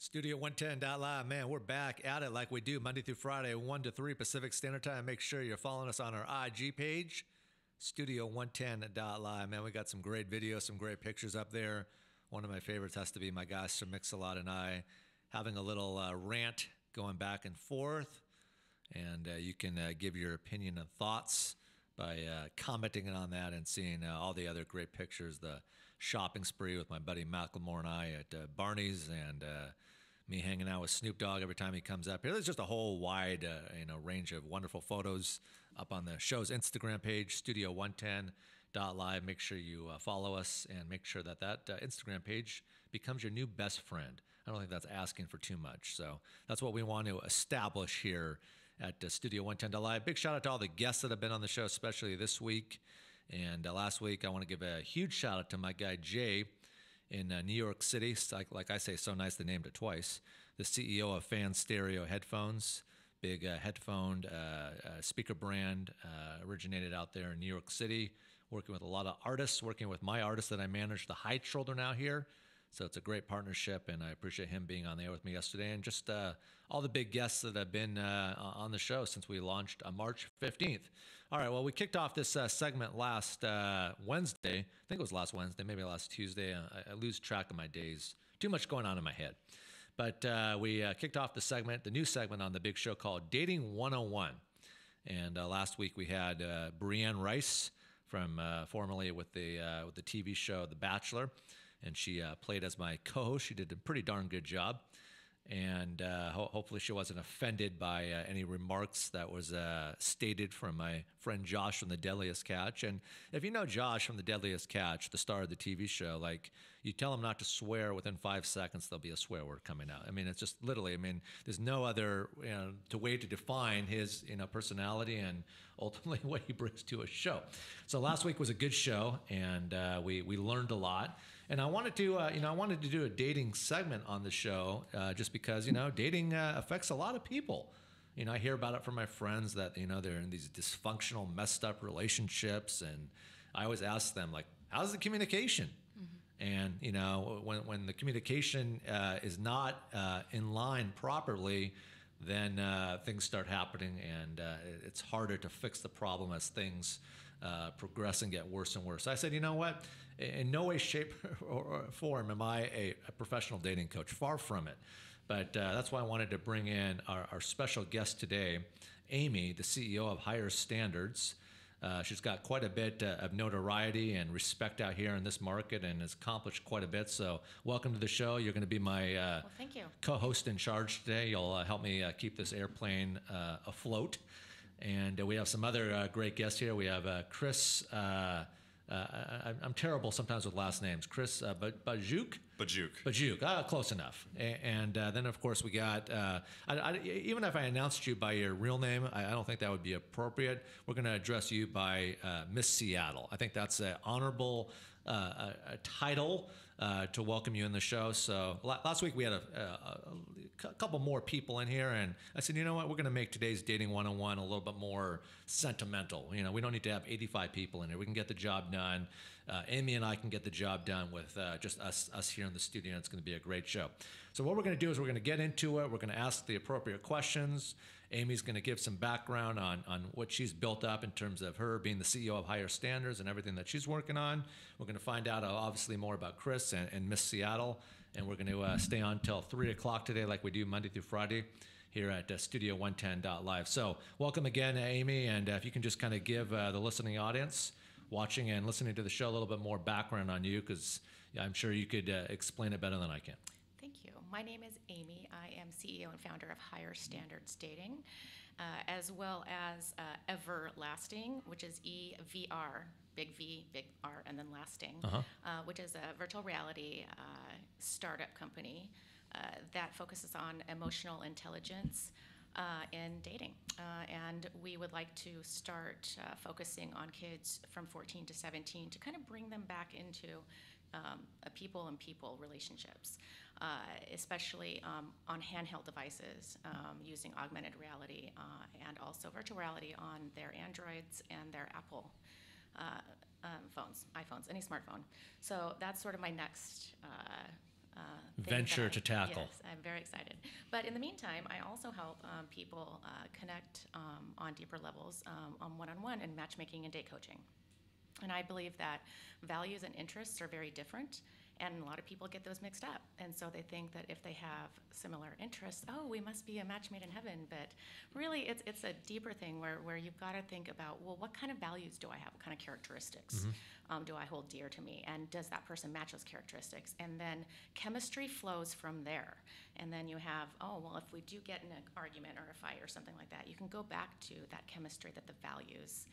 Studio110.live, man, we're back at it like we do Monday through Friday, 1 to 3 Pacific Standard Time. Make sure you're following us on our IG page, Studio110.live. Man, we got some great videos, some great pictures up there. One of my favorites has to be my guy, Sir Mix-a-Lot, and I having a little rant going back and forth. And you can give your opinion and thoughts by commenting on that and seeing all the other great pictures, the shopping spree with my buddy Macklemore and I at Barney's, and me hanging out with Snoop Dogg every time he comes up here. There's just a whole wide range of wonderful photos up on the show's Instagram page, Studio110.live. Make sure you follow us and make sure that Instagram page becomes your new best friend. I don't think that's asking for too much. So that's what we want to establish here at Studio110.live. Big shout out to all the guests that have been on the show, especially this week. And last week, I want to give a huge shout out to my guy Jay in New York City. Like I say, so nice they named it twice. The CEO of Fan Stereo Headphones, big headphone speaker brand, originated out there in New York City, working with a lot of artists, working with my artist that I manage, the High Shoulder now here. So it's a great partnership, and I appreciate him being on the air with me yesterday, and just all the big guests that have been on the show since we launched on March 15th. All right, well, we kicked off this segment last Wednesday. I think it was last Wednesday, maybe last Tuesday. I lose track of my days. Too much going on in my head. But we kicked off the new segment on the big show called Dating 101. And last week we had Brianne Rice from formerly with the TV show The Bachelor. And she played as my co-host. She did a pretty darn good job. And hopefully she wasn't offended by any remarks that was stated from my friend Josh from The Deadliest Catch. And if you know Josh from The Deadliest Catch, the star of the TV show, like, you tell him not to swear, within 5 seconds there'll be a swear word coming out. I mean, it's just literally, there's no other way to define his personality and ultimately what he brings to a show. So last week was a good show, and we learned a lot. And I wanted to do a dating segment on the show, just because dating affects a lot of people. I hear about it from my friends that they're in these dysfunctional, messed up relationships, and I always ask them, like, how's the communication? Mm-hmm. And when the communication is not in line properly, then things start happening, and it's harder to fix the problem as things progress and get worse and worse. I said, you know what? In no way, shape, or form am I a professional dating coach. Far from it. But that's why I wanted to bring in our special guest today, Amy, the CEO of Higher Standards. She's got quite a bit of notoriety and respect out here in this market, and has accomplished quite a bit. So welcome to the show. You're going to be my thank you. Co-host in charge today. You'll help me keep this airplane afloat. And we have some other great guests here. We have Chris. I'm terrible sometimes with last names. Chris Bajuk. Bajuk. Close enough. And then, of course, we got, even if I announced you by your real name, I don't think that would be appropriate. We're going to address you by Miss Seattle. I think that's an honorable a title to welcome you in the show. So last week we had a couple more people in here, and I said, you know what, we're going to make today's Dating 101 a little bit more sentimental. We don't need to have 85 people in here. We can get the job done. Amy and I can get the job done with just us here in the studio, and it's going to be a great show. So what we're going to do is we're going to get into it. We're going to ask the appropriate questions. Amy's going to give some background on what she's built up in terms of her being the CEO of Higher Standards and everything that she's working on. We're going to find out obviously more about Chris and Miss Seattle, and we're going to stay on till 3 o'clock today like we do Monday through Friday here at Studio110.live. So welcome again, Amy, and if you can just kind of give the listening audience watching and listening to the show a little bit more background on you, because I'm sure you could explain it better than I can. Thank you. My name is Amy. I am CEO and founder of Higher Standards Dating, as well as Everlasting, which is EVR, big V, big R, and then Lasting, which is a virtual reality startup company that focuses on emotional intelligence in dating. And we would like to start focusing on kids from 14 to 17 to kind of bring them back into people and people relationships, especially on handheld devices, using augmented reality and also virtual reality on their Androids and their Apple phones, iPhones, any smartphone. So that's sort of my next things venture that to tackle. Yes, I'm very excited. But in the meantime, I also help people connect on deeper levels on one-on-one and matchmaking and date coaching. And I believe that values and interests are very different, and a lot of people get those mixed up. And so they think that if they have similar interests, oh, we must be a match made in heaven. But really, it's a deeper thing where you've got to think about, well, what kind of values do I have? What kind of characteristics do I hold dear to me? And does that person match those characteristics? And then chemistry flows from there. And then you have, oh, well, if we do get in an argument or a fight or something like that, you can go back to that chemistry that the values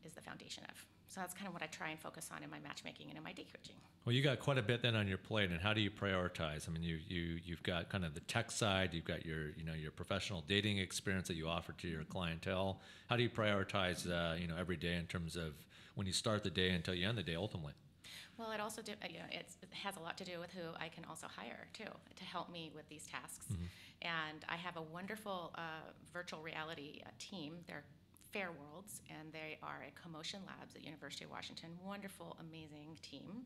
is the foundation of. So that's kind of what I try and focus on in my matchmaking and in my date coaching. Well, you got quite a bit then on your plate, and how do you prioritize? I mean, you've got kind of the tech side, you've got your professional dating experience that you offer to your clientele. How do you prioritize every day in terms of when you start the day until you end the day ultimately? Well, it also it has a lot to do with who I can also hire too to help me with these tasks. And I have a wonderful virtual reality team. They're Fair Worlds, and they are at Commotion Labs at University of Washington. Wonderful, amazing team.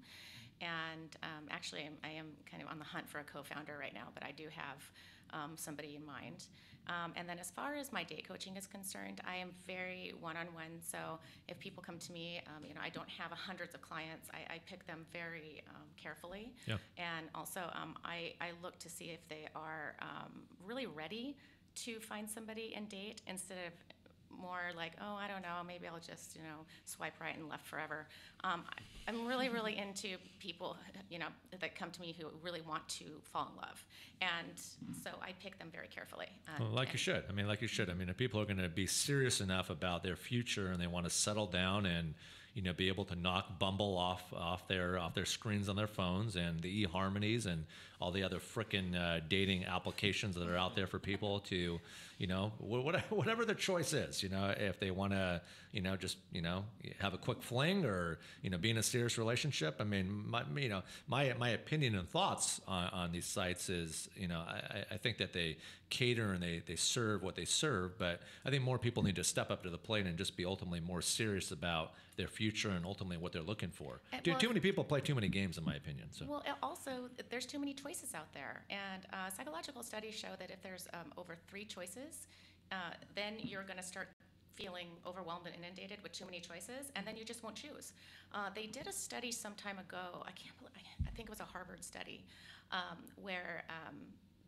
And actually, I am kind of on the hunt for a co-founder right now, but I do have somebody in mind. And then as far as my date coaching is concerned, I am very one-on-one. So if people come to me, I don't have hundreds of clients. I pick them very carefully. Yeah. And also, I look to see if they are really ready to find somebody and date instead of more like, oh, I don't know, maybe I'll just, swipe right and left forever. I'm really, really into people, that come to me who really want to fall in love. And so I pick them very carefully. Well, like you should. If people are going to be serious enough about their future and they want to settle down and, be able to knock Bumble off their screens on their phones and the eHarmonies and all the other frickin' dating applications that are out there for people to, whatever their choice is, if they want to, just, have a quick fling or, be in a serious relationship. I mean, my opinion and thoughts on these sites is, I think that they cater and they serve what they serve, but I think more people need to step up to the plate and just be ultimately more serious about their future and ultimately what they're looking for. Too many people play too many games, in my opinion. So. Well, also, there's too many choices out there. And psychological studies show that if there's over 3 choices, then you're going to start feeling overwhelmed and inundated with too many choices, and then you just won't choose. They did a study some time ago, I think it was a Harvard study, where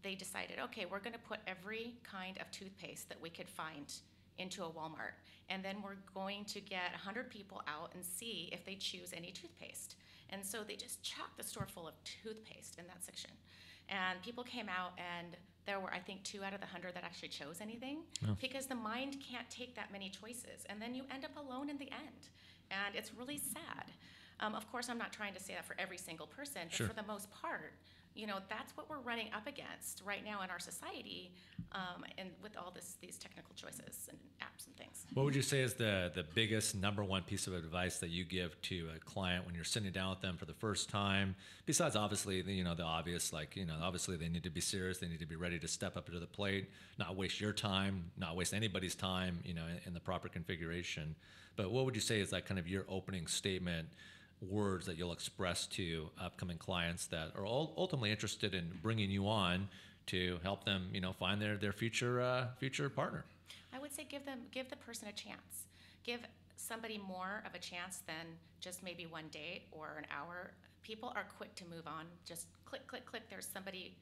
they decided, okay, we're going to put every kind of toothpaste that we could find into a Walmart, and then we're going to get 100 people out and see if they choose any toothpaste. And so they just chocked the store full of toothpaste in that section. And people came out, and there were, I think, 2 out of the 100 that actually chose anything, because the mind can't take that many choices. And then you end up alone in the end. And it's really sad. Of course, I'm not trying to say that for every single person, but for the most part, that's what we're running up against right now in our society, and with all these technical choices and apps and things. What would you say is the biggest number one piece of advice that you give to a client when you're sitting down with them for the first time? Besides, obviously, the obvious, obviously they need to be serious. They need to be ready to step up to the plate, not waste your time, not waste anybody's time, in the proper configuration. But what would you say is like kind of your opening statement, words that you'll express to upcoming clients that are ultimately interested in bringing you on to help them, find their future partner? I would say give the person a chance. Give somebody more of a chance than just maybe one date or an hour. People are quick to move on. Just click, click, click. There's somebody,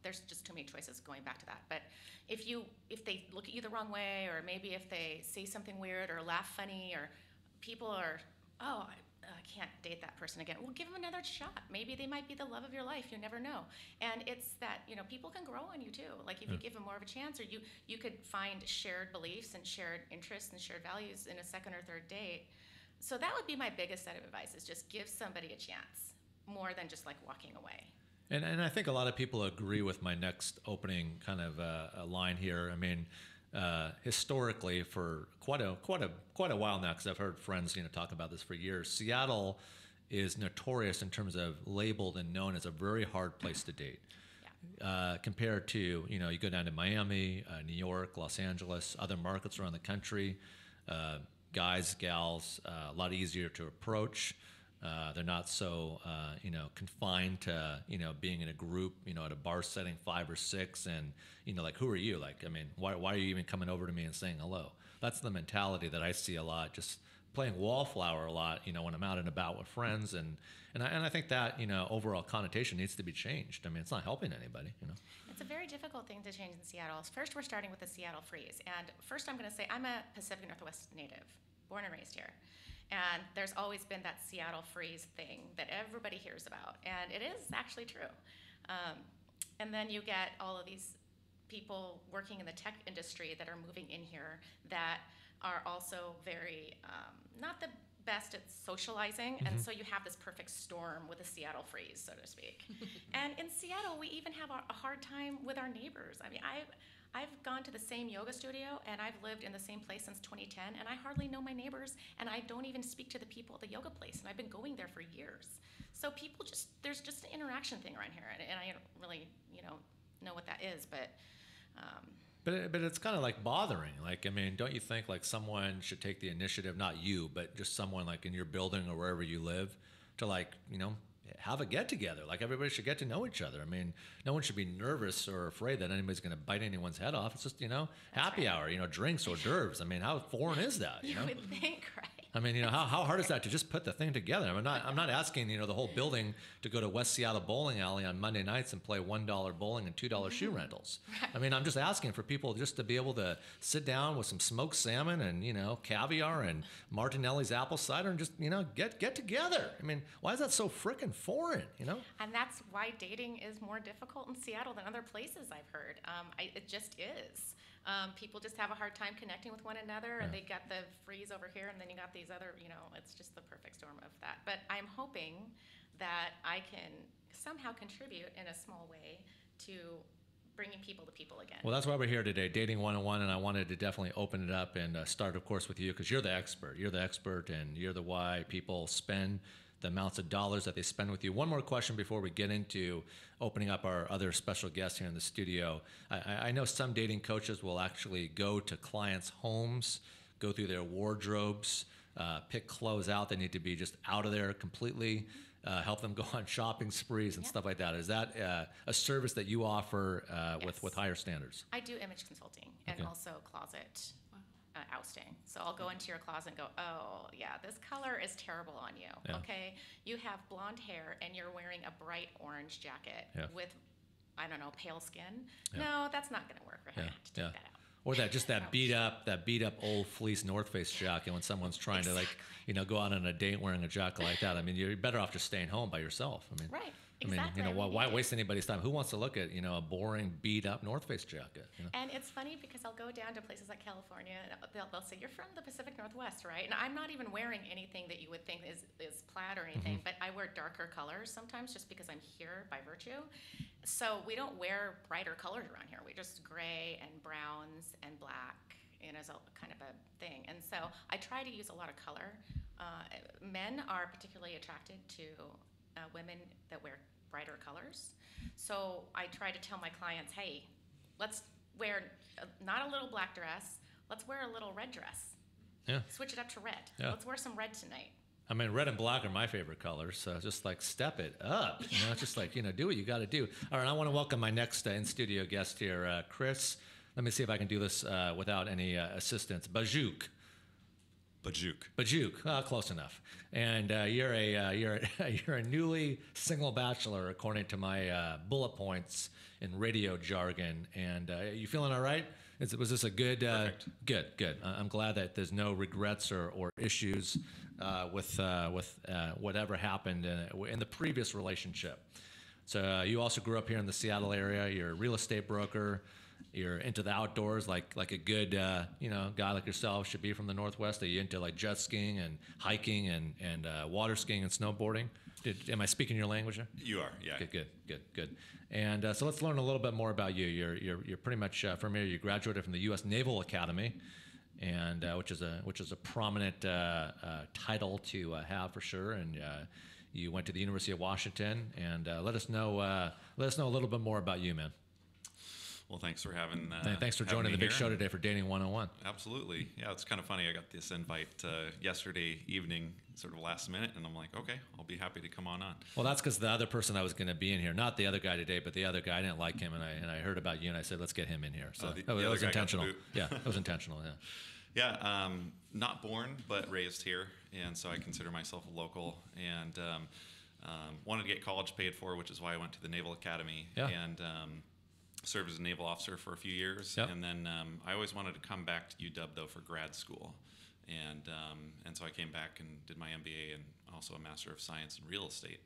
there's just too many choices going back to that. But if they look at you the wrong way, or maybe if they say something weird or laugh funny, or people are, oh, I can't date that person again. Well, give them another shot. Maybe they might be the love of your life. You never know. And it's that, people can grow on you too. Like if you give them more of a chance, or you could find shared beliefs and shared interests and shared values in a second or third date. So that would be my biggest set of advice, is just give somebody a chance more than just like walking away. And I think a lot of people agree with my next opening kind of line here. I mean, historically, for quite a while now, because I've heard friends talk about this for years, Seattle is notorious in terms of labeled and known as a very hard place to date. Yeah. Compared to you go down to Miami, New York, Los Angeles, other markets around the country, guys, gals, a lot easier to approach. They're not so confined to being in a group, at a bar setting, 5 or 6, and like, who are you? Like, I mean, why are you even coming over to me and saying hello? That's the mentality that I see a lot. Just playing wallflower a lot, when I'm out and about with friends, and I think that overall connotation needs to be changed. I mean, it's not helping anybody. It's a very difficult thing to change in Seattle. First, we're starting with the Seattle freeze, and first I'm going to say I'm a Pacific Northwest native, born and raised here. And there's always been that Seattle freeze thing that everybody hears about, and it is actually true. And then you get all of these people working in the tech industry that are moving in here that are also very not the best at socializing, and so you have this perfect storm with a Seattle freeze, so to speak. And in Seattle, we even have a hard time with our neighbors. I mean, I've gone to the same yoga studio, and I've lived in the same place since 2010, and I hardly know my neighbors, and I don't even speak to the people at the yoga place, and I've been going there for years. So people there's just an interaction thing around here, and I don't really, know what that is, but... But it's kind of like bothering. Like, I mean, don't you think like someone should take the initiative, not you, but just someone like in your building or wherever you live, to like, have a get together? Like, everybody should get to know each other. I mean, no one should be nervous or afraid that anybody's going to bite anyone's head off. It's just, happy hour, drinks, hors d'oeuvres. I mean, how foreign is that? You would think, right? I mean, how hard is that to just put the thing together? I'm not asking, the whole building to go to West Seattle Bowling Alley on Monday nights and play $1 bowling and $2 shoe rentals. Right. I mean, I'm just asking for people just to be able to sit down with some smoked salmon and, caviar and Martinelli's apple cider and just, get together. I mean, why is that so frickin' foreign, And that's why dating is more difficult in Seattle than other places, I've heard. It just is. People just have a hard time connecting with one another, and they got the freeze over here, and then you got these other, it's just the perfect storm of that. But I'm hoping that I can somehow contribute in a small way to bringing people to people again. Well, that's why we're here today, Dating 101, and I wanted to definitely open it up and start, of course, with you, because you're the expert. You're the expert, and you're the why people spend the amounts of dollars that they spend with you. One more question before we get into opening up our other special guests here in the studio. I know some dating coaches will actually go to clients' homes, go through their wardrobes, pick clothes out that need to be just out of there completely, help them go on shopping sprees and stuff like that. Is that a service that you offer with Higher Standards? I do image consulting and also closet ousting. So I'll go into your closet and go, oh, yeah, this color is terrible on you, okay? You have blonde hair and you're wearing a bright orange jacket with, I don't know, pale skin. No, that's not going to work. We're going to have to take that out. Or that beat up old fleece North Face jacket when someone's trying to go out on a date wearing a jacket like that. I mean, you're better off just staying home by yourself. I mean, right. Exactly. I mean, why waste anybody's time? Who wants to look at, a boring, beat-up North Face jacket? And it's funny because I'll go down to places like California, and they'll say, you're from the Pacific Northwest, right? And I'm not even wearing anything that you would think is plaid or anything, but I wear darker colors sometimes just because I'm here by virtue. So we don't wear brighter colors around here. We just gray and browns and black, as a kind of a thing. And so I try to use a lot of color. Men are particularly attracted to women that wear brighter colors. So I try to tell my clients, hey, let's wear not a little black dress, let's wear a little red dress. Yeah. Switch it up to red. Yeah. Let's wear some red tonight. I mean, red and black are my favorite colors, so just like step it up. Just like, do what you got to do. All right, I want to welcome my next in-studio guest here, Chris. Let me see if I can do this without any assistance. Bajuk, close enough. And you're a newly single bachelor, according to my bullet points in radio jargon. And you feeling all right? Was this a good? Good. I'm glad that there's no regrets or issues with whatever happened in the previous relationship. So you also grew up here in the Seattle area. You're a real estate broker. You're into the outdoors, like a good guy like yourself should be from the Northwest. Are you into like jet skiing and hiking and water skiing and snowboarding? Am I speaking your language there? You are, yeah. Good. And so let's learn a little bit more about you. You're pretty much from here. You graduated from the U.S. Naval Academy, and which is a prominent title to have for sure. And you went to the University of Washington. And let us know a little bit more about you, man. Well, thanks for having. Thanks for having joining me the big here. show today for Dating 101. Absolutely. Yeah, it's kind of funny. I got this invite yesterday evening, sort of last minute, and I'm like, okay, I'll be happy to come on. Well, that's because the other person I was going to be in here, not the other guy today, but the other guy, I didn't like him, and I heard about you, and I said, let's get him in here. So the it other was guy got the intentional. boot. Yeah, it was intentional. Yeah. Yeah, not born, but raised here, and so I consider myself a local, and wanted to get college paid for, which is why I went to the Naval Academy, Yeah. and served as a naval officer for a few years, Yep. and then I always wanted to come back to UW though for grad school, and so I came back and did my MBA and also a Master of Science in Real Estate,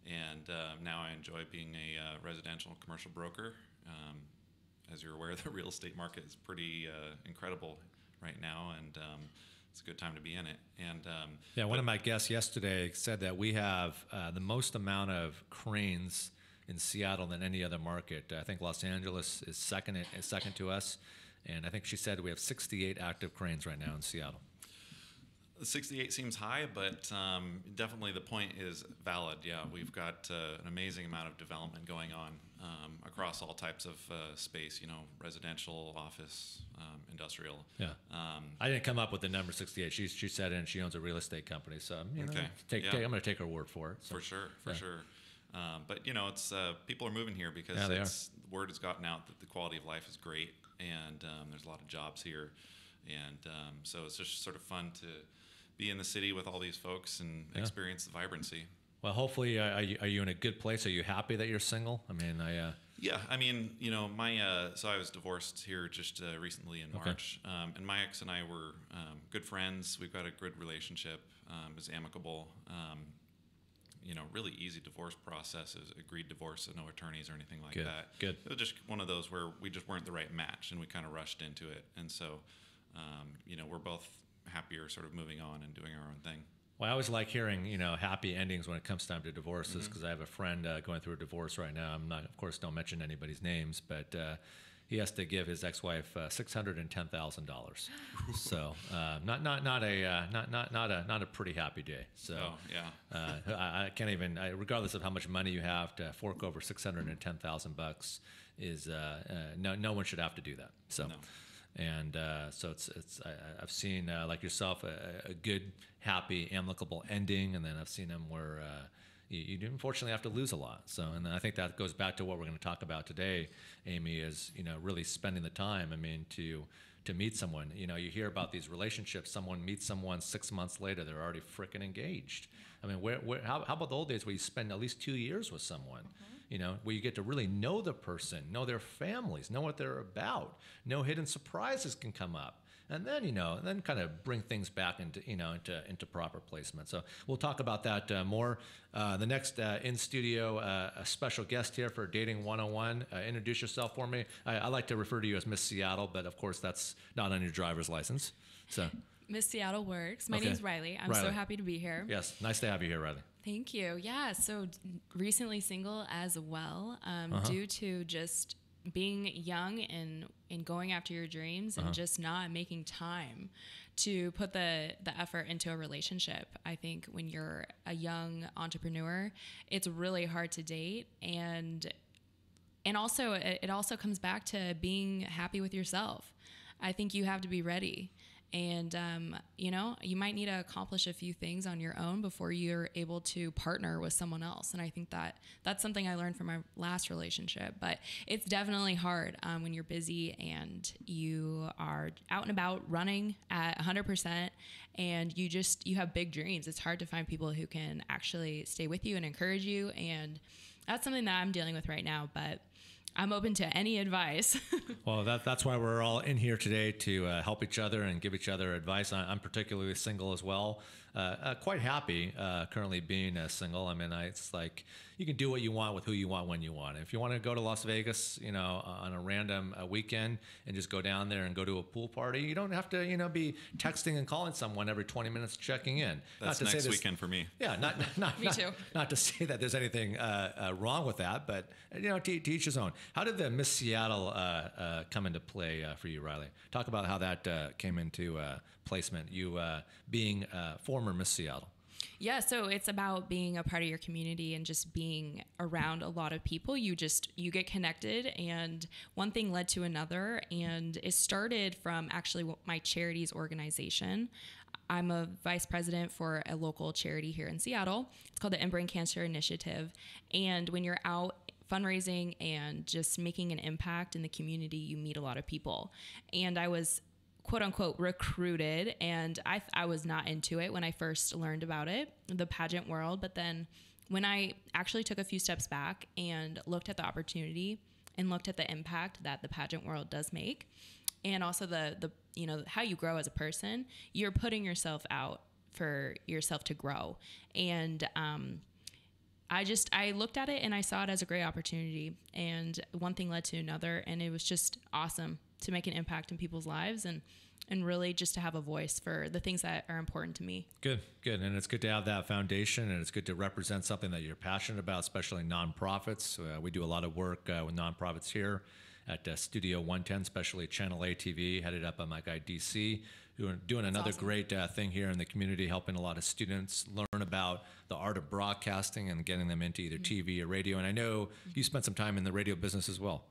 and now I enjoy being a residential commercial broker. As you're aware, the real estate market is pretty incredible right now, and it's a good time to be in it. And Yeah, one of my guests yesterday said that we have the most amount of cranes in Seattle than any other market. I think Los Angeles is second to us, and I think she said we have 68 active cranes right now in Seattle. 68 seems high, but definitely the point is valid. Yeah, we've got an amazing amount of development going on across all types of space, residential, office, industrial. Yeah. I didn't come up with the number 68. She said it, and she owns a real estate company. So Okay. I'm going to take her word for it. So. For sure. But it's people are moving here because Yeah, they are. word has gotten out that the quality of life is great, and there's a lot of jobs here, and so it's just sort of fun to be in the city with all these folks and experience the vibrancy. Well, hopefully, are you in a good place? Are you happy that you're single? I mean, Yeah, I mean, so I was divorced here just recently in March, and my ex and I were good friends. We've got a good relationship. It's amicable. Really easy divorce process. It was agreed divorce, so no attorneys or anything like that. Good. It was just one of those where we just weren't the right match, and we kind of rushed into it. And so, we're both happier sort of moving on and doing our own thing. Well, I always like hearing, happy endings when it comes time to divorces, because I have a friend going through a divorce right now. I'm not, of course, don't mention anybody's names, but he has to give his ex-wife $610,000. So not a pretty happy day. So I can't even, regardless of how much money you have, to fork over $610,000 is no one should have to do that. So. No. And so I've seen, like yourself, a good, happy, amicable ending, and then I've seen them where you do unfortunately have to lose a lot. So, and I think that goes back to what we're going to talk about today, Amy, is really spending the time. I mean, to meet someone. You hear about these relationships. Someone meets someone 6 months later, they're already freaking engaged. I mean, how about the old days where you spend at least 2 years with someone? Where you get to really know the person, know their families, know what they're about, no hidden surprises can come up. And then, then kind of bring things back into proper placement. So we'll talk about that more. The next in studio, a special guest here for Dating 101. Introduce yourself for me. I like to refer to you as Miss Seattle, but of course that's not on your driver's license. So Miss Seattle works. My name's Riley. I'm so happy to be here. Yes, nice to have you here, Riley. Thank you. Yeah, so recently single as well, due to just being young and going after your dreams and just not making time to put the effort into a relationship. I think when you're a young entrepreneur, it's really hard to date, and also it also comes back to being happy with yourself. I think you have to be ready. And, you might need to accomplish a few things on your own before you're able to partner with someone else. And I think that's something I learned from my last relationship. But it's definitely hard when you're busy and you are out and about running at 100% and you have big dreams. It's hard to find people who can actually stay with you and encourage you. And that's something that I'm dealing with right now. But I'm open to any advice. Well, that's why we're all in here today, to help each other and give each other advice. I'm particularly single as well. Quite happy currently being single. I mean, it's like you can do what you want with who you want when you want. If you want to go to Las Vegas, on a random weekend and just go down there and go to a pool party, you don't have to, be texting and calling someone every 20 minutes checking in. That's next weekend for me. Yeah, not Me too. Not to say that there's anything wrong with that, but to each his own. How did the Miss Seattle come into play for you, Riley? Talk about how that came into placement. You being former Miss Seattle. Yeah, so it's about being a part of your community and just being around a lot of people. You get connected, and one thing led to another, and it started from actually my charities organization. I'm a vice president for a local charity here in Seattle. It's called the End Brain Cancer Initiative. And when you're out fundraising and just making an impact in the community, you meet a lot of people. And I was quote unquote recruited, and I was not into it when I first learned about it, the pageant world. But then when I actually took a few steps back and looked at the opportunity and looked at the impact that the pageant world does make, and also the how you grow as a person, you're putting yourself out for yourself to grow. And I looked at it and I saw it as a great opportunity, and one thing led to another, and it was just awesome to make an impact in people's lives and really just to have a voice for the things that are important to me. Good. And it's good to have that foundation, and it's good to represent something that you're passionate about, especially nonprofits. We do a lot of work with nonprofits here at Studio 110, especially Channel A TV, headed up by my guy DC, doing another awesome. great thing here in the community, helping a lot of students learn about the art of broadcasting and getting them into either TV or radio. And I know you spent some time in the radio business as well.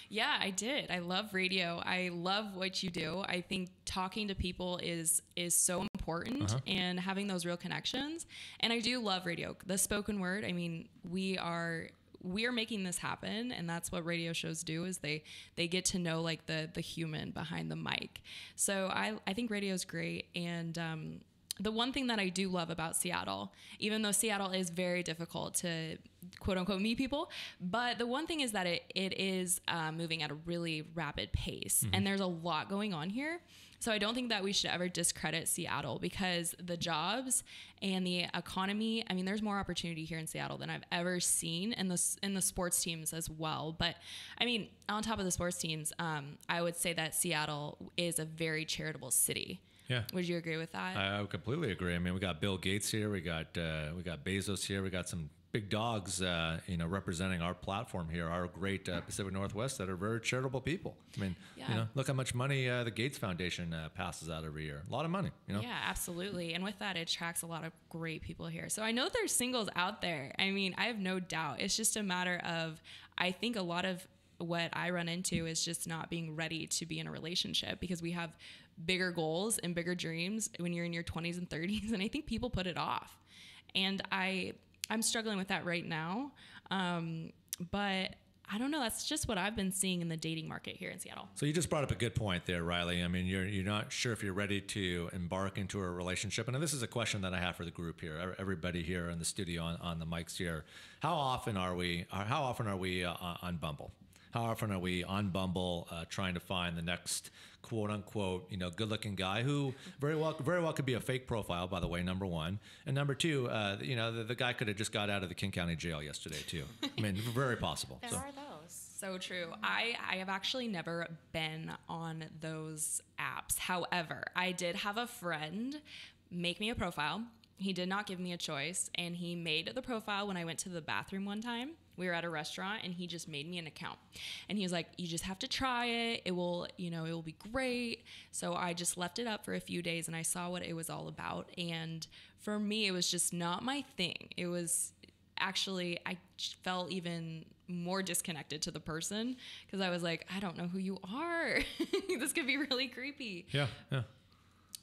Yeah, I did. I love radio. I love what you do. I think talking to people is so important, and having those real connections. And I do love radio. The spoken word, I mean, we are making this happen, and that's what radio shows do, is they get to know like the human behind the mic. So I think radio is great. And the one thing that I do love about Seattle, even though Seattle is very difficult to quote unquote meet people, but the one thing is that it is moving at a really rapid pace, and there's a lot going on here. So I don't think that we should ever discredit Seattle, because the jobs and the economy, I mean, there's more opportunity here in Seattle than I've ever seen in the sports teams as well. But I mean, on top of the sports teams, I would say that Seattle is a very charitable city. Yeah. Would you agree with that? I would completely agree. I mean, we got Bill Gates here. We got Bezos here. We got some big dogs, representing our platform here, our great Pacific Northwest, that are very charitable people. I mean, look how much money the Gates Foundation passes out every year. A lot of money, Yeah, absolutely. And with that, it attracts a lot of great people here. So I know there's singles out there. I mean, I have no doubt. It's just a matter of, I think a lot of what I run into is just not being ready to be in a relationship, because we have bigger goals and bigger dreams when you're in your 20s and 30s. And I think people put it off. And I'm struggling with that right now. But I don't know. That's just what I've been seeing in the dating market here in Seattle. So you just brought up a good point there, Riley. I mean, you're not sure if you're ready to embark into a relationship. And this is a question that I have for the group here, everybody here in the studio on the mics here. How often are we on Bumble? How often are we on Bumble trying to find the next quote unquote, good looking guy who very well could be a fake profile, by the way, number one. And number two, the guy could have just got out of the King County jail yesterday too. I mean, very possible. There are those. So true. I have actually never been on those apps. However, I did have a friend make me a profile. He did not give me a choice, and he made the profile when I went to the bathroom one time. We were at a restaurant, and he just made me an account. And he was like, you just have to try it. It will be great. So I just left it up for a few days, and I saw what it was all about. And for me, it was just not my thing. It was actually, I felt even more disconnected to the person, because I was like, I don't know who you are. This could be really creepy. Yeah.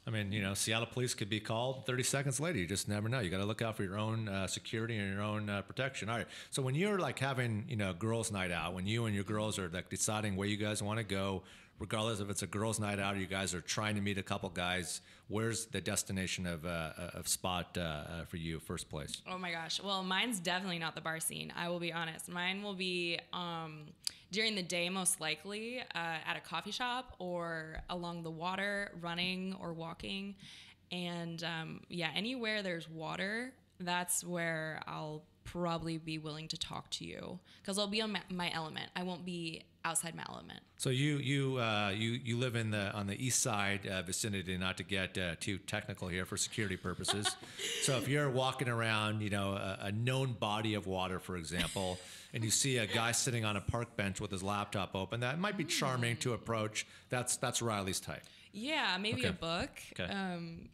I mean, Seattle police could be called 30 seconds later. You just never know. You got to look out for your own security and your own protection. All right. So when you're like having, girls' night out, when you and your girls are like deciding where you guys want to go, regardless if it's a girls' night out or you guys are trying to meet a couple guys, where's the destination of spot for you, first place? Oh my gosh. Well, mine's definitely not the bar scene. I will be honest. Mine will be during the day, most likely at a coffee shop or along the water, running or walking. And anywhere there's water, that's where I'll probably be willing to talk to you, because I'll be on my element. I won't be outside my element. So you live on the east side vicinity, not to get too technical here for security purposes. So if you're walking around, a known body of water, for example, and you see a guy sitting on a park bench with his laptop open, that might be charming to approach. That's Riley's type. Yeah, maybe Okay. a book. Okay.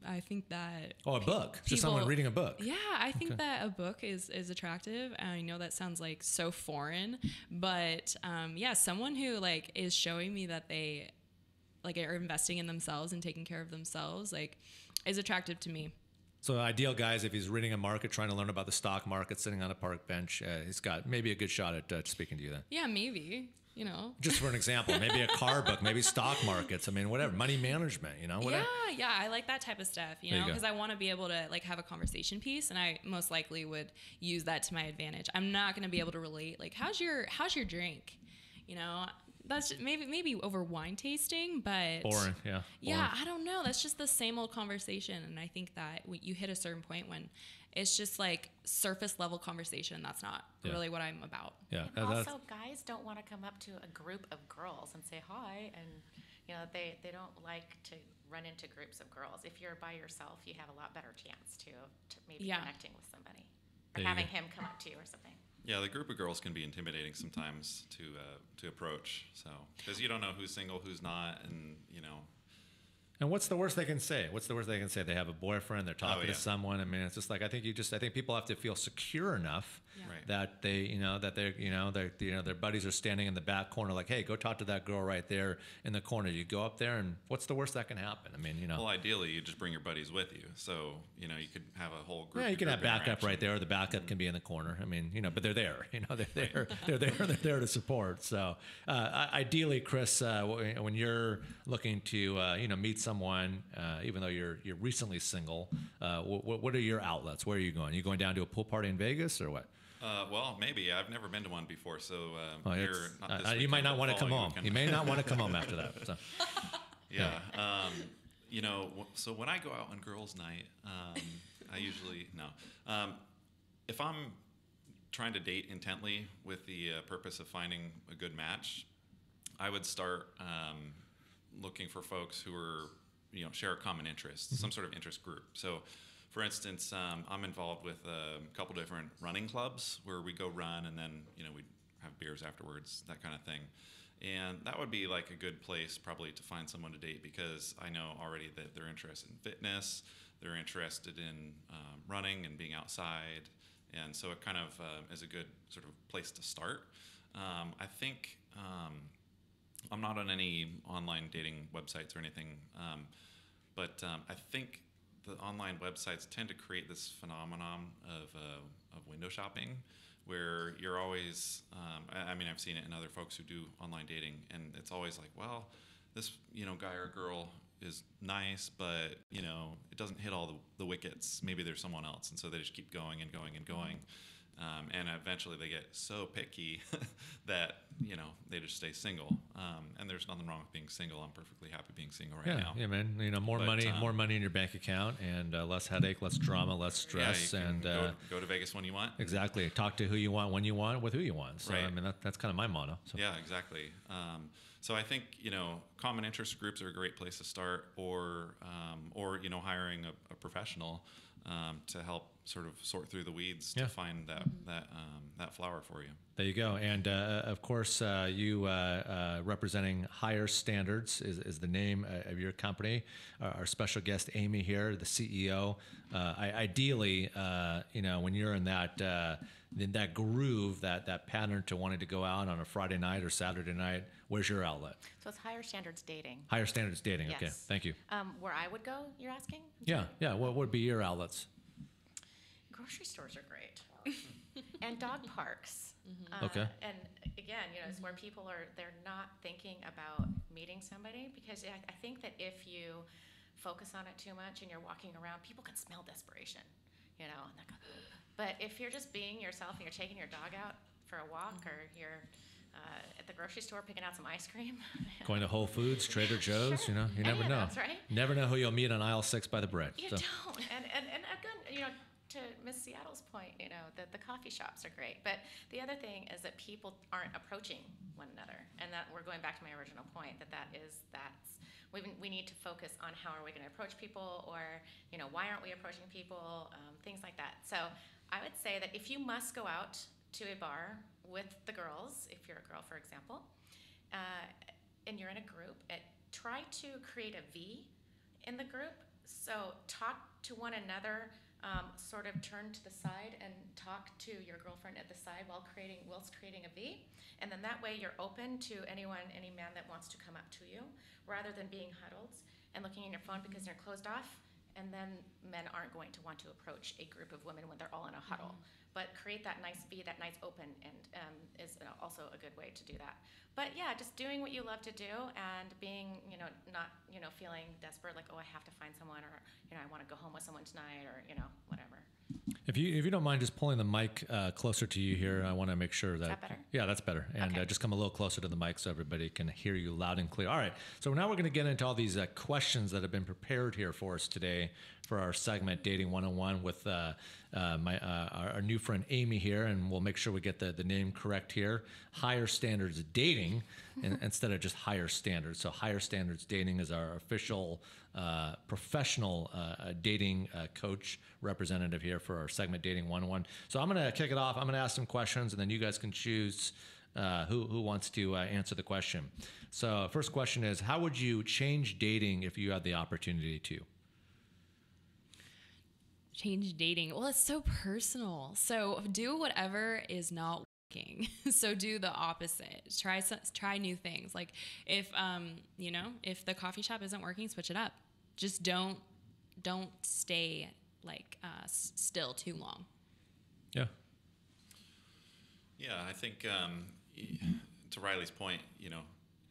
I think that. Oh, a book. Just someone reading a book. Yeah, I think that a book is attractive. I know that sounds like so foreign, but yeah, someone who like is showing me that they like are investing in themselves and taking care of themselves, like, is attractive to me. So ideal guys, if he's reading a market, trying to learn about the stock market, sitting on a park bench, he's got maybe a good shot at speaking to you then. Yeah, maybe. You know. Just for an example, maybe a car book, maybe stock markets. I mean, whatever, money management, whatever. Yeah, I like that type of stuff, There you go. because I want to be able to like have a conversation piece, and I most likely would use that to my advantage. I'm not going to be able to relate like how's your drink, That's just maybe over wine tasting, but Boring, yeah. yeah, boring. I don't know. That's just the same old conversation, and I think that you hit a certain point when it's just like surface level conversation. That's not Yeah. really what I'm about. Yeah. And that's- also, guys don't want to come up to a group of girls and say hi, and they don't like to run into groups of girls. If you're by yourself, you have a lot better chance to maybe Yeah. connecting with somebody There or you having go. him come up to you or something. Yeah, the group of girls can be intimidating sometimes to approach. So because you don't know who's single, who's not, and And what's the worst they can say? What's the worst they can say? They have a boyfriend. They're talking yeah. to someone. I mean, it's just like I think people have to feel secure enough Yeah. Right. that their buddies are standing in the back corner, like, hey, go talk to that girl right there in the corner. You go up there, and what's the worst that can happen? I mean, Well, ideally, you just bring your buddies with you, so you could have a whole group. yeah, you can have backup interaction. right there, or the backup can be in the corner. I mean, but they're there. They're there to support. So, ideally, Chris, when you're looking to meet someone, even though you're recently single, what are your outlets? Where are you going? Are you going down to a pool party in Vegas or what? Well, maybe I've never been to one before, so Oh, here, it's- not this you weekend, might not but want to come following home. weekend. You may not want to come home after that. So. Yeah. So when I go out on girls' night, I usually if I'm trying to date intently with the purpose of finding a good match, I would start looking for folks who are share a common interest, some sort of interest group. So, for instance, I'm involved with a couple different running clubs where we go run and then we have beers afterwards, that kind of thing. And that would be like a good place probably to find someone to date because I know already that they're interested in fitness, they're interested in running and being outside, and so it kind of is a good sort of place to start. I think I'm not on any online dating websites or anything, but I think the online websites tend to create this phenomenon of window shopping where you're always, I've seen it in other folks who do online dating, and it's always like, well, this, guy or girl is nice, but, it doesn't hit all the wickets. Maybe there's someone else. And so they just keep going and going and going. And eventually they get so picky that, they just stay single. And there's nothing wrong with being single. I'm perfectly happy being single right now. Yeah, man. More But, money in your bank account, and less headache, less drama, less stress, Yeah, you and can go to Vegas when you want. exactly. Talk to who you want, when you want, with who you want. So Right. I mean, that's kind of my motto. So. Yeah, exactly. So I think common interest groups are a great place to start, or hiring a professional to help sort of sort through the weeds Yeah. to find that flower for you. There you go. And of course, you representing Higher Standards is the name of your company. Our special guest, Amy here, the CEO. Ideally, when you're in that groove, that pattern to wanting to go out on a Friday night or Saturday night, where's your outlet? So it's Higher Standards Dating. Higher Standards Dating. Okay, Yes. thank you. Where I would go, you're asking? Yeah. What would be your outlets? Grocery stores are great. And dog parks. Okay. And again, it's where people they're not thinking about meeting somebody, because I think that if you focus on it too much and you're walking around, people can smell desperation, and they go, but if you're just being yourself and you're taking your dog out for a walk, or you're at the grocery store picking out some ice cream. Going to Whole Foods, Trader Joe's, you never Any of know. those, right? Never know who you'll meet on aisle 6 by the bread. You So. don't. And again, to Miss Seattle's point, that the coffee shops are great. But the other thing is that people aren't approaching one another. And that we're going back to my original point, we need to focus on how are we going to approach people, or, why aren't we approaching people, things like that. So I would say that if you must go out to a bar with the girls, if you're a girl, for example, and you're in a group, try to create a V in the group. So talk to one another, sort of turn to the side and talk to your girlfriend at the side whilst creating a V. And then that way you're open to any man that wants to come up to you, rather than being huddled and looking in your phone because you're closed off. And then men aren't going to want to approach a group of women when they're all in a huddle. But create that nice V, that nice open, and is also a good way to do that. But yeah, just doing what you love to do and being, not, feeling desperate, like, oh, I have to find someone, or, I want to go home with someone tonight, or, whatever. If you don't mind just pulling the mic closer to you here, I want to make sure that. Is that better? Yeah, that's better. And Okay. Just come a little closer to the mic so everybody can hear you loud and clear. All right. So now we're going to get into all these questions that have been prepared here for us today for our segment Dating 101 with our new friend Amy here, and we'll make sure we get the name correct here. Higher Standards Dating instead of just Higher Standards. So Higher Standards Dating is our official professional dating coach representative here for our segment Dating 101. So I'm going to kick it off. I'm going to ask some questions, and then you guys can choose who wants to answer the question. So first question is, how would you change dating if you had the opportunity to? Change dating. Well, it's so personal. So do whatever is not working. So do the opposite. Try new things. Like if if the coffee shop isn't working, switch it up. Just don't stay still too long. Yeah. Yeah, I think to Riley's point,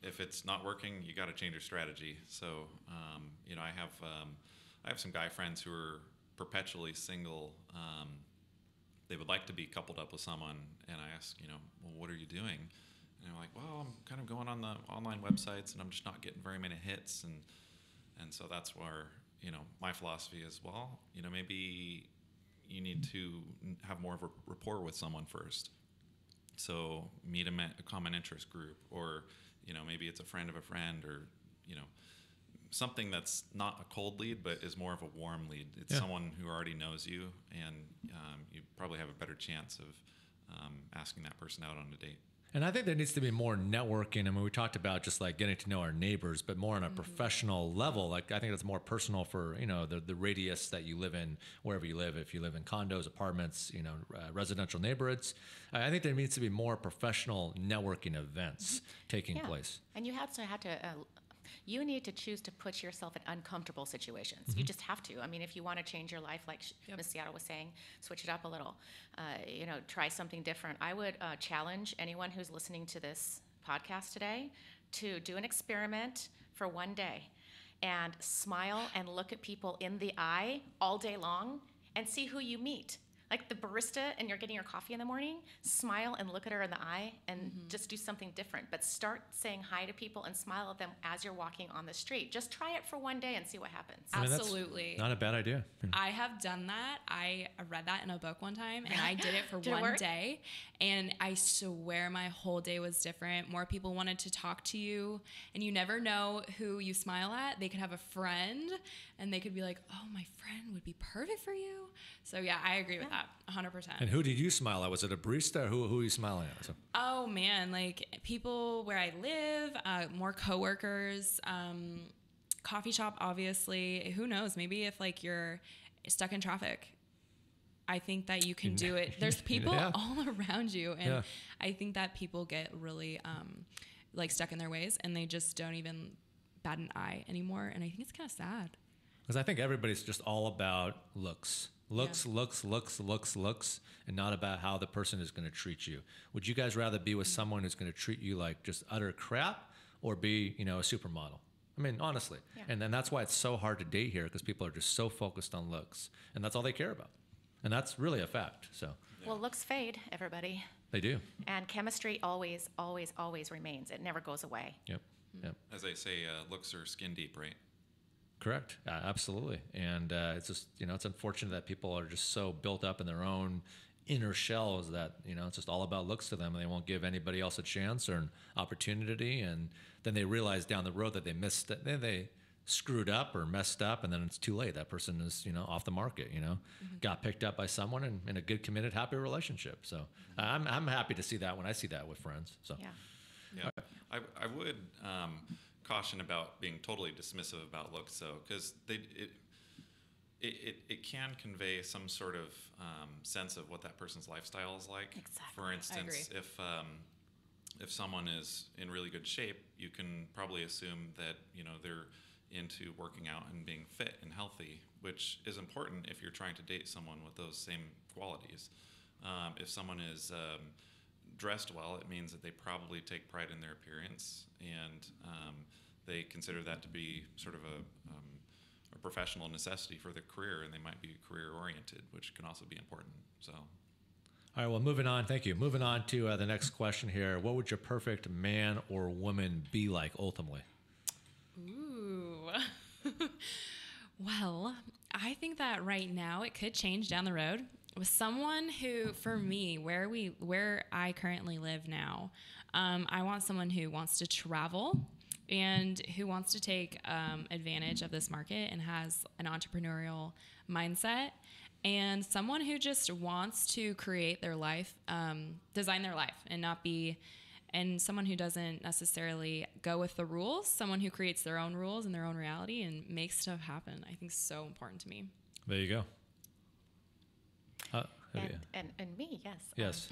if it's not working, you got to change your strategy. So, I have some guy friends who are perpetually single. They would like to be coupled up with someone, and I ask, well, what are you doing? And they're like, well, I'm kind of going on the online websites, and I'm just not getting very many hits, and so that's where my philosophy is, well, maybe you need to have more of a rapport with someone first. So meet a common interest group, or maybe it's a friend of a friend, or something that's not a cold lead but is more of a warm lead. It's someone who already knows you, and you probably have a better chance of asking that person out on a date. And I think there needs to be more networking. I mean, we talked about just like getting to know our neighbors, but more on a professional level. Like, I think it's more personal for, the radius that you live in, wherever you live. If you live in condos, apartments, residential neighborhoods, I think there needs to be more professional networking events taking place. And you have to you need to choose to put yourself in uncomfortable situations. You just have to. I mean, if you want to change your life, like Ms. Seattle was saying, switch it up a little. Try something different. I would challenge anyone who's listening to this podcast today to do an experiment for one day and smile and look at people in the eye all day long and see who you meet. Like the barista, and you're getting your coffee in the morning, smile and look at her in the eye and just do something different. But start saying hi to people and smile at them as you're walking on the street. Just try it for one day and see what happens. I mean, Absolutely. Not a bad idea. I have done that. I read that in a book one time, and I did it for Did it one work? day. And I swear my whole day was different. More people wanted to talk to you, and you never know who you smile at. They could have a friend, and they could be like, oh, my friend would be perfect for you. So, yeah, I agree with that 100%. And who did you smile at? Was it a barista, or who are you smiling at? So. Oh, man, like people where I live, more coworkers, coffee shop, obviously. Who knows? Maybe if you're stuck in traffic, I think that you can do it. There's people all around you, and I think that people get really stuck in their ways, and they just don't even bat an eye anymore. And I think it's kind of sad. Because I think everybody's just all about looks, and not about how the person is going to treat you. Would you guys rather be with someone who's going to treat you like just utter crap, or be, a supermodel? I mean, honestly. Yeah. And then that's why it's so hard to date here, because people are just so focused on looks, and that's all they care about. And that's really a fact. So Well, looks fade, everybody. they do. And chemistry always, always, always remains. It never goes away. Yep. As they say, looks are skin deep, right? Correct. Absolutely. And it's just, it's unfortunate that people are just so built up in their own inner shells that, it's just all about looks to them, and they won't give anybody else a chance or an opportunity. And then they realize down the road that they missed it. They screwed up or messed up, and then it's too late. That person is, off the market, got picked up by someone and in a good, committed, happy relationship. So I'm happy to see that when I see that with friends. So Yeah. Yeah, I would caution about being totally dismissive about looks, though, because it can convey some sort of sense of what that person's lifestyle is like. Exactly. For instance, agree. if someone is in really good shape, you can probably assume that they're into working out and being fit and healthy, which is important if you're trying to date someone with those same qualities. If someone is dressed well, it means that they probably take pride in their appearance, and they consider that to be sort of a professional necessity for their career, and they might be career oriented, which can also be important. So. All right, well, moving on. Thank you. Moving on to the next question here. What would your perfect man or woman be like ultimately? Ooh. Well, I think that right now it could change down the road with someone who, for me, where I currently live now, I want someone who wants to travel and who wants to take advantage of this market and has an entrepreneurial mindset, and someone who just wants to create their life, design their life, and someone who doesn't necessarily go with the rules, someone who creates their own rules and their own reality and makes stuff happen. I think is so important to me. There you go. And me, yes. Yes.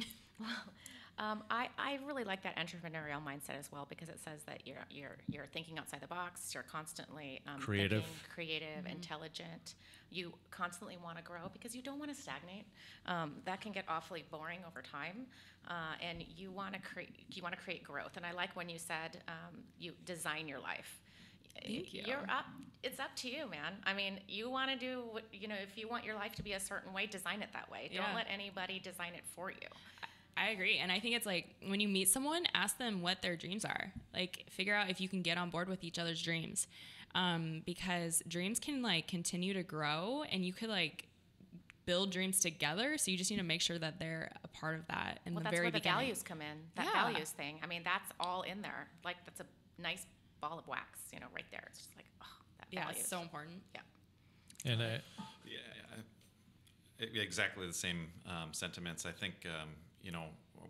I really like that entrepreneurial mindset as well, because it says that you're thinking outside the box. You're constantly Creative. thinking creative, intelligent. You constantly want to grow because you don't want to stagnate. That can get awfully boring over time, and you want to create growth. And I like when you said you design your life. Thank you. It's up to you, man. I mean, you want to do what, if you want your life to be a certain way, design it that way. Yeah. Don't let anybody design it for you. I agree. And I think it's like when you meet someone, ask them what their dreams are. Like, figure out if you can get on board with each other's dreams. Because dreams can continue to grow, and you could build dreams together. So you just need to make sure that they're a part of that in the that's very where the beginning. values come in. That values thing. I mean, that's all in there. That's a nice ball of wax, right there. It's just that values. It's so important. Yeah. And Exactly the same sentiments. I think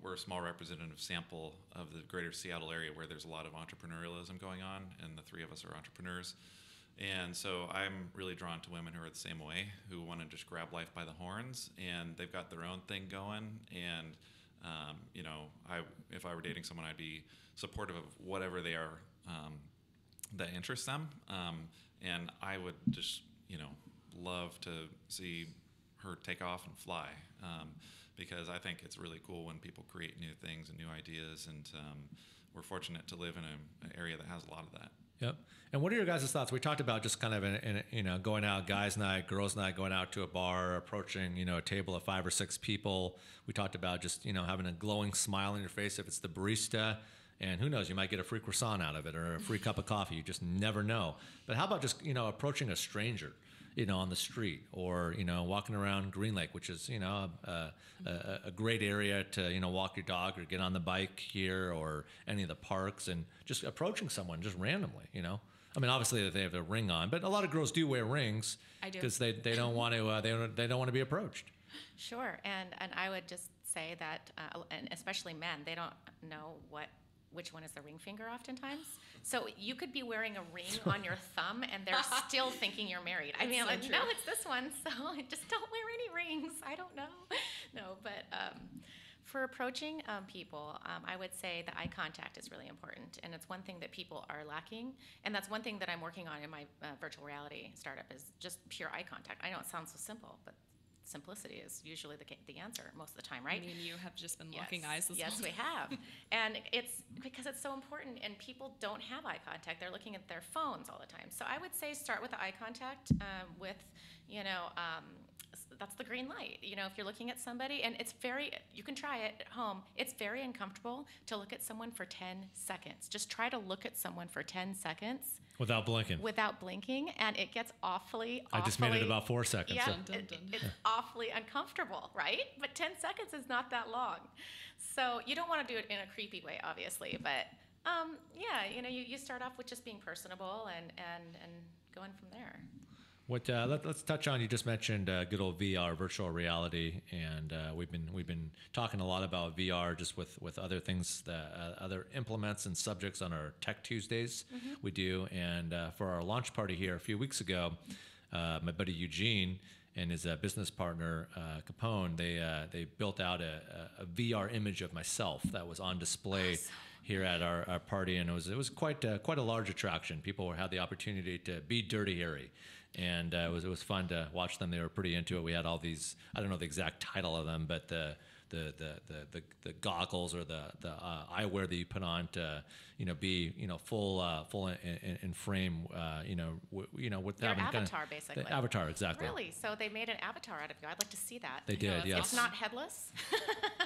we're a small representative sample of the greater Seattle area where there's a lot of entrepreneurialism going on, and the three of us are entrepreneurs. And so I'm really drawn to women who are the same way, who want to just grab life by the horns, and they've got their own thing going. And if I were dating someone, I'd be supportive of whatever they are that interests them. And I would just love to see her take off and fly, because I think it's really cool when people create new things and new ideas, and we're fortunate to live in an area that has a lot of that. Yep. And what are your guys' thoughts? We talked about just kind of in going out, guys' night, girls' night, going out to a bar, approaching a table of 5 or 6 people. We talked about just having a glowing smile on your face if it's the barista. And who knows, you might get a free croissant out of it or a free cup of coffee. You just never know. But how about just, approaching a stranger, on the street, or, walking around Green Lake, which is, a great area to, walk your dog or get on the bike here, or any of the parks, and just approaching someone just randomly, I mean, obviously they have a ring on, but a lot of girls do wear rings. I do. Because they don't want to, they don't want to be approached. Sure. And I would just say that, and especially men, they don't know which one is the ring finger oftentimes. So you could be wearing a ring on your thumb and they're still thinking you're married. I mean, so no, it's this one. So just don't wear any rings. I don't know. No, but for approaching people, I would say that eye contact is really important. And it's one thing that people are lacking. And that's one thing that I'm working on in my virtual reality startup is just pure eye contact. I know it sounds so simple, but simplicity is usually the answer most of the time, right? I mean, you have just been locking eyes this Yes, whole we time. have. And it's because it's so important, and people don't have eye contact. They're looking at their phones all the time. So I would say start with the eye contact with, that's the green light. If you're looking at somebody, and you can try it at home. It's very uncomfortable to look at someone for 10 seconds. Just try to look at someone for 10 seconds. Without blinking. And it gets awfully. I just made it about 4 seconds. Yeah, so. it's awfully uncomfortable, right? But 10 seconds is not that long. So you don't want to do it in a creepy way, obviously. But you start off with just being personable and going from there. What let's touch on. You just mentioned good old VR, virtual reality, and we've been talking a lot about VR just with other things, other implements and subjects on our Tech Tuesdays we do. And for our launch party here a few weeks ago, my buddy Eugene and his business partner Capone, they built out a VR image of myself that was on display. Awesome. Here at our party, and it was quite a large attraction. People had the opportunity to be Dirty Harry, and it was fun to watch them. They were pretty into it. We had all these, I don't know the exact title of them, but the goggles or the eyewear that you put on to be full in frame with Your having avatar, basically. the avatar, exactly. Really? So they made an avatar out of you. I'd like to see that. They did, yes. It's not headless.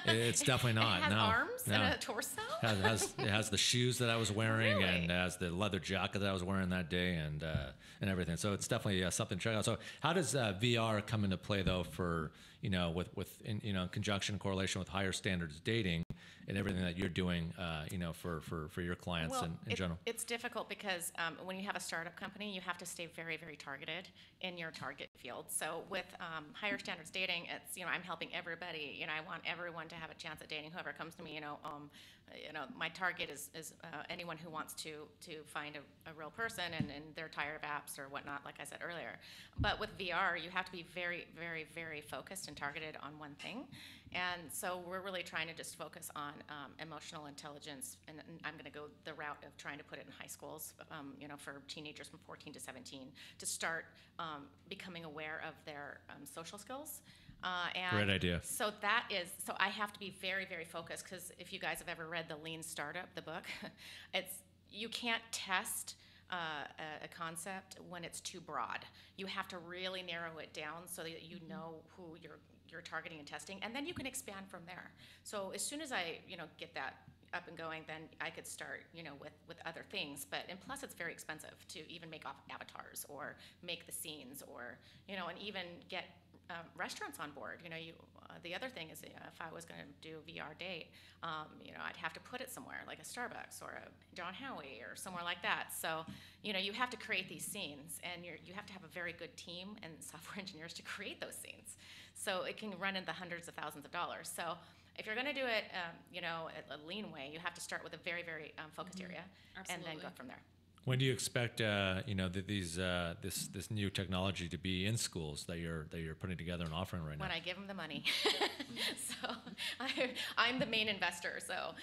It's definitely not. It has no, arms no. and a torso. It has the shoes that I was wearing, Really? and it has the leather jacket that I was wearing that day, and everything. So it's definitely something to check out. So how does VR come into play though for in conjunction correlation with higher standards dating and everything that you're doing for your clients in general? It's difficult because when you have a startup company, you have to stay very, very targeted in your target field. So with higher standards dating, it's I'm helping everybody. I want everyone to have a chance at dating. Whoever comes to me, my target is anyone who wants to find a real person and they're tired of apps or whatnot, like I said earlier. But with VR, you have to be very, very, very focused and targeted on one thing. And so we're really trying to just focus on emotional intelligence, and I'm going to go the route of trying to put it in high schools, for teenagers from 14 to 17, to start becoming aware of their social skills. Great idea. So I have to be very, very focused, because if you guys have ever read The Lean Startup, the book, you can't test a concept when it's too broad. You have to really narrow it down so that you know who you're targeting and testing, and then you can expand from there. So as soon as I get that up and going, then I could start with other things. And plus it's very expensive to even make off avatars or make the scenes or and even get restaurants on board. The other thing is if I was going to do a VR date, I'd have to put it somewhere like a Starbucks or a John Howie or somewhere like that. So you have to create these scenes, and you have to have a very good team and software engineers to create those scenes. So it can run in the hundreds of thousands of dollars. So if you're going to do it, a lean way, you have to start with a very, very focused area, and then go from there. When do you expect this new technology to be in schools that you're putting together and offering right now? When I give them the money. So I'm the main investor. So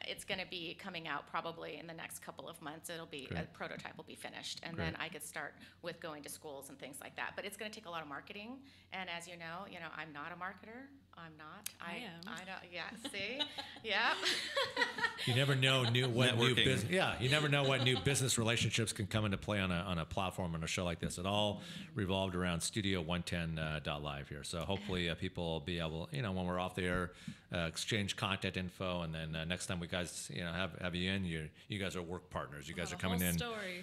it's going to be coming out probably in the next couple of months. It'll be Great. A prototype will be finished, and Great. then I could start with going to schools and things like that. But it's going to take a lot of marketing. And as you know, I'm not a marketer. I'm not. I am. I don't. Yeah. See. Yeah. You never know you never know what new business relationships can come into play on a platform on a show like this. It all revolved around Studio 110.live here. So hopefully people will be able, when we're off the air, exchange contact info, and then next time we guys, have you in, you guys are work partners. You guys are coming in,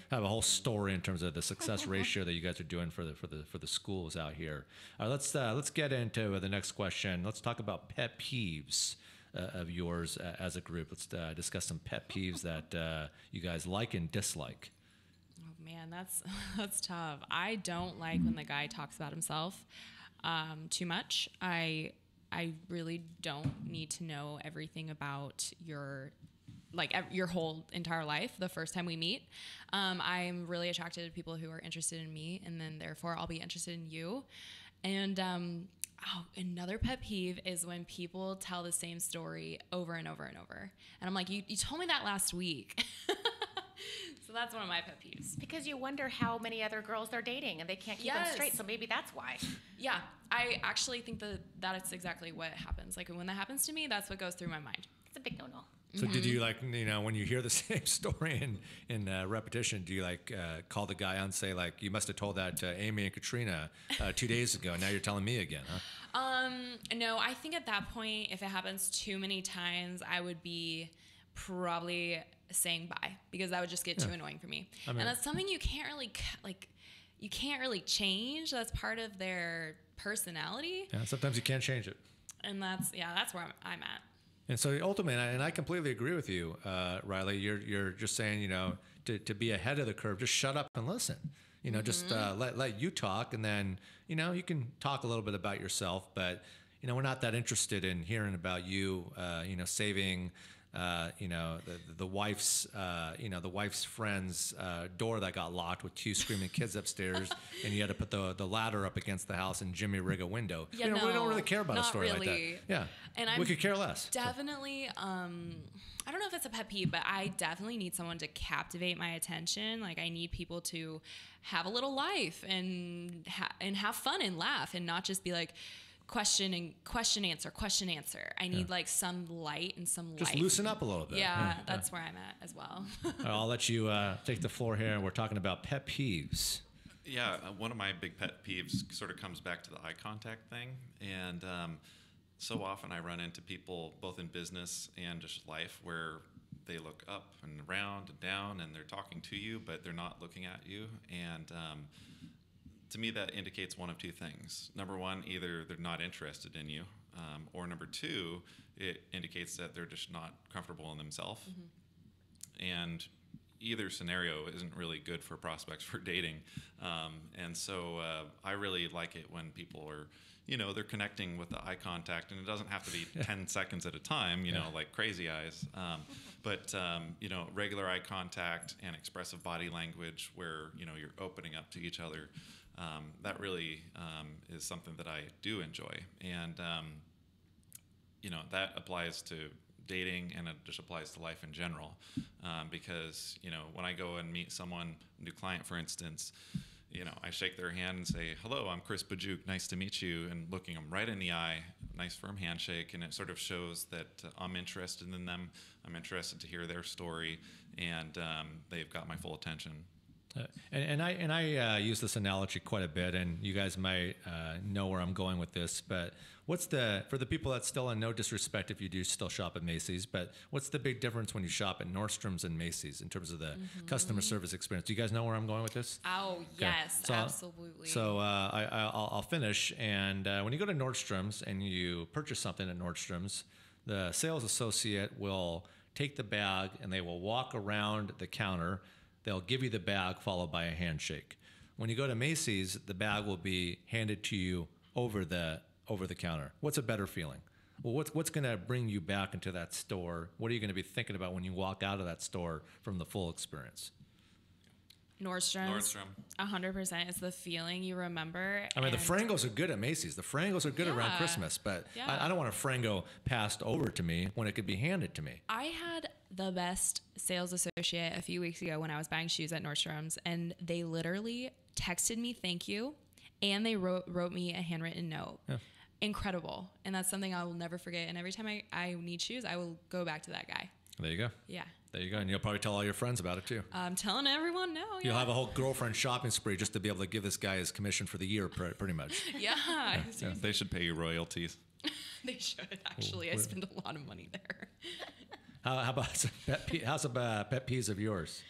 have a whole story in terms of the success ratio that you guys are doing for the schools out here. Let's get into the next question. Let's talk about pet peeves of yours as a group. Let's discuss some pet peeves that you guys like and dislike. Oh man, that's tough. I don't like when the guy talks about himself too much. I really don't need to know everything about your whole entire life the first time we meet. I'm really attracted to people who are interested in me, and then therefore I'll be interested in you. And another pet peeve is when people tell the same story over and over and over. And I'm like, you told me that last week. So that's one of my pet peeves. Because you wonder how many other girls they're dating, and they can't keep them straight. So maybe that's why. Yeah, I actually think that is exactly what happens. Like when that happens to me, that's what goes through my mind. It's a big no-no. So did you when you hear the same story in repetition, do you call the guy out and say you must have told that to Amy and Katrina 2 days ago, and now you're telling me again, huh? No, I think at that point, if it happens too many times, I would be probably saying bye, because that would just get too annoying for me. And that's something you can't really change. That's part of their personality. Yeah, sometimes you can't change it. And that's where I'm at. And so ultimately, and I completely agree with you, Riley, you're just saying, to be ahead of the curve, just shut up and listen. just let you talk, and then you can talk a little bit about yourself, but we're not that interested in hearing about you, saving. The wife's friend's door that got locked with 2 screaming kids upstairs, and you had to put the ladder up against the house and Jimmy rig a window. Yeah, we don't really care about a not story like really. that. Yeah, And we could care less. Definitely, I don't know if it's a pet peeve, but I definitely need someone to captivate my attention. Like, I need people to have a little life and have fun and laugh, and not just be like, question answer. I need like some light and some Just life. loosen up a little bit. Yeah, that's where I'm at as well. All right, I'll let you take the floor here, and we're talking about pet peeves. Yeah, one of my big pet peeves sort of comes back to the eye contact thing. And so often I run into people, both in business and just life, where they look up and around and down, and they're talking to you, but they're not looking at you. And to me, that indicates one of 2 things. Number one, either they're not interested in you, or number 2, it indicates that they're just not comfortable in themselves. And either scenario isn't really good for prospects for dating. And so I really like it when people are, they're connecting with the eye contact, and it doesn't have to be 10 seconds at a time, like crazy eyes. But regular eye contact and expressive body language where, you're opening up to each other. That really is something that I do enjoy. And, that applies to dating, and it just applies to life in general. Because, when I go and meet someone, a new client, for instance, I shake their hand and say, "Hello, I'm Chris Bajuk. Nice to meet you." And looking them right in the eye, nice firm handshake. And it sort of shows that I'm interested in them. I'm interested to hear their story, and they've got my full attention. And I use this analogy quite a bit, and you guys might know where I'm going with this. But for the people that still, and no disrespect if you do still shop at Macy's, but what's the big difference when you shop at Nordstrom's and Macy's in terms of the customer service experience? Do you guys know where I'm going with this? Oh, Okay. yes, So, absolutely. So I'll finish. And when you go to Nordstrom's and you purchase something at Nordstrom's, the sales associate will take the bag and they will walk around the counter. They'll give you the bag followed by a handshake. When you go to Macy's, the bag will be handed to you over the counter. What's a better feeling? Well, what's going to bring you back into that store? What are you going to be thinking about when you walk out of that store from the full experience? Nordstrom. 100% is the feeling you remember. I mean, the Frangos are good at Macy's. The Frangos are good around Yeah. Christmas, but Yeah. I don't want a Frango passed over to me when it could be handed to me. I had the best sales associate a few weeks ago when I was buying shoes at Nordstrom's, and they literally texted me thank you, and they wrote me a handwritten note. Yeah. Incredible. And that's something I will never forget. And every time I need shoes, I will go back to that guy. There you go. Yeah. There you go. And you'll probably tell all your friends about it too. I'm telling everyone now. Yeah. You'll have a whole girlfriend shopping spree just to be able to give this guy his commission for the year, pretty much. Yeah. They should pay you royalties. They should, actually. I spend a lot of money there. How about some how's some pet peeves of yours?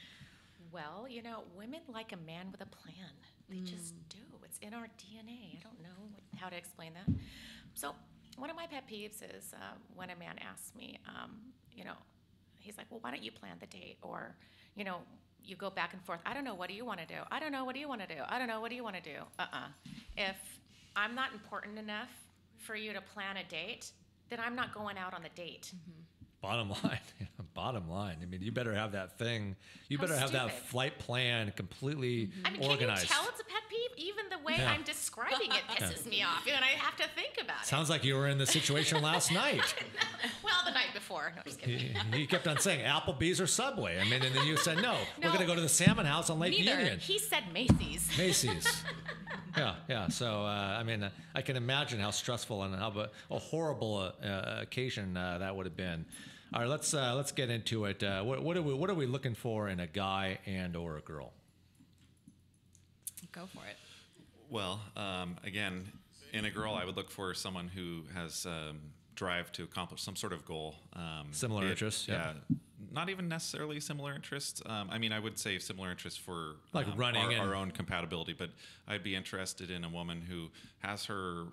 Well, women like a man with a plan. They just do. It's in our DNA. I don't know how to explain that. So one of my pet peeves is when a man asks me, he's like, well, why don't you plan the date? Or, you go back and forth. I don't know. What do you want to do? I don't know. What do you want to do? I don't know. What do you want to do? If I'm not important enough for you to plan a date, then I'm not going out on the date. Bottom line. I mean, you better have that thing. You How better have that stupid. flight plan completely I mean, can organized. you tell it's a pet peeve? Even the way Yeah. I'm describing it pisses me off, and I have to think about it. Sounds like you were in the situation last night. Well, the night before. No, just kidding. You kept on saying Applebee's or Subway. I mean, and then you said, no, we're No. going to go to the Salmon House on Lake Neither. Union. He said Macy's. Macy's. Yeah. So, I can imagine how stressful and how a horrible occasion that would have been. All right, let's get into it. What are we looking for in a guy and or a girl? Go for it. Well, again, in a girl, I would look for someone who has drive to accomplish some sort of goal. Similar interests, yeah. Not even necessarily similar interests. I would say similar interests for Like running and- our own compatibility, but I'd be interested in a woman who has her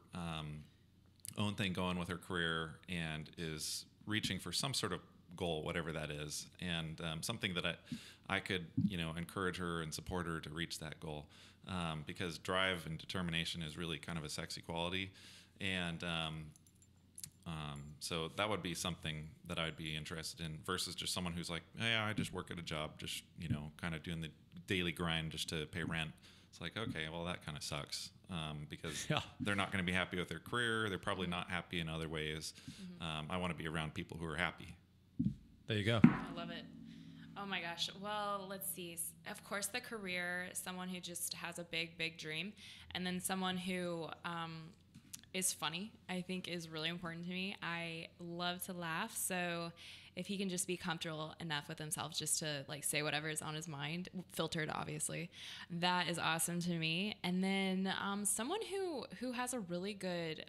own thing going with her career and is reaching for some sort of goal, whatever that is, and something that I could encourage her and support her to reach that goal. because drive and determination is really kind of a sexy quality. And so that would be something that I'd be interested in versus just someone who's like, hey, I just work at a job, just, kind of doing the daily grind just to pay rent. It's like, okay, well, that kind of sucks because they're not going to be happy with their career. They're probably not happy in other ways. I want to be around people who are happy. There you go. I love it. Oh my gosh. Well, let's see. Of course, the career, someone who just has a big, big dream, and then someone who is funny, I think is really important to me. I love to laugh. So if he can just be comfortable enough with himself just to like say whatever is on his mind, filtered obviously, that is awesome to me. And then someone who has a really good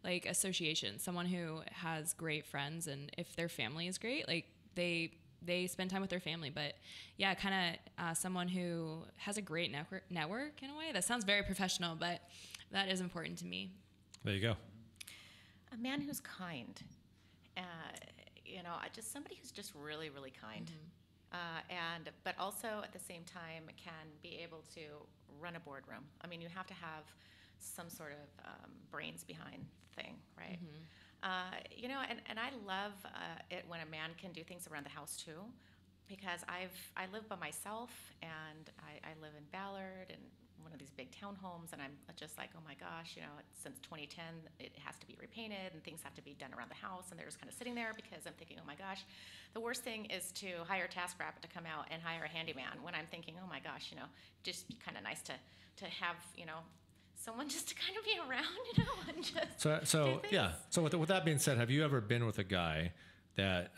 like association, someone who has great friends, and if their family is great, like they spend time with their family. But yeah, kind of someone who has a great network in a way. That sounds very professional, but that is important to me. There you go. A man who's kind. Just somebody who's just really, really kind. But also at the same time can be able to run a boardroom. I mean, you have to have some sort of brains behind the thing, right? And I love it when a man can do things around the house too, because I live by myself, and I live in Ballard and one of these big townhomes, and I'm just like, oh my gosh, since 2010 it has to be repainted and things have to be done around the house, and they're just kind of sitting there because I'm thinking, oh my gosh, the worst thing is to hire TaskRabbit to come out and hire a handyman when I'm thinking, oh my gosh, just be kind of nice to have someone just to kind of be around, and just So yeah. So with that being said, have you ever been with a guy that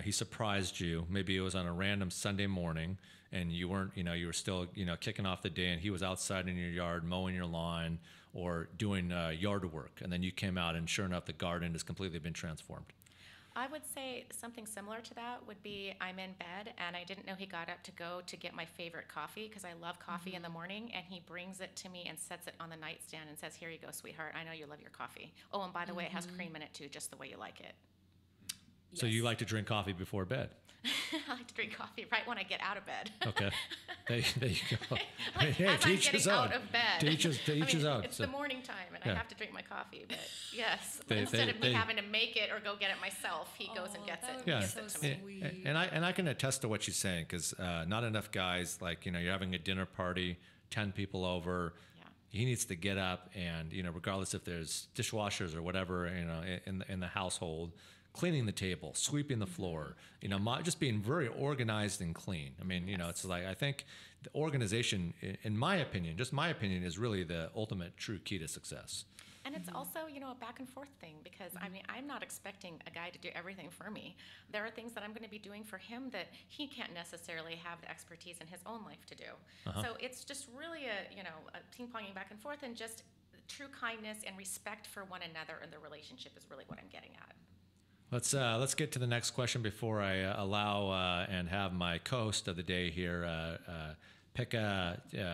he surprised you? Maybe it was on a random Sunday morning, and you weren't, you were still, kicking off the day, and he was outside in your yard mowing your lawn or doing yard work, and then you came out, and sure enough, the garden has completely been transformed. I would say something similar to that would be I'm in bed and I didn't know he got up to go to get my favorite coffee, because I love coffee in the morning, and he brings it to me and sets it on the nightstand and says, here you go, sweetheart, I know you love your coffee. Oh, and by the way, it has cream in it too, just the way you like it. So you like to drink coffee before bed? I like to drink coffee right when I get out of bed. Okay. There you go. Like, as I'm getting out of bed. To each his own. It's the morning time, and I have to drink my coffee. But yes, They- instead of they- me having to make it or go get it myself, he goes and gets it. Yeah, And gives it to me. and I can attest to what she's saying, because not enough guys, like, you're having a dinner party, 10 people over. Yeah. He needs to get up and, regardless if there's dishwashers or whatever, in the household, cleaning the table, sweeping the floor, just being very organized and clean. I mean, it's like, I think the organization, in my opinion, just my opinion, is really the ultimate true key to success. And it's also, a back and forth thing, because I'm not expecting a guy to do everything for me. There are things that I'm going to be doing for him that he can't necessarily have the expertise in his own life to do. So it's just really a ping-ponging back and forth, and just true kindness and respect for one another in the relationship is really what I'm getting at. Let's get to the next question before I allow and have my co-host of the day here pick.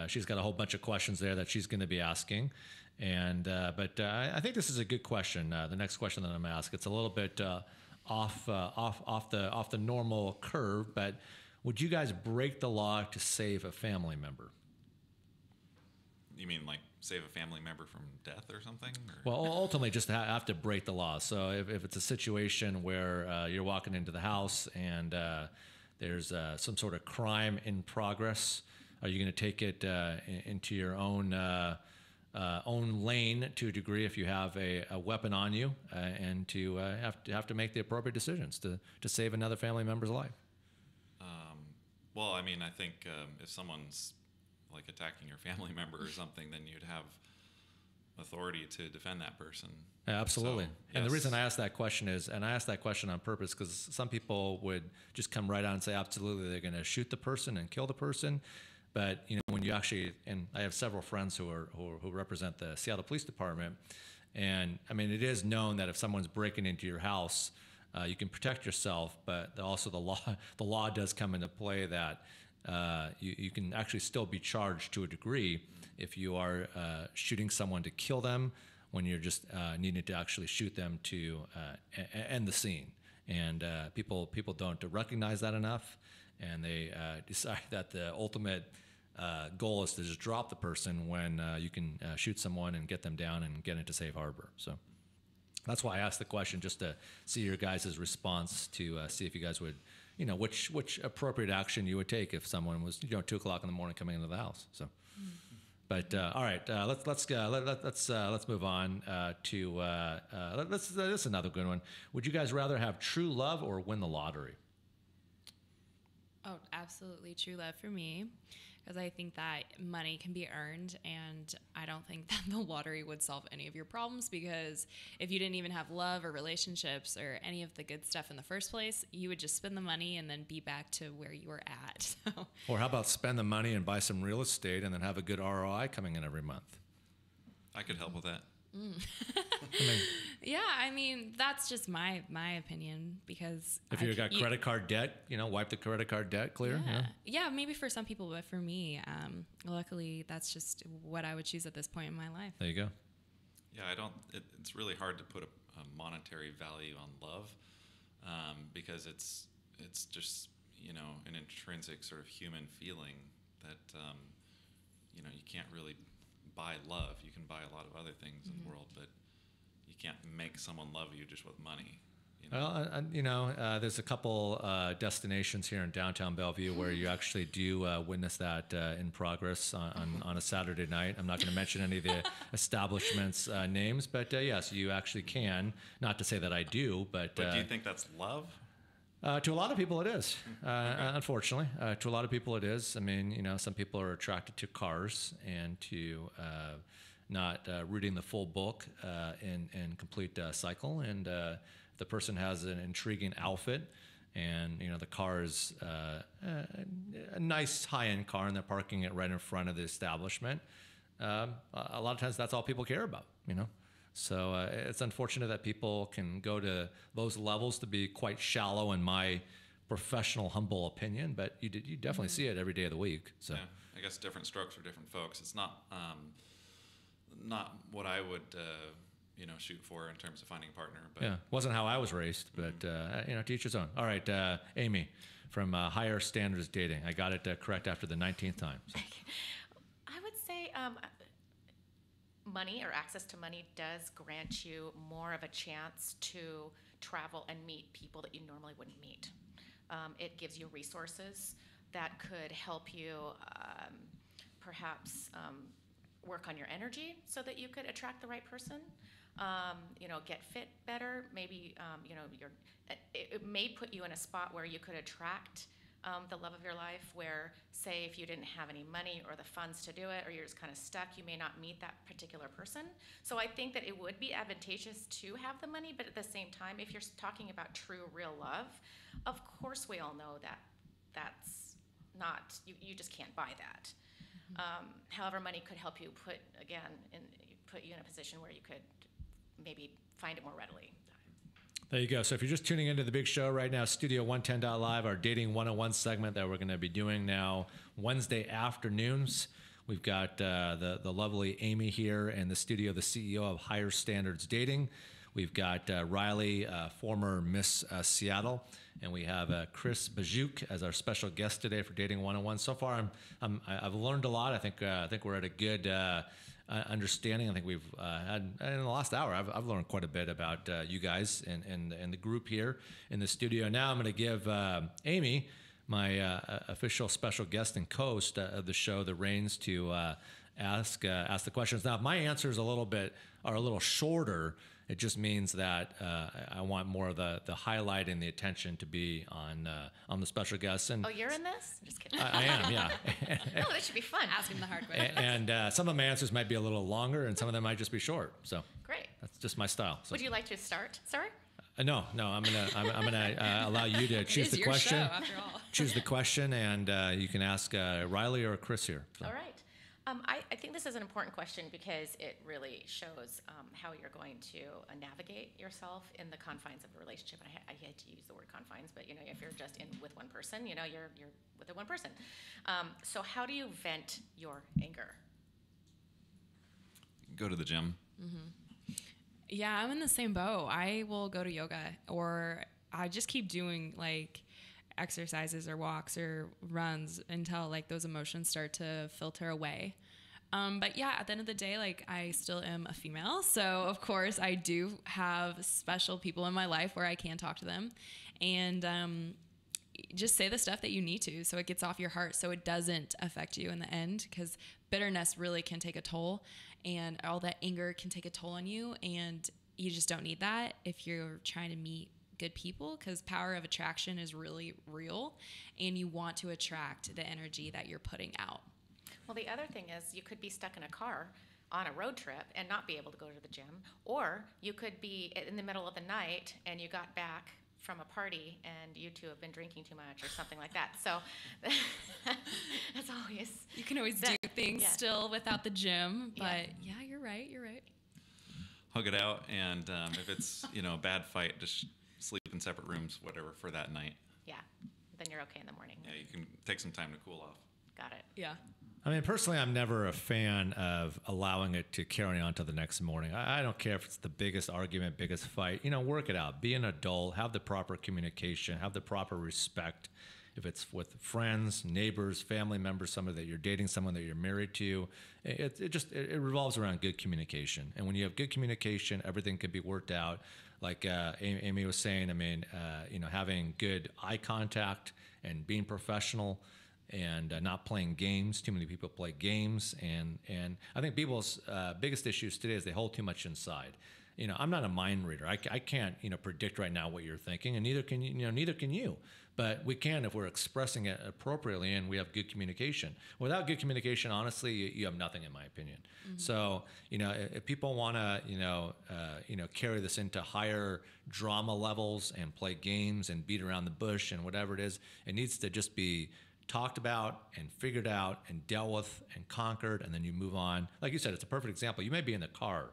She's got a whole bunch of questions there that she's going to be asking, but I think this is a good question. The next question that I'm going to ask, it's a little bit off the normal curve, but would you guys break the law to save a family member? You mean like save a family member from death or something? Or? Well, ultimately, just have to break the law. So if it's a situation where you're walking into the house and there's some sort of crime in progress, are you going to take it into your own lane to a degree if you have a weapon on you, and to have to make the appropriate decisions to save another family member's life? Well, I mean, I think if someone's like attacking your family member or something, then you'd have authority to defend that person. Yeah, absolutely. So, And the yes. reason I asked that question is, and I asked that question on purpose, because some people would just come right out and say, absolutely, they're going to shoot the person and kill the person. But when you actually, and I have several friends who represent the Seattle Police Department, and I mean, it is known that if someone's breaking into your house, you can protect yourself, but also the law does come into play that you can actually still be charged to a degree if you are shooting someone to kill them, when you're just needing to actually shoot them to end the scene. And people don't recognize that enough, and they decide that the ultimate goal is to just drop the person when you can shoot someone and get them down and get into safe harbor. So that's why I asked the question, just to see your guys' response, to see if you guys would, which appropriate action you would take if someone was 2 o'clock in the morning coming into the house. So. But all right, let's move on to this is another good one. Would you guys rather have true love or win the lottery? Oh, absolutely true love for me, because I think that money can be earned, and I don't think that the lottery would solve any of your problems, because if you didn't even have love or relationships or any of the good stuff in the first place, you would just spend the money and then be back to where you were at. So. Or how about spend the money and buy some real estate and then have a good ROI coming in every month? I could help with that. Yeah, I mean, that's just my opinion, because if you've got credit card debt, wipe the credit card debt clear. Yeah, maybe for some people, but for me, luckily, that's just what I would choose at this point in my life. There you go. Yeah, it's really hard to put a monetary value on love, because it's just an intrinsic sort of human feeling that you can't really buy love. You can buy a lot of other things in the world, but you can't make someone love you just with money. Well, there's a couple destinations here in downtown Bellevue where you actually do witness that in progress on a Saturday night. I'm not going to mention any of the establishments' names, but yes, you actually can. Not to say that I do, but do you think that's love? To a lot of people, it is. Unfortunately, to a lot of people, it is. I mean, some people are attracted to cars and to not reading the full book in complete cycle. And the person has an intriguing outfit, and the car is a nice high-end car, and they're parking it right in front of the establishment. A lot of times, that's all people care about. So it's unfortunate that people can go to those levels to be quite shallow, in my professional, humble opinion. But you definitely see it every day of the week. So yeah, I guess different strokes for different folks. It's not what I would shoot for in terms of finding a partner. But yeah, wasn't how I was raised. But to each his own. All right, Amy from Higher Standards Dating. I got it correct after the 19th time. So. I would say money, or access to money, does grant you more of a chance to travel and meet people that you normally wouldn't meet. It gives you resources that could help you perhaps work on your energy so that you could attract the right person. Get fit better. Maybe it may put you in a spot where you could attract the love of your life, where, say, if you didn't have any money or the funds to do it, or you're just kind of stuck, you may not meet that particular person. So I think that it would be advantageous to have the money, but at the same time, if you're talking about true, real love, of course we all know that that's not, you just can't buy that. However, money could help you put you in a position where you could maybe find it more readily. There you go. So if you're just tuning into the big show right now, Studio 110.live, our Dating 101 segment that we're going to be doing now Wednesday afternoons. We've got the lovely Amy here in the studio, the CEO of Higher Standards Dating. We've got Riley, former Miss Seattle, and we have Chris Bajuk as our special guest today for Dating 101. So far, I've learned a lot. I think we're at a good understanding. I think we've had in the last hour. I've learned quite a bit about you guys and the group here in the studio. Now I'm going to give Amy, my official special guest and co-host of the show, the reins to ask the questions. Now, if my answers are a little shorter, it just means that I want more of the highlight and the attention to be on the special guests. And oh, you're in this? Just kidding. I am, yeah. No, that should be fun. Ask him the hard questions. And some of my answers might be a little longer, and some of them might just be short. So great. That's just my style. So. Would you like to start, sir? No. I'm gonna allow you to choose the question. Show, after all. Choose the question, and you can ask Riley or Chris here. So. All right. I think this is an important question because it really shows how you're going to navigate yourself in the confines of a relationship. And I hate to use the word confines, but if you're just in with one person, you're with the one person. So how do you vent your anger? Go to the gym. Mm-hmm. Yeah, I'm in the same boat. I will go to yoga, or I just keep doing exercises or walks or runs until like those emotions start to filter away. But yeah, at the end of the day, like I still am a female. So of course I do have special people in my life where I can talk to them and just say the stuff that you need to, so it gets off your heart, so it doesn't affect you in the end, because bitterness really can take a toll and all that anger can take a toll on you. And you just don't need that if you're trying to meet good people, because power of attraction is really real and you want to attract the energy that you're putting out. Well, the other thing is you could be stuck in a car on a road trip and not be able to go to the gym, or you could be in the middle of the night and you got back from a party and you two have been drinking too much or something like that. So that's always... You can always do things still without the gym, but yeah, you're right. Hug it out, and if it's, a bad fight, just sleep in separate rooms, whatever, for that night. Yeah, then you're okay in the morning. Yeah, you can take some time to cool off. Got it. Yeah. I mean, personally, I'm never a fan of allowing it to carry on to the next morning. I don't care if it's the biggest argument, biggest fight. Work it out. Be an adult. Have the proper communication. Have the proper respect. If it's with friends, neighbors, family members, someone that you're dating, someone that you're married to, it revolves around good communication. And when you have good communication, everything can be worked out. Like Amy was saying, I mean, having good eye contact and being professional. And not playing games. Too many people play games, and I think people's biggest issues today is they hold too much inside. I'm not a mind reader. I can't predict right now what you're thinking, and neither can you. But we can if we're expressing it appropriately and we have good communication. Without good communication, honestly, you have nothing, in my opinion. Mm-hmm. So if people want to carry this into higher drama levels and play games and beat around the bush and whatever it needs to just be talked about and figured out and dealt with and conquered, and then you move on. Like you said, it's a perfect example. You may be in the car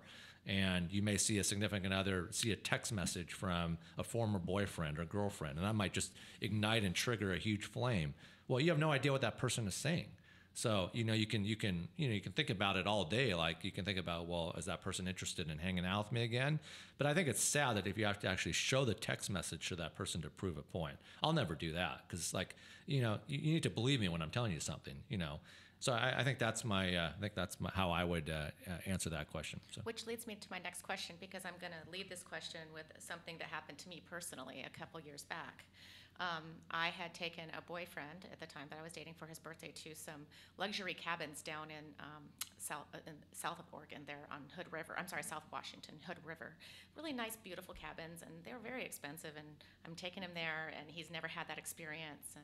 and you may see a significant other, see a text message from a former boyfriend or girlfriend, and that might just ignite and trigger a huge flame. Well, you have no idea what that person is saying. So, you can think about it all day. Like you can think about, well, is that person interested in hanging out with me again? But I think it's sad that if you have to actually show the text message to that person to prove a point. I'll never do that, because it's like, you need to believe me when I'm telling you something, So I think that's how I would answer that question. So. Which leads me to my next question, because I'm going to lead this question with something that happened to me personally a couple years back. I had taken a boyfriend at the time that I was dating for his birthday to some luxury cabins down in south of Oregon, there on South Washington, Hood River. Really nice, beautiful cabins, and they were very expensive. And I'm taking him there, and he's never had that experience,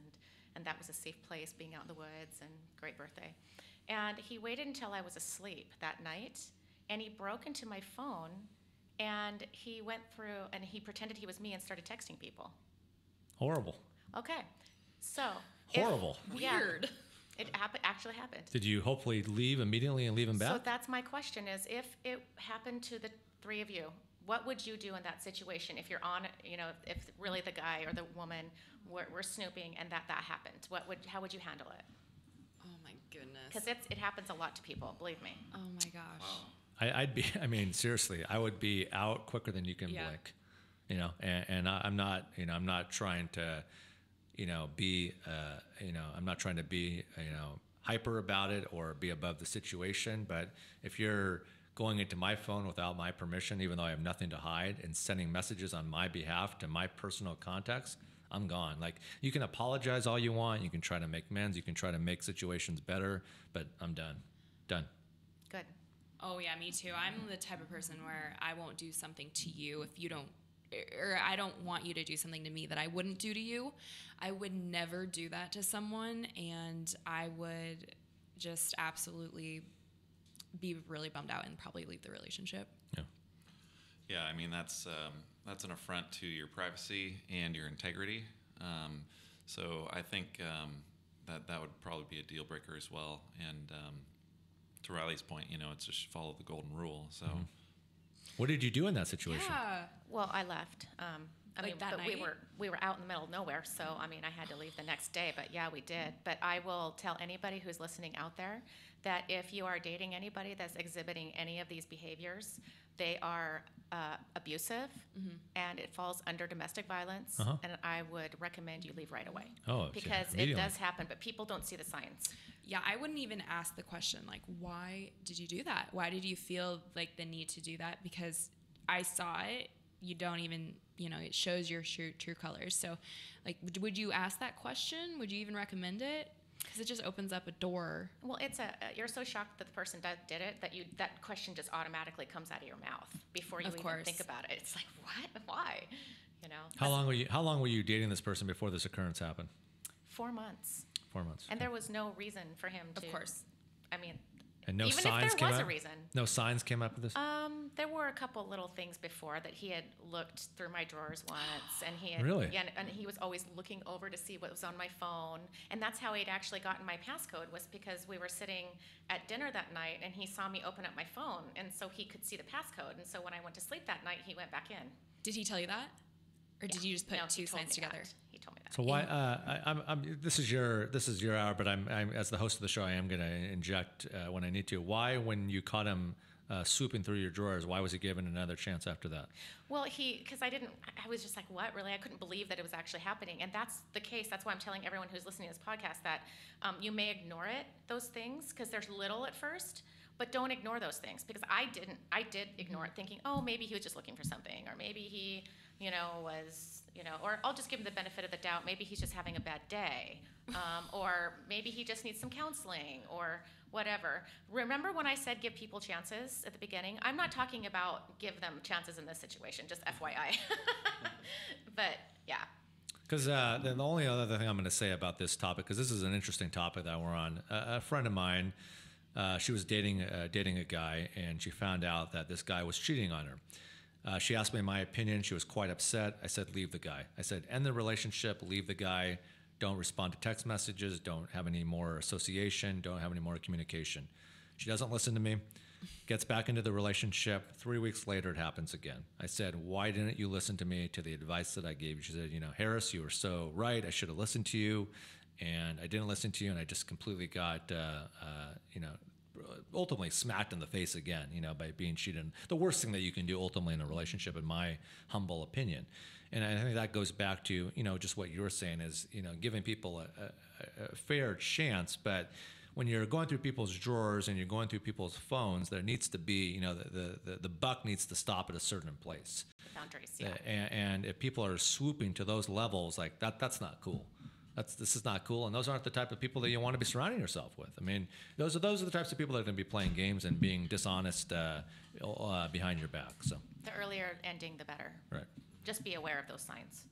and that was a safe place, being out in the woods, and great birthday. And he waited until I was asleep that night, and he broke into my phone, and he went through, and he pretended he was me and started texting people. Horrible. Okay, so horrible. Weird. It actually happened. Did you hopefully leave immediately and leave him back? So that's my question: is if it happened to the three of you, what would you do in that situation? If you're on, if really the guy or the woman were snooping and that happened, how would you handle it? Oh my goodness. Because it happens a lot to people. Believe me. Oh my gosh. I mean, seriously, I would be out quicker than you can blink. And I'm not trying to, be, I'm not trying to be, hyper about it or be above the situation. But if you're going into my phone without my permission, even though I have nothing to hide, and sending messages on my behalf to my personal contacts, I'm gone. Like, you can apologize all you want. You can try to make amends. You can try to make situations better, but I'm done. Done. Good. Oh yeah, me too. I'm the type of person where I won't do something to you if you don't, or I don't want you to do something to me that I wouldn't do to you. I would never do that to someone, and I would just absolutely be really bummed out and probably leave the relationship. Yeah. Yeah, I mean, that's an affront to your privacy and your integrity. So I think that would probably be a deal breaker as well. And to Riley's point, it's just follow the golden rule. So. What did you do in that situation? Yeah. Well, I left I Like mean, that but night? we were out in the middle of nowhere, so I mean, I had to leave the next day. But yeah, we did. But I will tell anybody who's listening out there that if you are dating anybody that's exhibiting any of these behaviors, they are abusive, and it falls under domestic violence. And I would recommend you leave right away. Oh, yeah, because it immediately. does happen, but people don't see the signs. Yeah, I wouldn't even ask the question, like, why did you do that? Why did you feel like the need to do that? Because I saw it. You don't even, it shows your true colors. So, like, would you ask that question? Would you even recommend it? Because it just opens up a door. Well, you're so shocked that the person did it that question just automatically comes out of your mouth before you Of even course. think about it. It's like, what? Why? How long were you dating this person before this occurrence happened? 4 months. 4 months. And there was no reason for him to. Of course. I mean, And no even signs if there came was up? a reason. No signs came up of this? There were a couple little things before that he had looked through my drawers once, and he had, Really? yeah, and he was always looking over to see what was on my phone, and that's how he'd actually gotten my passcode, was because we were sitting at dinner that night, and he saw me open up my phone, and so he could see the passcode, and so when I went to sleep that night, he went back in. Did he tell you that? Or did you just put No, two he told signs me together? that. He told me that. So why? This is your hour, but I'm as the host of the show, I am going to inject when I need to. Why, when you caught him swooping through your drawers, why was he given another chance after that? Well, because I was just like, what, really? I couldn't believe that it was actually happening. And that's the case. That's why I'm telling everyone who's listening to this podcast that you may ignore those things, because there's little at first, but don't ignore those things, because I did ignore it, thinking, oh, maybe he was just looking for something, or maybe he, was, or I'll just give him the benefit of the doubt. Maybe he's just having a bad day, or maybe he just needs some counseling, or whatever. Remember when I said give people chances at the beginning? I'm not talking about give them chances in this situation, just FYI. But yeah. Because the only other thing I'm going to say about this topic, because this is an interesting topic that we're on, a friend of mine, she was dating a guy, and she found out that this guy was cheating on her. She asked me my opinion. She was quite upset. I said, leave the guy. I said, end the relationship, leave the guy. Don't respond to text messages. Don't have any more association. Don't have any more communication. She doesn't listen to me. Gets back into the relationship. 3 weeks later, it happens again. I said, why didn't you listen to me, to the advice that I gave you? She said, Harris, you were so right. I should have listened to you. And I didn't listen to you, and I just completely got, ultimately smacked in the face again, by being cheated. The worst thing that you can do ultimately in a relationship, in my humble opinion. And I think that goes back to, just what you were saying is, giving people a fair chance. But when you're going through people's drawers and you're going through people's phones, there needs to be, the buck needs to stop at a certain place. The boundaries, yeah. And if people are swooping to those levels, like that's not cool. This is not cool, and those aren't the type of people that you want to be surrounding yourself with. I mean, those are the types of people that are going to be playing games and being dishonest behind your back. So The earlier ending, the better. right. Just be aware of those signs.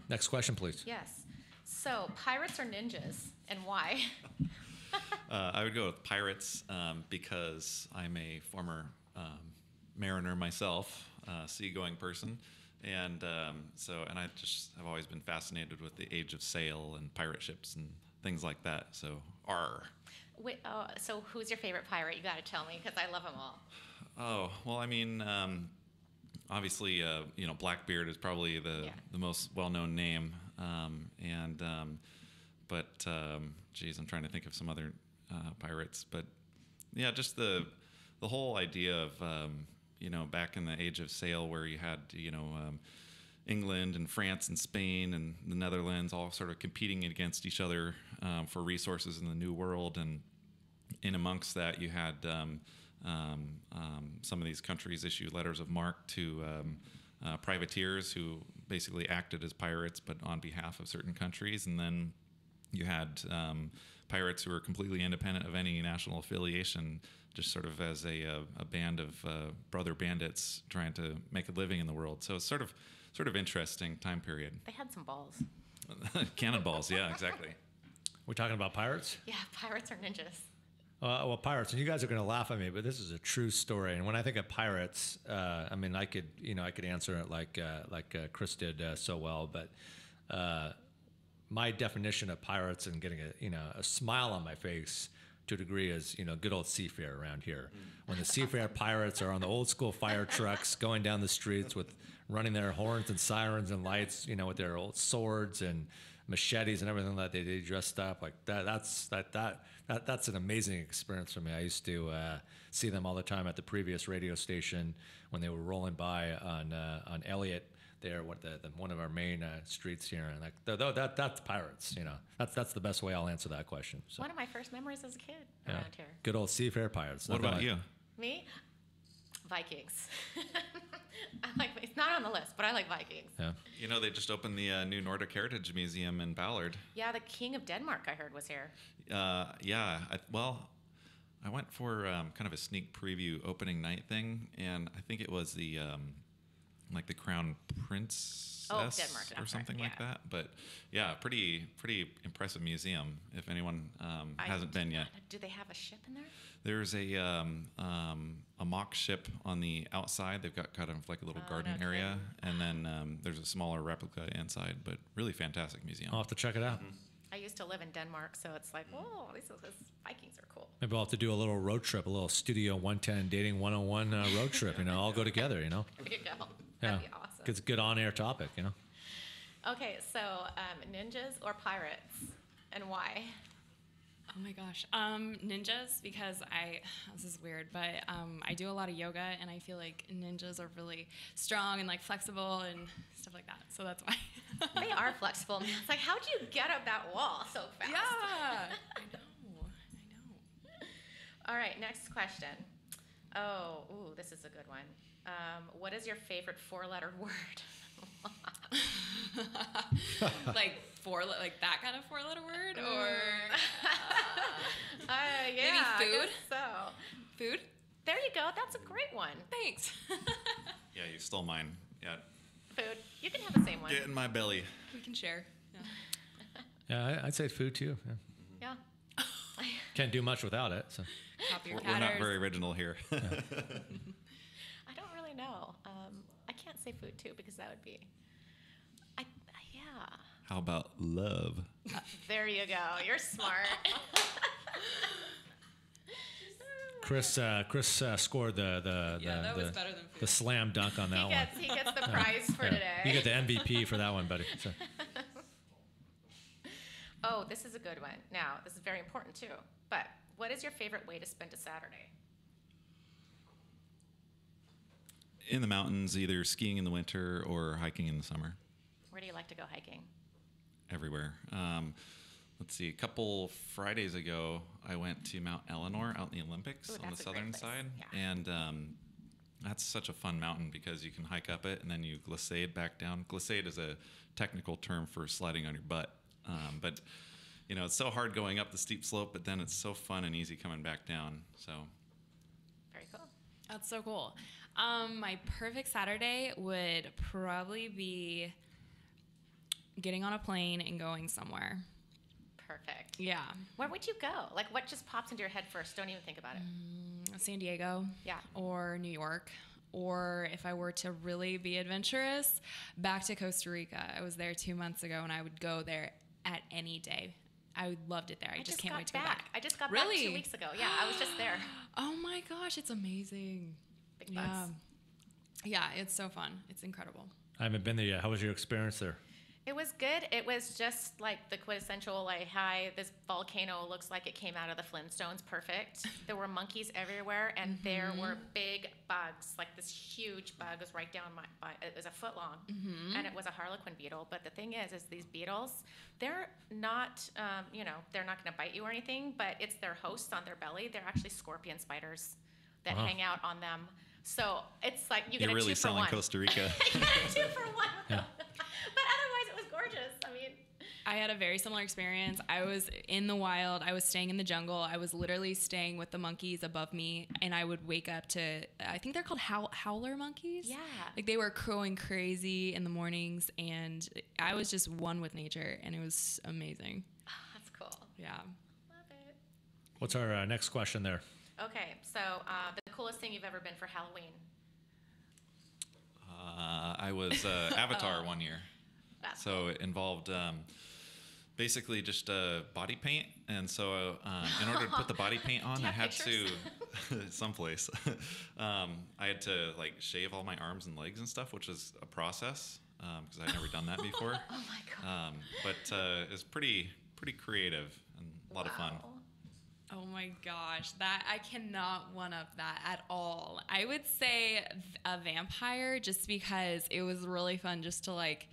Next question, please. Yes. So, pirates or ninjas, and why? I would go with pirates because I'm a former mariner myself, seagoing person. And and I just have always been fascinated with the age of sail and pirate ships and things like that. So, Wait, so who's your favorite pirate? You got to tell me, because I love them all. Oh, well, I mean, obviously, Blackbeard is probably the most well-known name. Geez, I'm trying to think of some other pirates. But yeah, just the whole idea of back in the age of sail, where you had England and France and Spain and the Netherlands all sort of competing against each other for resources in the New World, and in amongst that you had some of these countries issue letters of marque to privateers who basically acted as pirates but on behalf of certain countries, and then you had pirates who were completely independent of any national affiliation, just sort of as a band of brother bandits trying to make a living in the world. So it's sort of interesting time period. They had some balls. Cannonballs, yeah, exactly. We're talking about pirates? Yeah, pirates or ninjas. Well, pirates, and you guys are going to laugh at me, but this is a true story. And when I think of pirates, I mean, I could answer it like Chris did so well. But my definition of pirates and getting a smile on my face to a degree is good old seafarer around here. When the seafarer pirates are on the old school fire trucks going down the streets with running their horns and sirens and lights, with their old swords and machetes and everything that they did dressed up like that. That's an amazing experience for me. I used to see them all the time at the previous radio station when they were rolling by on Elliott there, one of our main streets here, and that's pirates. That's the best way I'll answer that question. So, One of my first memories as a kid around here. good old seafair pirates. What Nothing about you? Me? Vikings. It's not on the list, but I like Vikings. Yeah. They just opened the new Nordic Heritage Museum in Ballard. Yeah, the King of Denmark, I heard, was here. Yeah. I went for kind of a sneak preview opening night thing, and I think it was the the Crown Princess Denmark, or something like that. But yeah, pretty impressive museum. If anyone hasn't been yet, do they have a ship in there? there's a mock ship on the outside. They've got kind of like a little garden no area, and then there's a smaller replica inside. But really fantastic museum. I'll have to check it out. I used to live in Denmark, so it's like, oh, these Vikings are cool. Maybe I'll have to do a little road trip, a little Studio 110 Dating 101 road trip. All go together. There you go. That'd be awesome. It's a good on-air topic. Okay, so ninjas or pirates, and why? Oh my gosh. Ninjas, because this is weird, but I do a lot of yoga, and I feel like ninjas are really strong and like flexible and stuff like that. So that's why. They are flexible. It's like, how'd you get up that wall so fast? Yeah. I know. All right, next question. This is a good one. What is your favorite 4-letter word? Like that kind of 4-letter word, or yeah, maybe food? I guess so. Food? There you go. That's a great one. Thanks. Yeah, you stole mine. Yeah, Food. You can have the same one. get in my belly. We can share. Yeah, I'd say food too. Yeah. Yeah. Can't do much without it. So. Copy your We're not catters. very original here. I don't really know. I can't say food too because that would be. Yeah. How about love? There you go. You're smart. Chris scored that was better than food. the slam dunk on that one. He gets the prize for today. You get the MVP for that one, buddy. So. Oh, this is a good one. Now, this is very important too. But what is your favorite way to spend a Saturday? In the mountains, either skiing in the winter or hiking in the summer. Where do you like to go hiking? Everywhere. Let's see. A couple Fridays ago, I went to Mount Eleanor out in the Olympics Ooh, on the that's a great southern place. side, Yeah. and that's such a fun mountain because you can hike up it and then you glissade back down. Glissade is a technical term for sliding on your butt, but it's so hard going up the steep slope, but then it's so fun and easy coming back down. So. Very cool. That's so cool. My perfect Saturday would probably be getting on a plane and going somewhere. Perfect. Yeah. Where would you go? Like, what just pops into your head first? Don't even think about it. San Diego. Yeah. Or New York. Or if I were to really be adventurous, back to Costa Rica. I was there 2 months ago, and I would go there at any day. I loved it there. I just can't wait to go back. I just got Really? back 2 weeks ago. Yeah, I was just there. Oh my gosh, it's amazing. Big bucks. Yeah, it's so fun. It's incredible. I haven't been there yet. How was your experience there? It was good. It was just like the quintessential, like, hi, this volcano looks like it came out of the Flintstones. Perfect. There were monkeys everywhere, and there were big bugs. Like, this huge bug was right down it was a foot long, and it was a harlequin beetle. But the thing is these beetles, they're not, they're not going to bite you or anything, but it's their hosts on their belly. They're actually scorpion spiders that hang out on them. So it's like you get You're a really 2 for selling 1. Costa Rica. You get a 2 for 1 with them. But otherwise, it was gorgeous. I mean, I had a very similar experience. I was in the wild. I was staying in the jungle. I was literally staying with the monkeys above me, and I would wake up to, I think they're called howler monkeys. Yeah. Like, they were crowing crazy in the mornings, and I was just one with nature, and it was amazing. that's cool. Yeah. Love it. What's our next question there? Okay, so the coolest thing you've ever been for Halloween? I was Avatar one year. That's So it involved Basically just body paint, and so in order to put the body paint on, Do you I have had to someplace. I had to like shave all my arms and legs and stuff, which is a process because I'd never done that before. Oh my God. But it's pretty creative and a lot of fun. Wow. Oh my gosh, that I cannot one up that at all. I would say a vampire just because it was really fun just to like,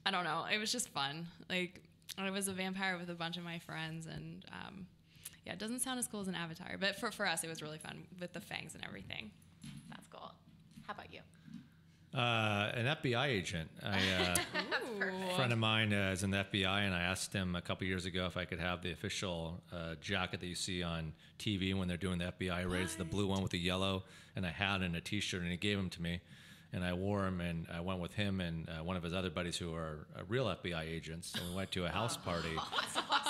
I don't know, it was just fun. Like I was a vampire with a bunch of my friends and yeah, it doesn't sound as cool as an avatar, but for us it was really fun with the fangs and everything. That's cool. How about you? An FBI agent. A friend of mine is in the FBI, and I asked him a couple years ago if I could have the official jacket that you see on TV when they're doing the FBI raids, the blue one with the yellow, and a hat and a T-shirt, and he gave them to me. And I wore them, and I went with him and one of his other buddies who are real FBI agents. And we went to a house party,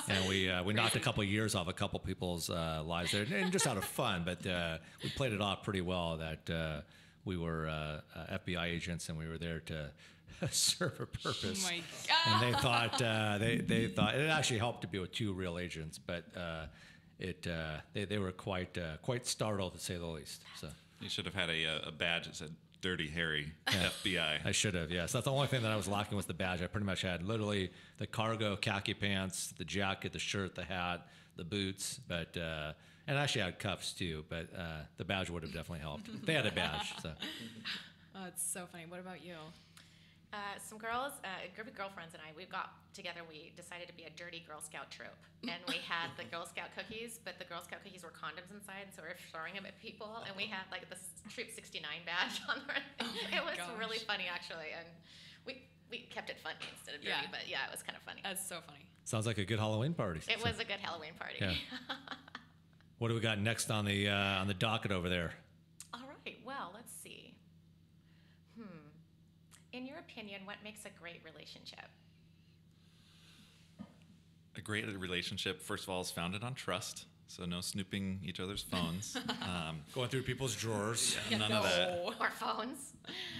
and we knocked a couple of years off a couple people's lives there, and just out of fun. But we played it off pretty well that we were FBI agents, and we were there to serve a purpose. Oh my God. And they thought they thought it actually helped to be with two real agents, but they were quite startled to say the least. So You should have had a badge that said Dirty Harry FBI. I should have, yes. That's the only thing that I was lacking was the badge. I pretty much had literally the cargo khaki pants, the jacket, the shirt, the hat, the boots, but and I actually had cuffs too. But the badge would have definitely helped. They had a badge, so. Oh, it's so funny. What about you? Some girls, a group of girlfriends and I, we got together. We decided to be a dirty Girl Scout troop, and we had the Girl Scout cookies, but the Girl Scout cookies were condoms inside, so we were throwing them at people, and we had like this Troop 69 badge on there. It was really funny actually, and we kept it funny instead of dirty, but yeah, it was kind of funny. That's so funny. Sounds like a good Halloween party. It was a good Halloween party. Yeah. What do we got next on the docket over there? All right. Well, let's see. In your opinion, what makes a great relationship? A great relationship, first of all, is founded on trust. So no snooping each other's phones. Going through people's drawers. None of that. Or phones?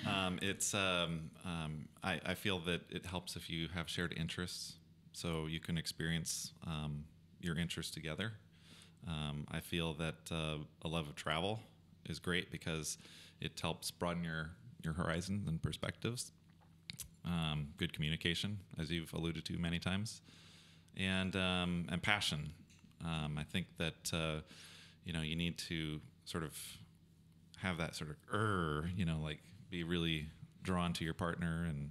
I feel that it helps if you have shared interests, so you can experience your interests together. I feel that a love of travel is great because it helps broaden your horizons and perspectives. Good communication, as you've alluded to many times, and passion. I think that you need to sort of have that sort of like be really drawn to your partner, and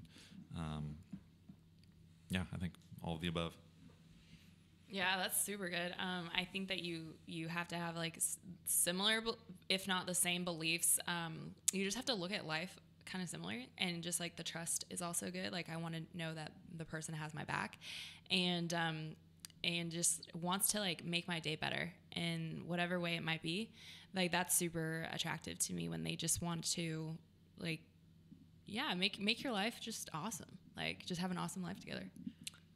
I think all of the above. Yeah, that's super good. I think that you have to have like similar, if not the same beliefs. You just have to look at life kind of similar, and just like the trust is also good. Like I want to know that the person has my back, and just wants to like make my day better in whatever way it might be. Like that's super attractive to me when they just want to like, make your life just awesome. Like just have an awesome life together.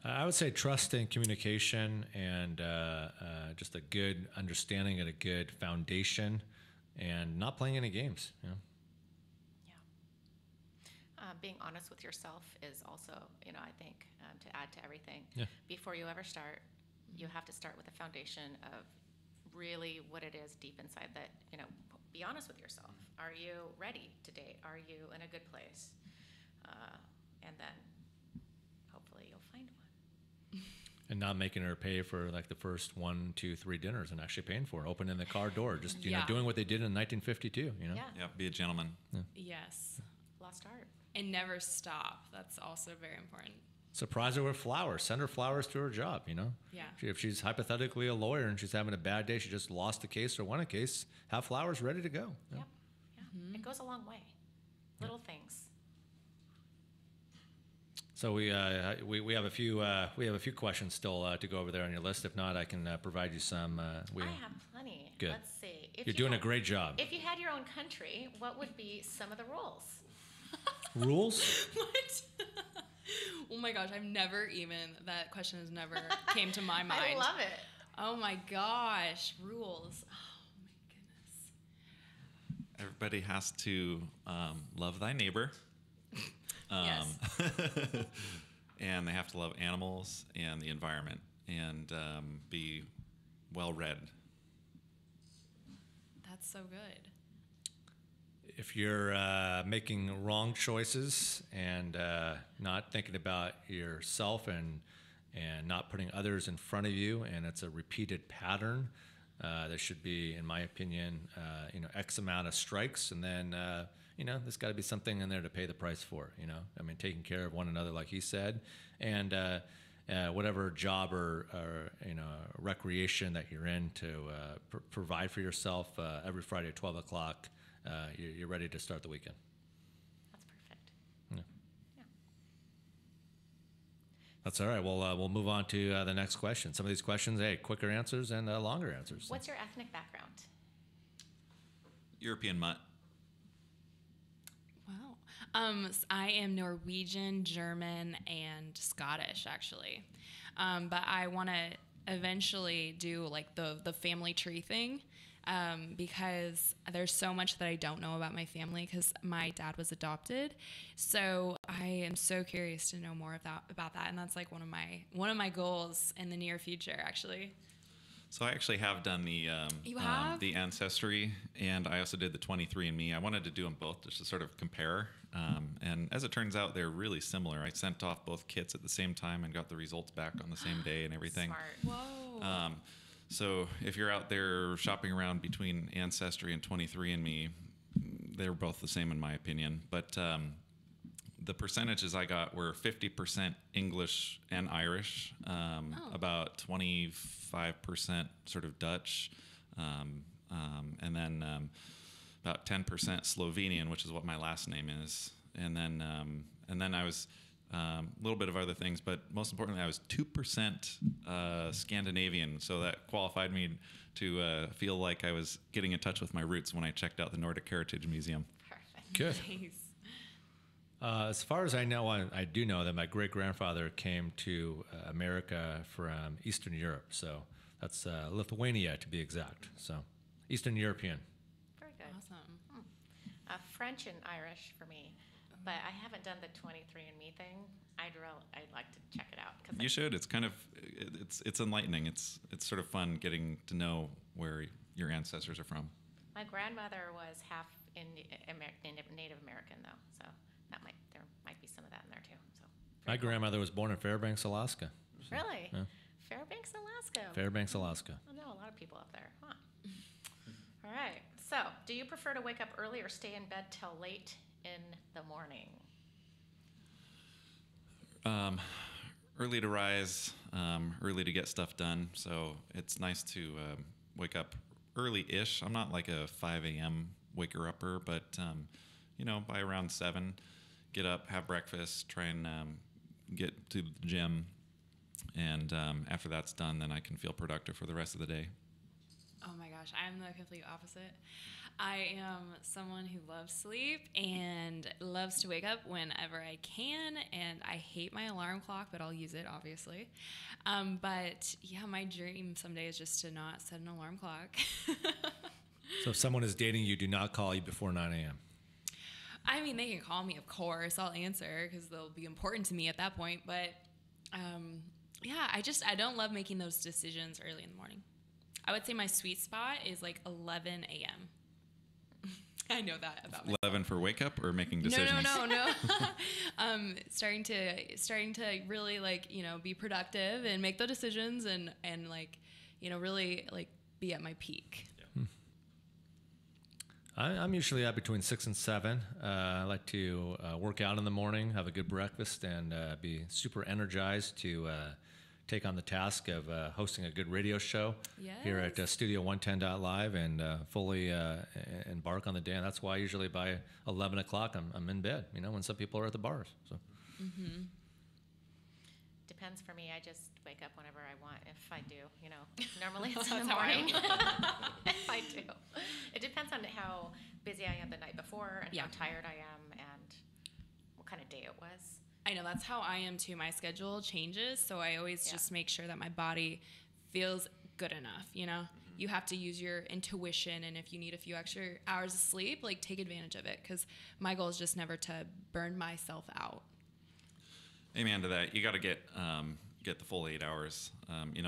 I would say trust and communication, and just a good understanding and a good foundation, and not playing any games. You know? Yeah. Being honest with yourself is also, I think, to add to everything. Yeah. Before you ever start, you have to start with a foundation of really what it is deep inside that, be honest with yourself. Are you ready to date? Are you in a good place? And then hopefully you'll find one. And not making her pay for like the first 1, 2, 3 dinners, and actually paying for it, opening the car door, just doing what they did in 1952. Yeah. Yeah, be a gentleman. Yes. Lost art. And never stop. That's also very important. Surprise her with flowers. Send her flowers to her job. Yeah. If she's hypothetically a lawyer and she's having a bad day, she just lost a case or won a case, have flowers ready to go. Yeah. Yep. Yeah. It goes a long way. Little things. So we have a few questions still to go over there on your list. If not, I can provide you some. I have plenty. Good. Let's see. If You're you doing a had- great job. If you had your own country, what would be some of the rules? Rules? What? Oh my gosh, that question has never came to my mind. I love it. Oh my gosh, rules. Oh my goodness. Everybody has to love thy neighbor. Yes. and they have to love animals and the environment and be well read. That's so good. If you're making wrong choices and not thinking about yourself and not putting others in front of you, and it's a repeated pattern, there should be, in my opinion, X amount of strikes, and then there's got to be something in there to pay the price for. I mean, taking care of one another, like he said, and whatever job or recreation that you're in to provide for yourself every Friday at 12 o'clock. You're ready to start the weekend. That's perfect. Yeah. Yeah. That's all right. We'll move on to the next question. Some of these questions, quicker answers and longer answers. What's your ethnic background? European mutt. Wow. I am Norwegian, German, and Scottish, actually. But I want to eventually do like the family tree thing. Because there's so much that I don't know about my family because my dad was adopted. So I am so curious to know more about that. And that's like one of my goals in the near future, actually. So I actually have done the You have? the Ancestry, and I also did the 23andMe. I wanted to do them both just to sort of compare. And as it turns out, they're really similar. I sent off both kits at the same time and got the results back on the same day and everything. Smart. Whoa. So if you're out there shopping around between Ancestry and 23andMe, they're both the same in my opinion. But the percentages I got were 50% English and Irish, about 25% sort of Dutch, and then about 10% Slovenian, which is what my last name is. And then I was a little bit of other things, but most importantly, I was 2% Scandinavian, so that qualified me to feel like I was getting in touch with my roots when I checked out the Nordic Heritage Museum. Perfect. Good. Nice. As far as I know, I do know that my great-grandfather came to America from Eastern Europe, so that's Lithuania to be exact. So Eastern European. Very good. Awesome. French and Irish for me, but I haven't done the 23andMe thing. I'd like to check it out. You should. It's kind of it's enlightening. It's sort of fun getting to know where your ancestors are from. My grandmother was half Native American, though, so there might be some of that in there too. So My grandmother was born in Fairbanks, Alaska. really, Yeah. Fairbanks, Alaska. Fairbanks, Alaska. I know a lot of people up there, huh? All right. So, do you prefer to wake up early or stay in bed till late in the morning? Early to rise, early to get stuff done. So it's nice to wake up early-ish. I'm not like a 5 a.m. waker-upper, but by around 7, get up, have breakfast, try and get to the gym, and after that's done, then I can feel productive for the rest of the day. Oh my gosh, I'm the complete opposite. I am someone who loves sleep and loves to wake up whenever I can, and I hate my alarm clock, but I'll use it, obviously. But yeah, my dream someday is just to not set an alarm clock. So if someone is dating you, do not call you before 9 a.m. I mean, they can call me, of course. I'll answer because they'll be important to me at that point. But yeah, I don't love making those decisions early in the morning. I would say my sweet spot is like 11 a.m. I know that about myself. 11 for wake up or making decisions? No. Starting to really be productive and make the decisions and really be at my peak. I'm usually up between 6 and 7. I like to work out in the morning, have a good breakfast, and be super energized to take on the task of hosting a good radio show here at Studio 110.live and fully embark on the day. And that's why usually by 11 o'clock I'm in bed, when some people are at the bars. So. Mm-hmm. Depends for me. I just wake up whenever I want. If I do, normally it's in the morning. If I do. It depends on how busy I am the night before and how tired I am and what kind of day it was. I know that's how I am too. My schedule changes, so I always just make sure that my body feels good enough, You have to use your intuition, and if you need a few extra hours of sleep, take advantage of it, because my goal is just never to burn myself out. Amen to that. You got to get the full 8 hours.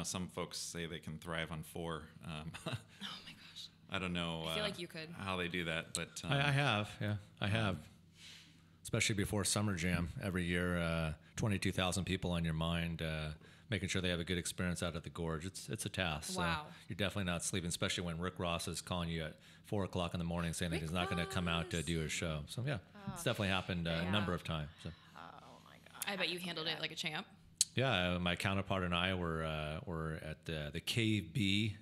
Some folks say they can thrive on 4. Oh my gosh. I don't know. I feel like you could. How they do that, but I have, yeah, I have. Especially before Summer Jam every year, 22,000 people on your mind, making sure they have a good experience out at the Gorge. It's a task. Wow. So you're definitely not sleeping, especially when Rick Ross is calling you at 4 o'clock in the morning saying that Rick he's not going to come out to Ross. do his show. So yeah, it's definitely happened a number of times. So. Oh my God. I bet you handled it like a champ. Yeah, my counterpart and I were at the Cave B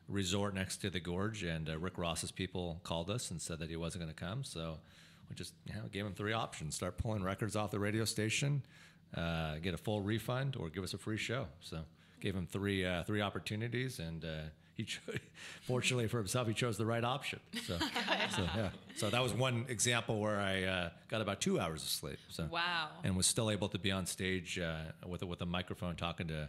resort next to the Gorge, and Rick Ross's people called us and said that he wasn't going to come. So we just gave him 3 options: start pulling records off the radio station, get a full refund, or give us a free show. So gave him three opportunities, and he fortunately for himself, he chose the right option. So that was one example where I got about 2 hours of sleep. So Wow. and was still able to be on stage with a microphone talking to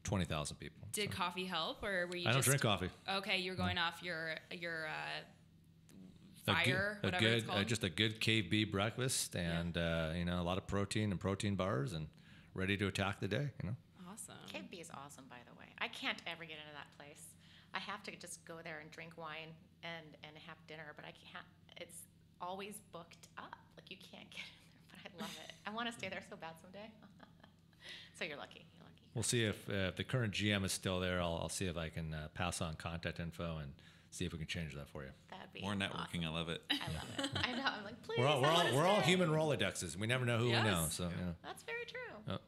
20,000 people. Did So coffee help, or were you I don't just drink coffee. Okay, you're going off your A fire, good, whatever it's called. just a good Cave B breakfast, and a lot of protein and protein bars, and ready to attack the day. Awesome. Cave B is awesome, by the way. I can't ever get into that place. I have to just go there and drink wine and have dinner, but I can't. It's always booked up. Like, you can't get in there, but I love it. I want to stay there so bad someday. So you're lucky. You're lucky. We'll see if the current GM is still there. I'll see if I can pass on contact info and see if we can change that for you. That'd be more networking. awesome. I love it. I love it. I know. I'm like, please. We're I wanna all stay. human Rolodexes. We never know who Yes. we know. So That's very true. Oh.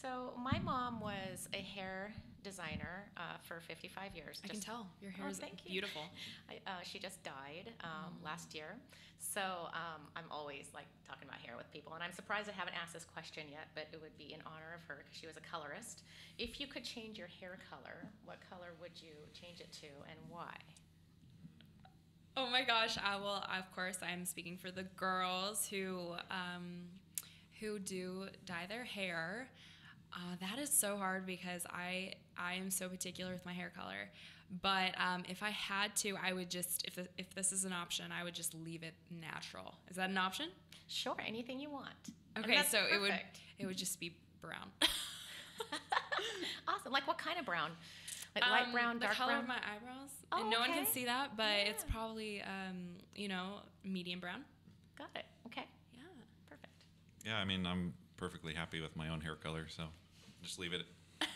So my mom was a hair designer for 55 years. I can tell your hair Oh, is thank you. beautiful. She just died last year. So I'm always like talking about hair with people, and I'm surprised I haven't asked this question yet, but it would be in honor of her because she was a colorist. If you could change your hair color, what color would you change it to, and why? Oh my gosh! Well, of course, I'm speaking for the girls who do dye their hair. That is so hard because I am so particular with my hair color. But if I had to, I would just, if this is an option, I would just leave it natural. Is that an option? Sure, anything you want. And Okay, that's so perfect. it would just be brown. Awesome. Like, what kind of brown? Like light brown, dark the color brown? of my eyebrows. Oh, And no one can okay. see that, but it's Yeah. probably medium brown. Got it. Okay, Yeah. perfect. Yeah, I mean, I'm perfectly happy with my own hair color, so just leave it. Can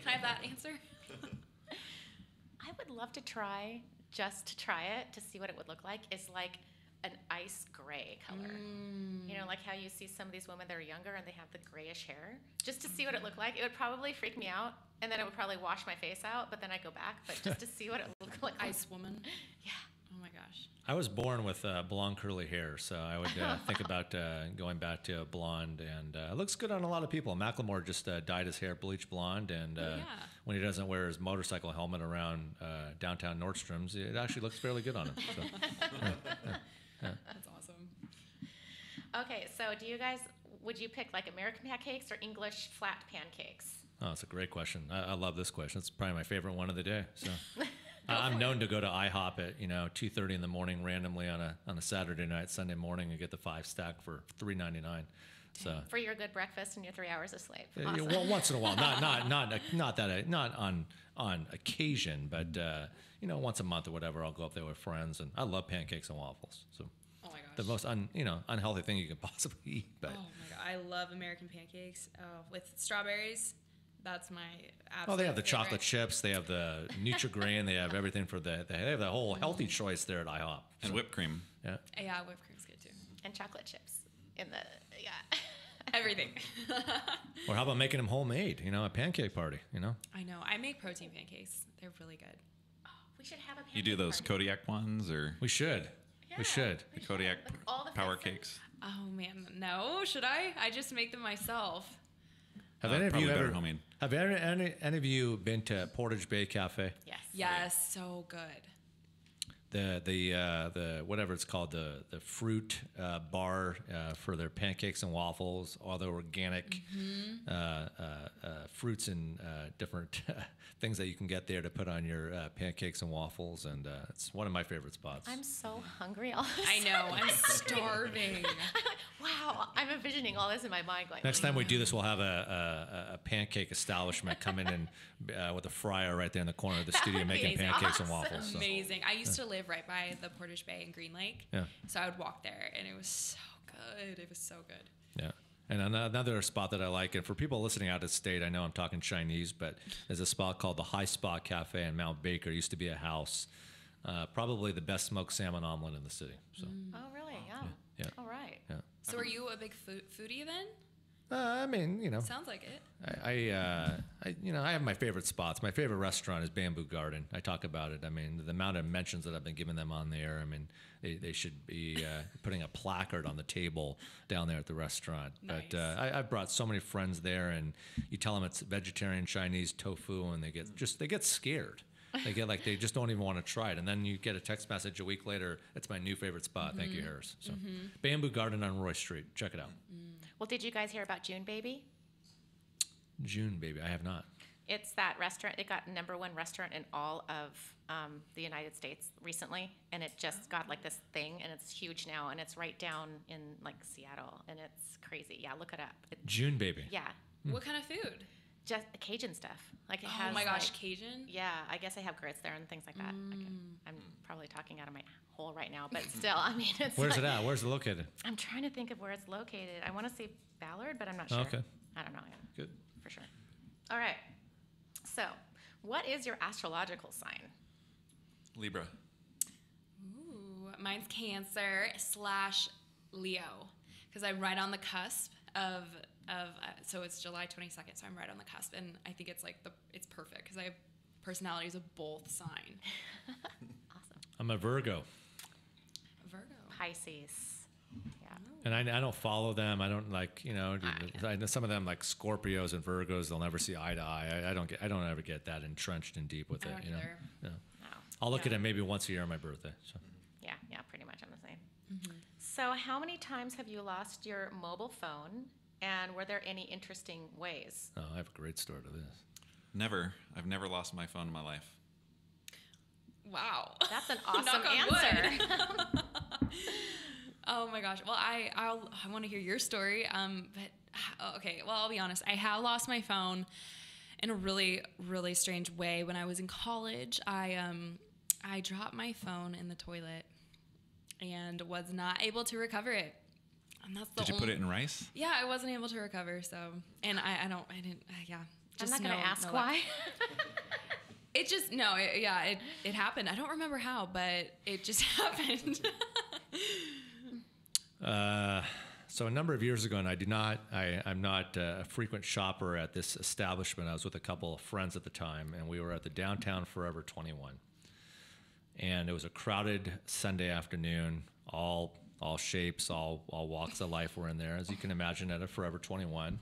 I have that answer? I would love to try, just to try it, to see what it would look like, is like an ice gray color. You know, like how you see some of these women that are younger and they have the grayish hair. Just to see what it looked like. It would probably freak me out, and then it would probably wash my face out, but then I go back. But just to see what it looked like. Ice woman. Yeah. Oh my gosh. I was born with blonde curly hair, so I would think about going back to blonde, and it looks good on a lot of people. Macklemore just dyed his hair bleach blonde, and yeah. when he doesn't wear his motorcycle helmet around downtown Nordstrom's, it actually looks fairly good on him. So. That's awesome. Okay, so would you pick like American pancakes or English flat pancakes? Oh, that's a great question. I love this question. It's probably my favorite one of the day. So I'm known to go to IHOP at 2:30 in the morning randomly on a Saturday night, Sunday morning, and get the 5-stack for $3.99. So For your good breakfast and your 3 hours of sleep. yeah, Awesome. well, once in a while, not on occasion, but once a month or whatever, I'll go up there with friends, and I love pancakes and waffles. So Oh my gosh. the most unhealthy thing you can possibly eat, but. Oh my god, I love American pancakes with strawberries. That's my absolute Oh, they have the favorite. chocolate chips. They have the Nutri-Grain. They have everything for they have the whole healthy choice there at IHOP. And So, whipped cream. yeah. Yeah, whipped cream's good too. And chocolate chips in the, yeah. Everything. Or how about making them homemade? A pancake party. I know. I make protein pancakes. They're really good. We should have a pancake You do those party. Kodiak ones or We should. Yeah, We should. the should. Kodiak Like all the power fixins. cakes? Oh man, no. Should I? I just make them myself. Have any of you Probably better ever? homemade. Have any of you been to Portage Bay Cafe? Yes. Yes, so good. The whatever it's called, the fruit bar for their pancakes and waffles, all the organic fruits and different things that you can get there to put on your pancakes and waffles, and it's one of my favorite spots. I'm so hungry all of a I know. sudden. I'm starving. Wow, I'm envisioning all this in my mind. Going, Next time we do this, we'll have a pancake establishment come in and with a fryer right there in the corner of the studio would be making amazing. pancakes and Awesome. waffles. So. Amazing. I used to live right by the Portage Bay in Green Lake. Yeah. So I would walk there, and it was so good. It was so good. Yeah. And another spot that I like, and for people listening out of state, I know I'm talking Chinese, but there's a spot called the High Spot Cafe in Mount Baker. It used to be a house. Probably the best smoked salmon omelet in the city. So, oh, really? Yeah. Yeah. All right. yeah. So are you a big foodie then? I mean, Sounds like it. I have my favorite spots. My favorite restaurant is Bamboo Garden. I talk about it. I mean, the amount of mentions that I've been giving them on there. I mean, they should be putting a placard on the table down there at the restaurant. Nice. But I've brought so many friends there, and you tell them it's vegetarian Chinese tofu, and they get scared. They just don't even want to try it. And then you get a text message a week later, it's my new favorite spot. Thank you, Harris. So Bamboo Garden on Roy Street. Check it out. Well, did you guys hear about June Baby? June Baby. I have not. It's that restaurant. It got #1 restaurant in all of the United States recently, and it just got like this thing, and it's huge now, and it's right down in like Seattle, and it's crazy. Yeah, look it up. June Baby. Yeah, What kind of food? just Cajun stuff. Like it Oh has. my gosh, like- Cajun? Yeah, I guess they have grits there and things like that. I'm probably talking out of my hole right now, but still, I mean, it's. Where's like, it at? Where's it located? I'm trying to think of where it's located. I want to say Ballard, but I'm not sure. Okay. I don't know yet. Good. For sure. All right. So, what is your astrological sign? Libra. Ooh, mine's Cancer / Leo, because I'm right on the cusp of so it's July 22nd, so I'm right on the cusp, and I think it's it's perfect because I have personalities of both sign. Awesome. I'm a Virgo. Virgo. Pisces. Yeah. And I don't follow them. I don't I know some of them like Scorpios and Virgos. They'll never see eye to eye. I don't ever get that entrenched and deep with I it. don't You know. either. Yeah. Wow. I'll look Yeah. at it maybe once a year on my birthday. So Yeah, pretty much I'm the same. So, how many times have you lost your mobile phone, and were there any interesting ways? oh, I have a great story to this. Never. I've never lost my phone in my life. Wow. That's an awesome Knock on answer. wood. Oh my gosh. Well, I want to hear your story. But okay. Well, I'll be honest. I have lost my phone in a really, really strange way. When I was in college, I dropped my phone in the toilet and was not able to recover it. And that's the Did you put it in rice? Yeah, I wasn't able to recover. So, and I didn't. Yeah. I'm Just not going to ask no luck. why. It just it happened. I don't remember how, but it just happened. So a number of years ago, and I'm not a frequent shopper at this establishment. I was with a couple of friends at the time, and we were at the downtown Forever 21. And it was a crowded Sunday afternoon, all shapes, all walks of life were in there, as you can imagine at a Forever 21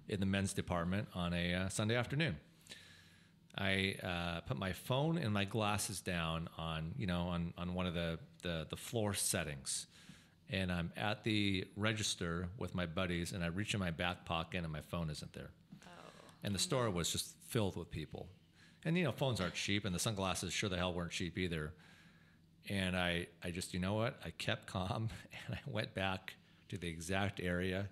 in the men's department on a Sunday afternoon. I put my phone and my glasses down on one of the floor settings. And I'm at the register with my buddies, and I reach in my back pocket, and my phone isn't there. And the store was just filled with people. And, phones aren't cheap, and the sunglasses sure the hell weren't cheap either. And I just, I kept calm, and I went back to the exact area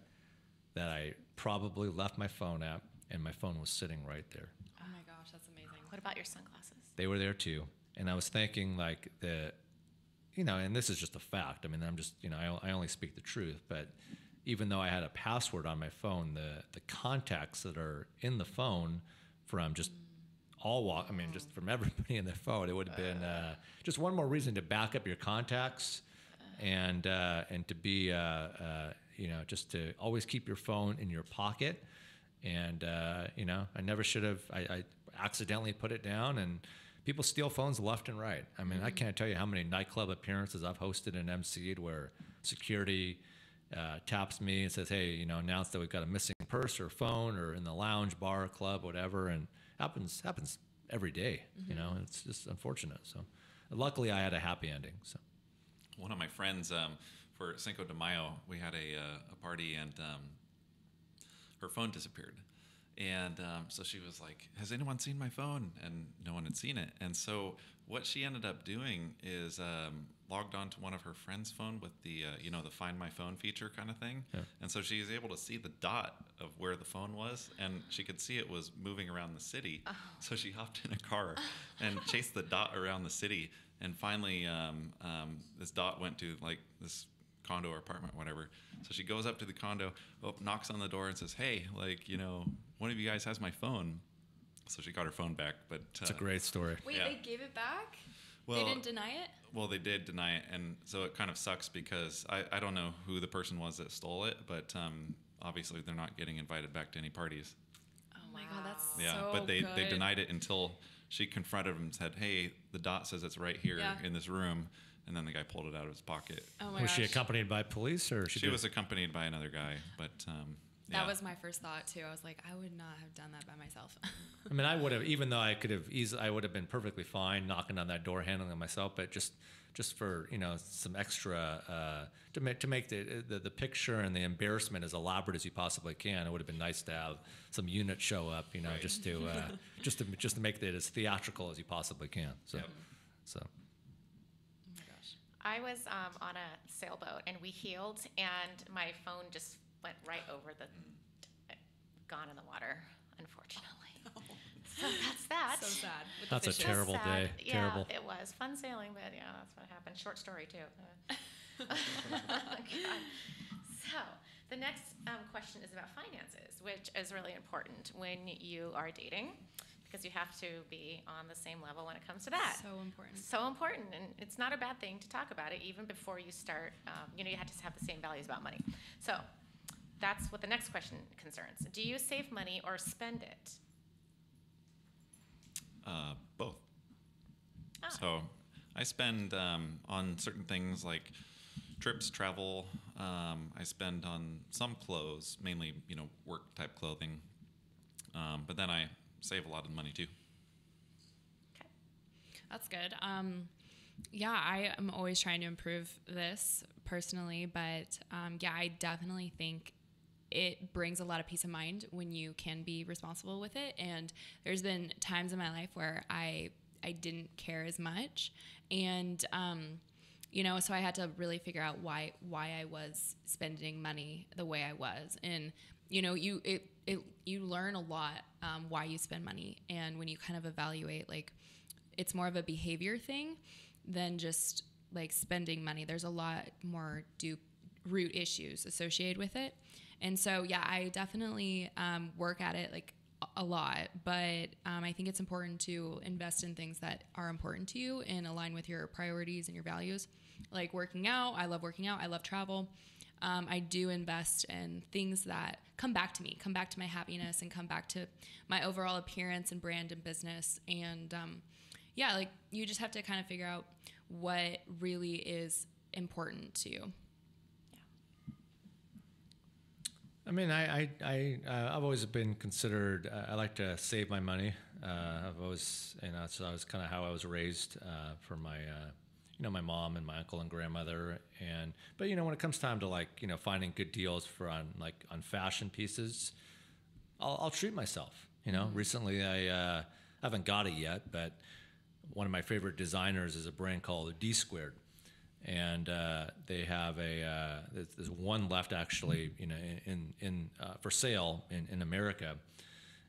that I probably left my phone at, and my phone was sitting right there. Oh my gosh, that's amazing. What about your sunglasses? They were there too. And I was thinking and this is just a fact. I mean, I'm just, I only speak the truth, but even though I had a password on my phone, the contacts that are in the phone from just just from everybody in the phone, it would have been just one more reason to back up your contacts and to be, just to always keep your phone in your pocket. And, I never should have, I accidentally put it down, and people steal phones left and right. I mean, I can't tell you how many nightclub appearances I've hosted and MC'd where security taps me and says, hey, announce that we've got a missing purse or phone or in the lounge, bar, club, whatever. And happens every day, it's just unfortunate. So luckily I had a happy ending. So One of my friends, for Cinco de Mayo, we had a party, and her phone disappeared. And so she was like, has anyone seen my phone? And no one had seen it. And so what she ended up doing is logged onto one of her friend's phone with the, the Find My Phone feature kind of thing. Yeah. And so she was able to see the dot of where the phone was, and she could see it was moving around the city. Oh. So she hopped in a car and chased the dot around the city. And finally, this dot went to like this condo or apartment, whatever. So she goes up to the condo, knocks on the door and says, hey, like, one of you guys has my phone. So she got her phone back, but it's a great story. Wait, yeah. They gave it back? Well, they didn't deny it? Well, they did deny it, and so it kind of sucks because I don't know who the person was that stole it, but obviously they're not getting invited back to any parties. Oh my God, that's Yeah, so but they good. denied it until she confronted him and said, hey, the dot says it's right here in this room, and then the guy pulled it out of his pocket. Oh my Was gosh. she accompanied by police, or She was accompanied by another guy, but That was my first thought too. I was like, I would not have done that by myself. I mean, I would have, even though I could have easily, I would have been perfectly fine knocking on that door, handling it myself. But just for some extra to make the picture and the embarrassment as elaborate as you possibly can, it would have been nice to have some units show up, Right. just to make it as theatrical as you possibly can. So, Yep. so. Oh my gosh. I was on a sailboat and we heeled, and my phone just went right over gone in the water, unfortunately. So that's that. So sad. With That's the a fishes. terrible Sad. day. Yeah, Terrible. it was fun sailing, but yeah, that's what happened. Short story too. God. So the next question is about finances, which is really important when you are dating, because you have to be on the same level when it comes to that. So important. So important, and it's not a bad thing to talk about it even before you start. You have to have the same values about money. So that's what the next question concerns. Do you save money or spend it? Both. Ah. So I spend on certain things like trips, travel. I spend on some clothes, mainly work type clothing. But then I save a lot of money too. Okay. That's good. Yeah, I am always trying to improve this personally, but I definitely think it brings a lot of peace of mind when you can be responsible with it. And there's been times in my life where I didn't care as much, and so I had to really figure out why I was spending money the way I was. And you learn a lot why you spend money, and when you kind of evaluate, like, it's more of a behavior thing than just like spending money. There's a lot more root issues associated with it. And so, yeah, I definitely work at it like a lot, but I think it's important to invest in things that are important to you and align with your priorities and your values. Like working out, I love working out, I love travel. I do invest in things that come back to me, come back to my happiness, and come back to my overall appearance and brand and business. And like you just have to kind of figure out what really is important to you. I mean, I've always been considered. I like to save my money. I've always, so that was kind of how I was raised for my, my mom and my uncle and grandmother. But when it comes time to finding good deals on fashion pieces, I'll treat myself. Recently I haven't got it yet, but one of my favorite designers is a brand called D Squared. And they have there's one left actually, in for sale in America.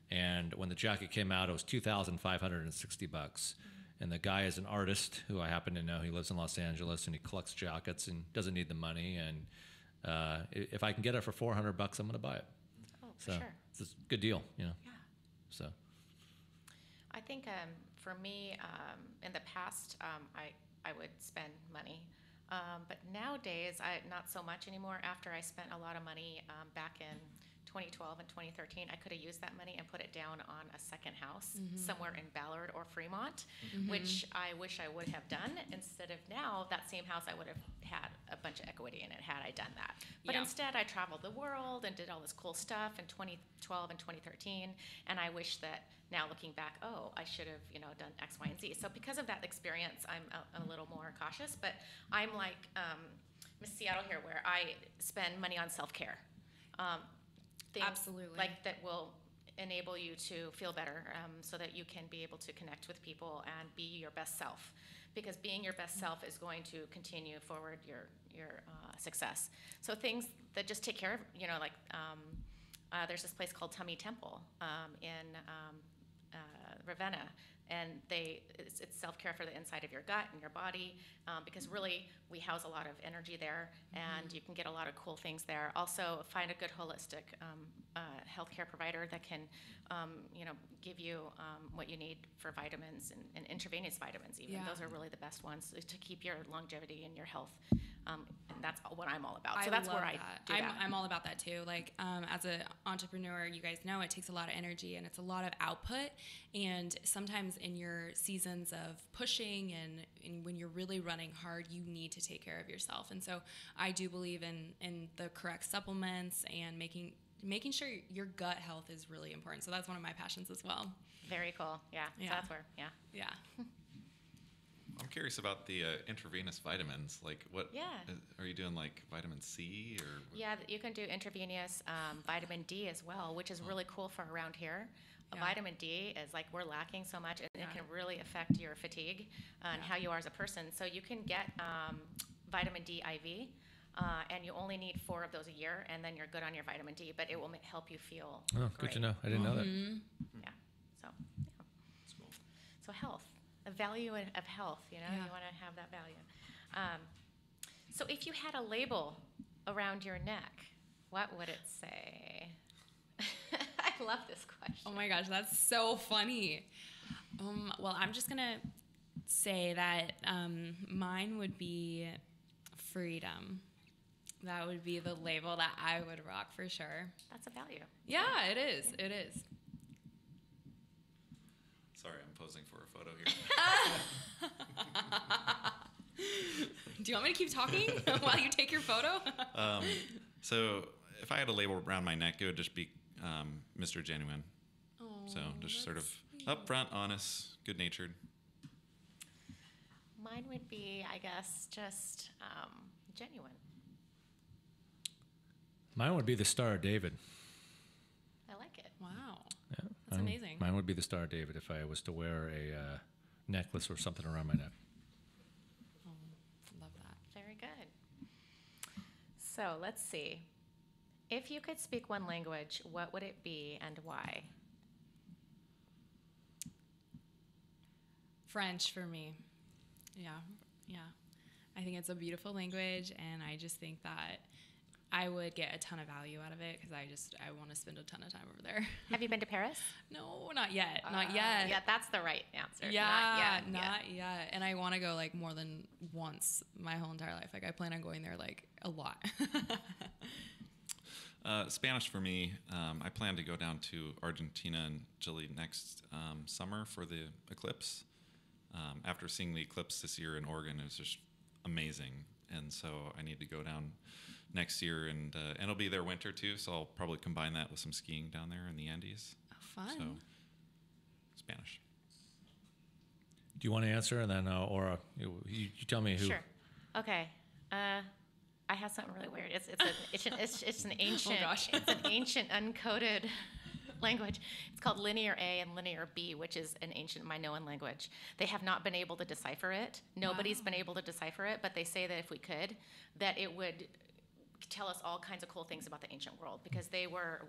And when the jacket came out, it was $2,560. And the guy is an artist who I happen to know. He lives in Los Angeles and he collects jackets and doesn't need the money. And if I can get it for $400, I'm going to buy it. Oh, for sure. It's a good deal, Yeah. So. I think for me, in the past, I would spend money. But nowadays, not so much anymore. After I spent a lot of money back in 2012 and 2013, I could have used that money and put it down on a second house somewhere in Ballard or Fremont, which I wish I would have done. Instead of now, that same house, I would have had a bunch of equity in it had I done that. But instead, I traveled the world and did all this cool stuff in 2012 and 2013, and I wish that now looking back, I should have done X, Y, and Z. So because of that experience, I'm a little more cautious. But I'm like Miss Seattle here, where I spend money on self-care. Things Absolutely. like that will enable you to feel better, so that you can be able to connect with people and be your best self. Because being your best self is going to continue forward your success. So things that just take care of, like there's this place called Tummy Temple in Ravenna, and it's self-care for the inside of your gut and your body, because really we house a lot of energy there, and you can get a lot of cool things there. Also, find a good holistic healthcare provider that can give you what you need for vitamins and intravenous vitamins even. Yeah. Those are really the best ones to keep your longevity and your health. And that's what I'm all about. So I that's love where I do that. I'm all about that too. Like as an entrepreneur, you guys know it takes a lot of energy and it's a lot of output. And sometimes in your seasons of pushing and when you're really running hard, you need to take care of yourself. And so I do believe in the correct supplements and making sure your gut health is really important. So that's one of my passions as well. Very cool. Yeah. Yeah. So that's where. Yeah. Yeah. I'm curious about the intravenous vitamins. Like, what are you doing? Like vitamin C or? Yeah, you can do intravenous vitamin D as well, which is really cool for around here. Yeah. Vitamin D is like we're lacking so much, and Yeah. it can really affect your fatigue and how you are as a person. So you can get vitamin D IV, and you only need 4 of those a year, and then you're good on your vitamin D. But it will help you feel. Oh, great. good to know. I didn't know that. Yeah. So, yeah. That's cool. So health, the value of health. You Yeah. want to have that value. So if you had a label around your neck, what would it say? I love this question. Oh my gosh, that's so funny. Well, I'm just gonna say that mine would be freedom. That would be the label that I would rock for sure. That's a value. Yeah, it is. It is. Sorry, I'm posing for a photo here. Do you want me to keep talking while you take your photo? So if I had a label around my neck, it would just be Mr. Genuine. Oh, So just sort of sweet. upfront, honest, good-natured. Mine would be, I guess, just genuine. Mine would be the Star of David. I like it. Wow. Yeah, That's amazing. Mine would be the Star of David if I was to wear a necklace or something around my neck. Love that. Very good. So let's see. If you could speak one language, what would it be and why? French for me. Yeah. I think it's a beautiful language, and I just think that I would get a ton of value out of it because I want to spend a ton of time over there. Have you been to Paris? No, not yet. Not yet. Yeah, that's the right answer. Yeah, Not yet. And I want to go like more than once my whole entire life. Like I plan on going there like a lot. Spanish for me. I plan to go down to Argentina and Chile next summer for the eclipse. After seeing the eclipse this year in Oregon, it was just amazing. And so I need to go down next year, and it'll be their winter too, so I'll probably combine that with some skiing down there in the Andes. Fun. So, Spanish. Do you want to answer, and then Aura, you tell me who? Sure. Okay. I have something really weird. It's an ancient. Oh gosh. It's an ancient uncoded language. It's called Linear A and Linear B, which is an ancient Minoan language. They have not been able to decipher it. Nobody's been able to decipher it, but they say that if we could, that it would tell us all kinds of cool things about the ancient world, because they were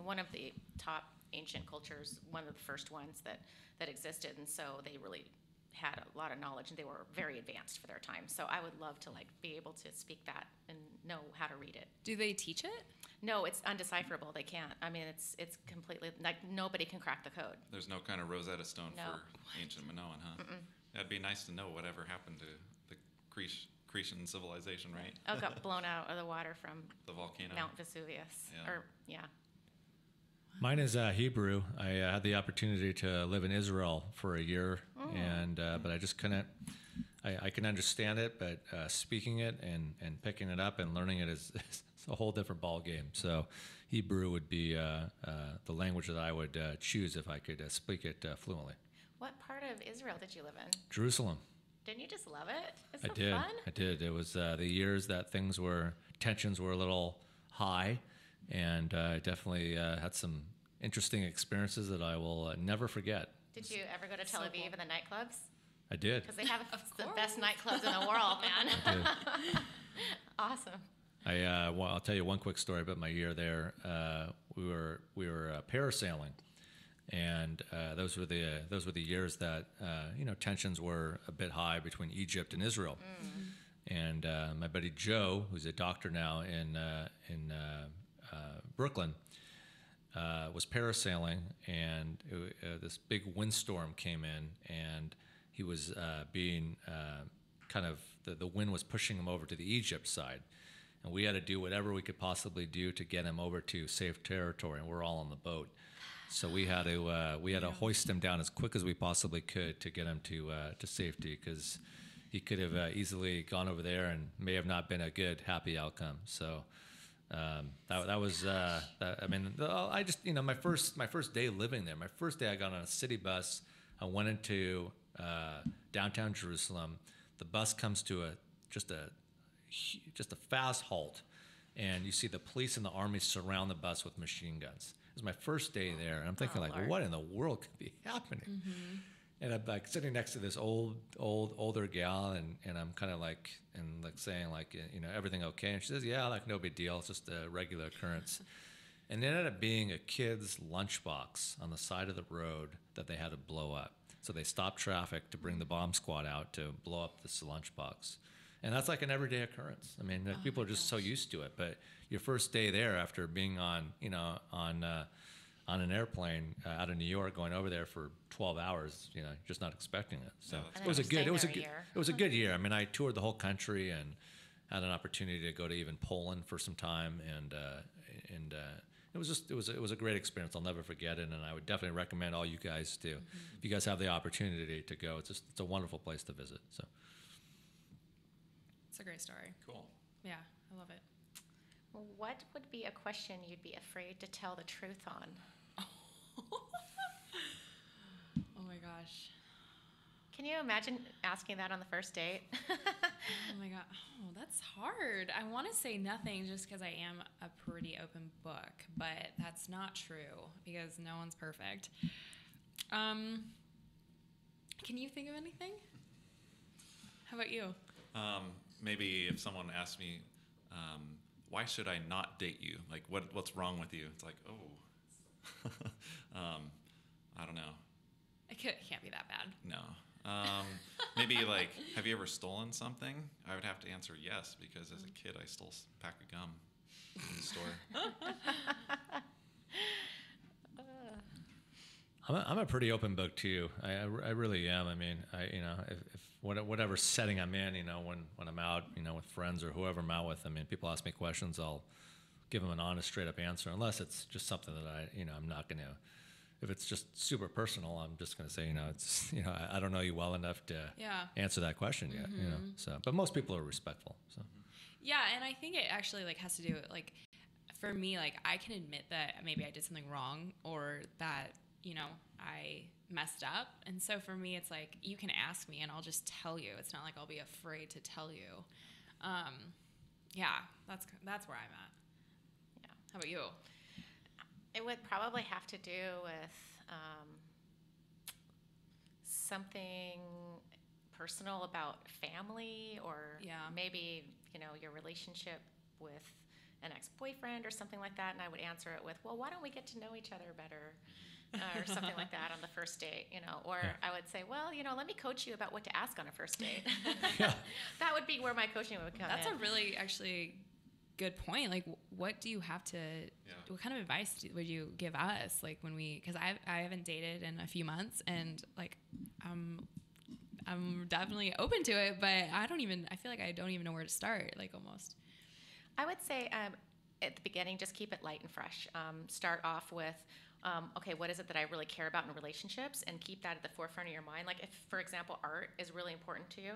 one of the top ancient cultures, one of the first ones that existed, and so they really had a lot of knowledge, and they were very advanced for their time. So I would love to be able to speak that and know how to read it. Do they teach it? No, it's undecipherable. They can't. I mean, it's completely nobody can crack the code. There's no kind of Rosetta Stone No. for ancient Minoan, huh? That'd be nice to know whatever happened to the Cretan civilization, right? Oh, it got blown out of the water from The volcano. Mount Vesuvius. Yeah. Mine is Hebrew. I had the opportunity to live in Israel for a year, and but I just couldn't. I can understand it, but speaking it and picking it up and learning it is a whole different ball game. So Hebrew would be the language that I would choose if I could speak it fluently. What part of Israel did you live in? Jerusalem. Didn't you just love it? It's I so did. fun. I did. It was the years that tensions were a little high, and I definitely had some interesting experiences that I will never forget. Did you ever go to Tel So Aviv cool. and the nightclubs? I did. Because they have the course. best nightclubs in the world, man. I did. Awesome. Well, I'll tell you one quick story about my year there. We were parasailing, and those were the years that tensions were a bit high between Egypt and Israel. And my buddy Joe, who's a doctor now in Brooklyn, was parasailing, and this big windstorm came in, and he was being the wind was pushing him over to the Egypt side, and we had to do whatever we could possibly do to get him over to safe territory, and we're all on the boat. So we had to hoist him down as quick as we possibly could to get him to safety, because he could have easily gone over there and may have not been a good, happy outcome. So that was I just my first day living there. My first day I got on a city bus. I went into downtown Jerusalem. The bus comes to just a fast halt, and you see the police and the army surround the bus with machine guns. It was my first day there, and I'm thinking Lord. what in the world could be happening? And I'm like sitting next to this older gal, and I'm kind of like saying everything okay? And she says, yeah, like no big deal. It's just a regular occurrence. And it ended up being a kid's lunchbox on the side of the road that they had to blow up. So they stopped traffic to bring the bomb squad out to blow up this lunchbox. And that's like an everyday occurrence. I mean, people are just so used to it. But your first day there, after being on an airplane out of New York, going over there for 12 hours, just not expecting it. So And it was then you're staying there a year. it was a good year. I mean, I toured the whole country and had an opportunity to go to even Poland for some time, and it was a great experience. I'll never forget it, and I would definitely recommend all you guys to, if you guys have the opportunity to go. It's a wonderful place to visit. So. It's a great story. Cool. Yeah, I love it. What would be a question you'd be afraid to tell the truth on? Oh my gosh. Can you imagine asking that on the first date? Oh my god. Oh, that's hard. I want to say nothing just because I am a pretty open book, but that's not true because no one's perfect. Can you think of anything? How about you? Maybe if someone asked me, why should I not date you? Like, what's wrong with you? It's like, oh, I don't know. It can't be that bad. No. Maybe like, have you ever stolen something? I would have to answer yes, because as a kid I stole a pack of gum in the store. I'm a pretty open book too. I really am. I mean, if whatever setting I'm in, when I'm out, with friends or whoever I'm out with, I mean, people ask me questions, I'll give them an honest, straight up answer, unless it's just something that I'm not going to. If it's just super personal, I'm just going to say, it's I don't know you well enough to answer that question yet. So, but most people are respectful. So. Yeah, and I think it actually has to do with for me, I can admit that maybe I did something wrong or that I messed up. And so for me, it's you can ask me and I'll just tell you. It's not like I'll be afraid to tell you. Yeah, that's where I'm at. Yeah. How about you? It would probably have to do with something personal about family, or maybe your relationship with an ex-boyfriend or something like that. And I would answer it with, well, why don't we get to know each other better? Or something like that on the first date, or I would say, well, let me coach you about what to ask on a first date. That would be where my coaching would come in. That's a really actually good point. What do you have to, what kind of advice would you give us? Because I haven't dated in a few months, and I'm definitely open to it, but I feel like I don't even know where to start, almost. I would say at the beginning, just keep it light and fresh. Start off with, okay, what is it that I really care about in relationships, and keep that at the forefront of your mind. If, for example, art is really important to you,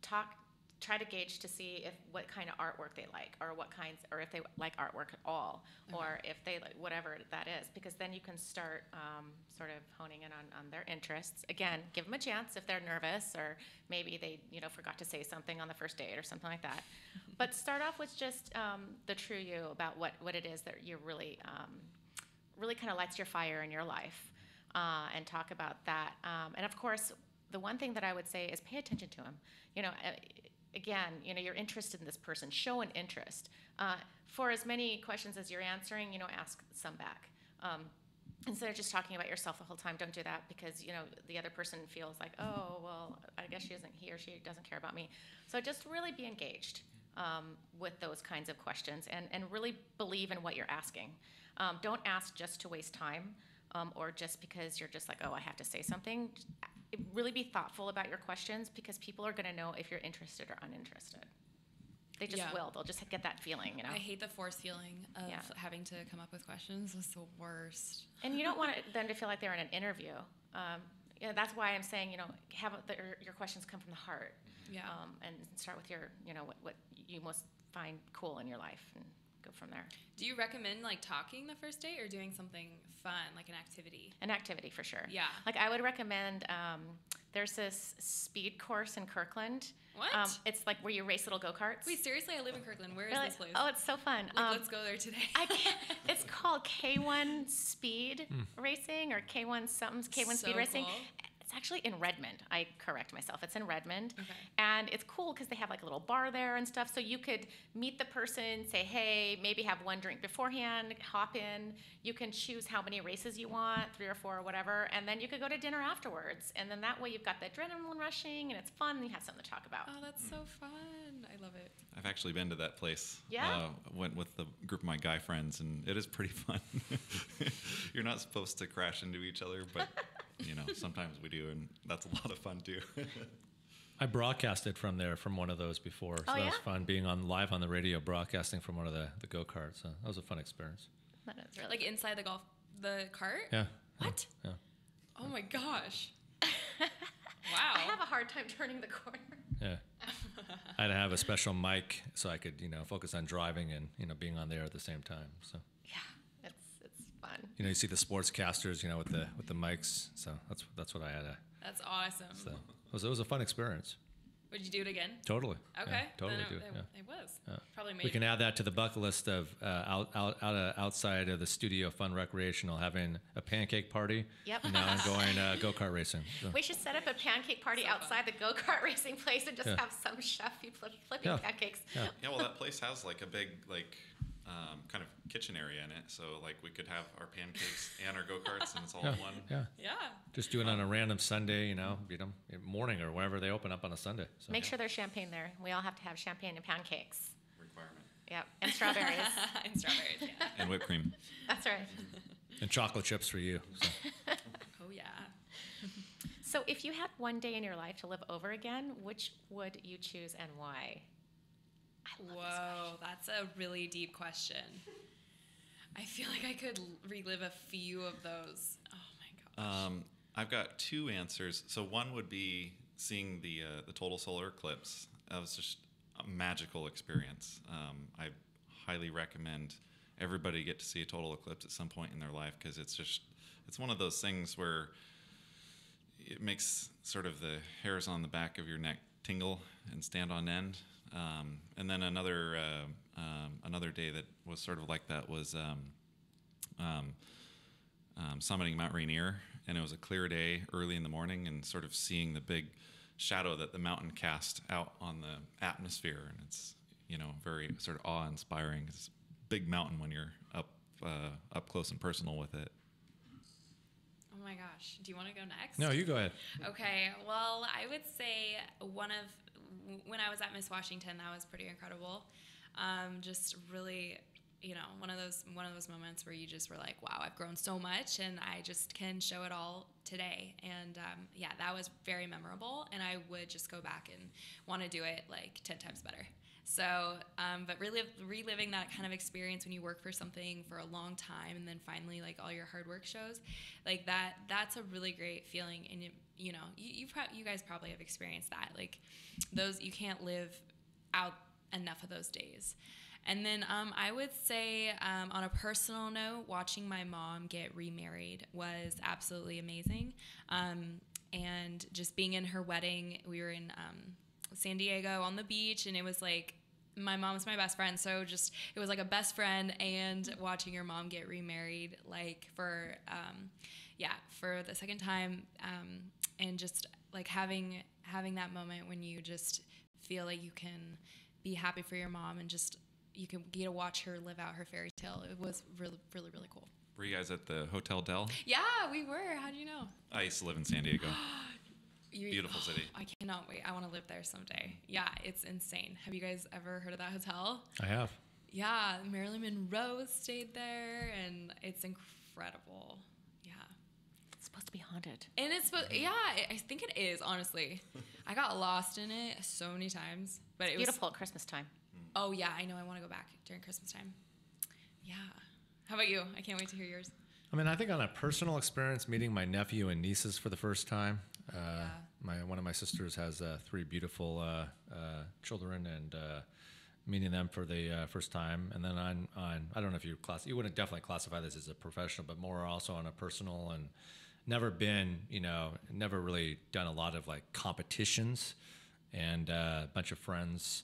try to gauge to see what kind of artwork they like, or or if they like artwork at all, or if they like whatever that is, because then you can start sort of honing in on their interests. Again, give them a chance if they're nervous, or maybe they forgot to say something on the first date or something like that. But start off with just the true you about what it is that you're really really kind of lights your fire in your life, and talk about that. And of course, the one thing that I would say is pay attention to them. Again, you're interested in this person. Show an interest. For as many questions as you're answering, ask some back. Instead of just talking about yourself the whole time, don't do that, because the other person feels like, oh, well, I guess he or she doesn't care about me. So just really be engaged with those kinds of questions, and really believe in what you're asking. Don't ask just to waste time, or just because you're just like, oh, I have to say something. Really be thoughtful about your questions, because people are going to know if you're interested or uninterested. They just will. They'll just get that feeling, I hate the forced feeling of having to come up with questions. It's the worst. And you don't want them to feel like they're in an interview. That's why I'm saying, have your questions come from the heart. Yeah. And start with your, what you most find cool in your life, and go from there. Do you recommend like talking the first date, or doing something fun, like an activity? An activity for sure. Yeah. Like I would recommend, there's this speed course in Kirkland. What? It's like where you race little go-karts. Wait, seriously? I live in Kirkland. Where is Really? this place? Oh, it's so fun. Let's go there today. It's called K1 Speed Racing, or K1 something, K1 So Speed Racing. cool. It's actually in Redmond. I correct myself. It's in Redmond. Okay. And it's cool because they have like a little bar there and stuff. So you could meet the person, say, hey, maybe have one drink beforehand, hop in. You can choose how many races you want, 3 or 4 or whatever. And then you could go to dinner afterwards. And then that way you've got the adrenaline rushing, and it's fun, and you have something to talk about. Oh, that's so fun. I love it. I've actually been to that place. Yeah? Went with a group of my guy friends, and it is pretty fun. You're not supposed to crash into each other, but sometimes we do, and that's a lot of fun too. I broadcasted from there, from one of those before, so Oh, that was yeah? fun, being live on the radio, broadcasting from one of the go-karts. So that was a fun experience. That is really Like inside the cart? Yeah. What? Yeah. Oh my gosh. I Wow. have a hard time turning the corner. Yeah. I had to have a special mic so I could, focus on driving and, being on there at the same time. So, Yeah, it's fun. you see the sportscasters, with the mics. So that's what I had to. That's awesome. So it was a fun experience. Would you do it again? Totally. Okay. Yeah, totally Then do. it, Yeah. it was. Yeah. Probably made We can add that to the bucket list of outside of the studio, fun recreational, having a pancake party. Yep. And now I'm going go-kart racing. So, We should set up a pancake party So fun. outside the go-kart racing place, and just Yeah. have some chef be flipping Yeah. pancakes. yeah. Yeah, well, that place has like a big kind of kitchen area in it, so like we could have our pancakes and our go-karts, and it's all Yeah. in one. Yeah. Yeah. Just do it on a random Sunday, morning or whenever they open up on a Sunday. So. Make sure there's champagne there. We all have to have champagne and pancakes. Requirement. Yep, and strawberries. And strawberries, yeah. And whipped cream. That's right. And chocolate chips for you. So. Oh, yeah. So if you had one day in your life to live over again, which would you choose and why? I love this Whoa, that's a really deep question. I feel like I could relive a few of those. Oh my gosh. I've got 2 answers. So one would be seeing the total solar eclipse. That was just a magical experience. I highly recommend everybody get to see a total eclipse at some point in their life, because it's one of those things where it makes sort of the hairs on the back of your neck tingle and stand on end. And then another day that was sort of like that was summiting Mount Rainier, and it was a clear day early in the morning, and sort of seeing the big shadow that the mountain cast out on the atmosphere, and it's very sort of awe-inspiring. It's a big mountain when you're up close and personal with it. Oh my gosh. Do you want to go next? No, you go ahead. Okay. Well, I would say when I was at Miss Washington, that was pretty incredible. Just really, one of those moments where you just were like, wow, I've grown so much, and I just can show it all today. And that was very memorable, and I would just go back and want to do it like 10 times better. So, but reliving that kind of experience when you work for something for a long time, and then finally like all your hard work shows, like that's a really great feeling. And you guys probably have experienced that. Like those, you can't live out enough of those days. And then I would say on a personal note, watching my mom get remarried was absolutely amazing. And just being in her wedding, we were in San Diego on the beach, and it was like my mom's my best friend, so just it was like a best friend and watching your mom get remarried, like for the second time, and just like having that moment when you just feel like you can be happy for your mom and just you can get to watch her live out her fairy tale. It was really, really, really cool. Were you guys at the Hotel Del? Yeah, we were. How do you know? I used to live in San Diego. Beautiful city. I cannot wait. I want to live there someday. Yeah, it's insane. Have you guys ever heard of that hotel? I have. Yeah, Marilyn Monroe stayed there, and it's incredible. Yeah. It's supposed to be haunted. And it's, I think it is, honestly. I got lost in it so many times. But it was Beautiful at Christmas time. Oh, yeah, I know. I want to go back during Christmas time. Yeah. How about you? I can't wait to hear yours. I mean, I think on a personal experience, meeting my nephew and nieces for the first time. One of my sisters has 3 beautiful children, and meeting them for the first time. And then on I don't know if you wouldn't definitely classify this as a professional, but more also on a personal, and never really done a lot of like competitions, and a bunch of friends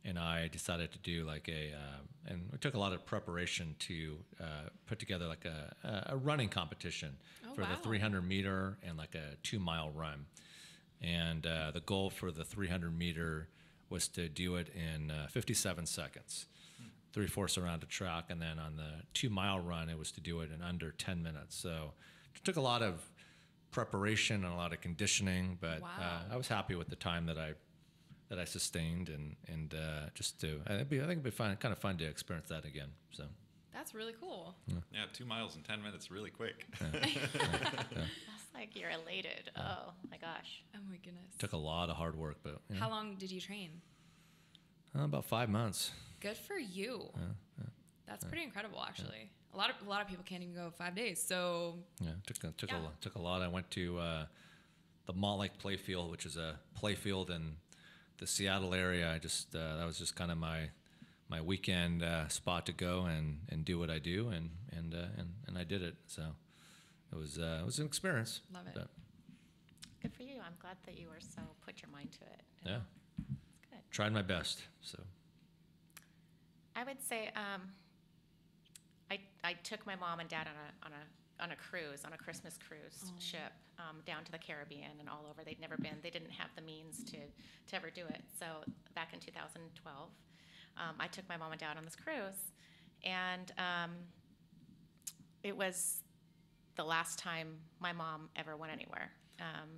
and I decided to do like and it took a lot of preparation to put together like a running competition for the 300 meter and like a 2-mile run. And the goal for the 300 meter was to do it in 57 seconds, 3/4 around the track. And then on the 2-mile run, it was to do it in under 10 minutes. So it took a lot of preparation and a lot of conditioning, but I was happy with the time that I sustained, and just to I think it'd be fun, kind of fun to experience that again. So that's really cool. Yeah, 2 miles in 10 minutes, really quick. That's like you're elated. Oh my gosh. Oh my goodness. Took a lot of hard work, but How long did you train? About 5 months. Good for you. That's pretty incredible, actually. A lot of people can't even go 5 days. So took a lot. I went to the Montlake Playfield, which is a playfield in the Seattle area. I just that was just kind of my weekend spot to go and do what I do, and I did it. So it was an experience. Love it. But, Good for you. I'm glad that you were so put your mind to it. yeah, It's good. tried my best. So I would say I took my mom and dad on a cruise, on a Christmas cruise ship, down to the Caribbean and all over. They'd never been. They didn't have the means to ever do it. So back in 2012, I took my mom and dad on this cruise, and it was the last time my mom ever went anywhere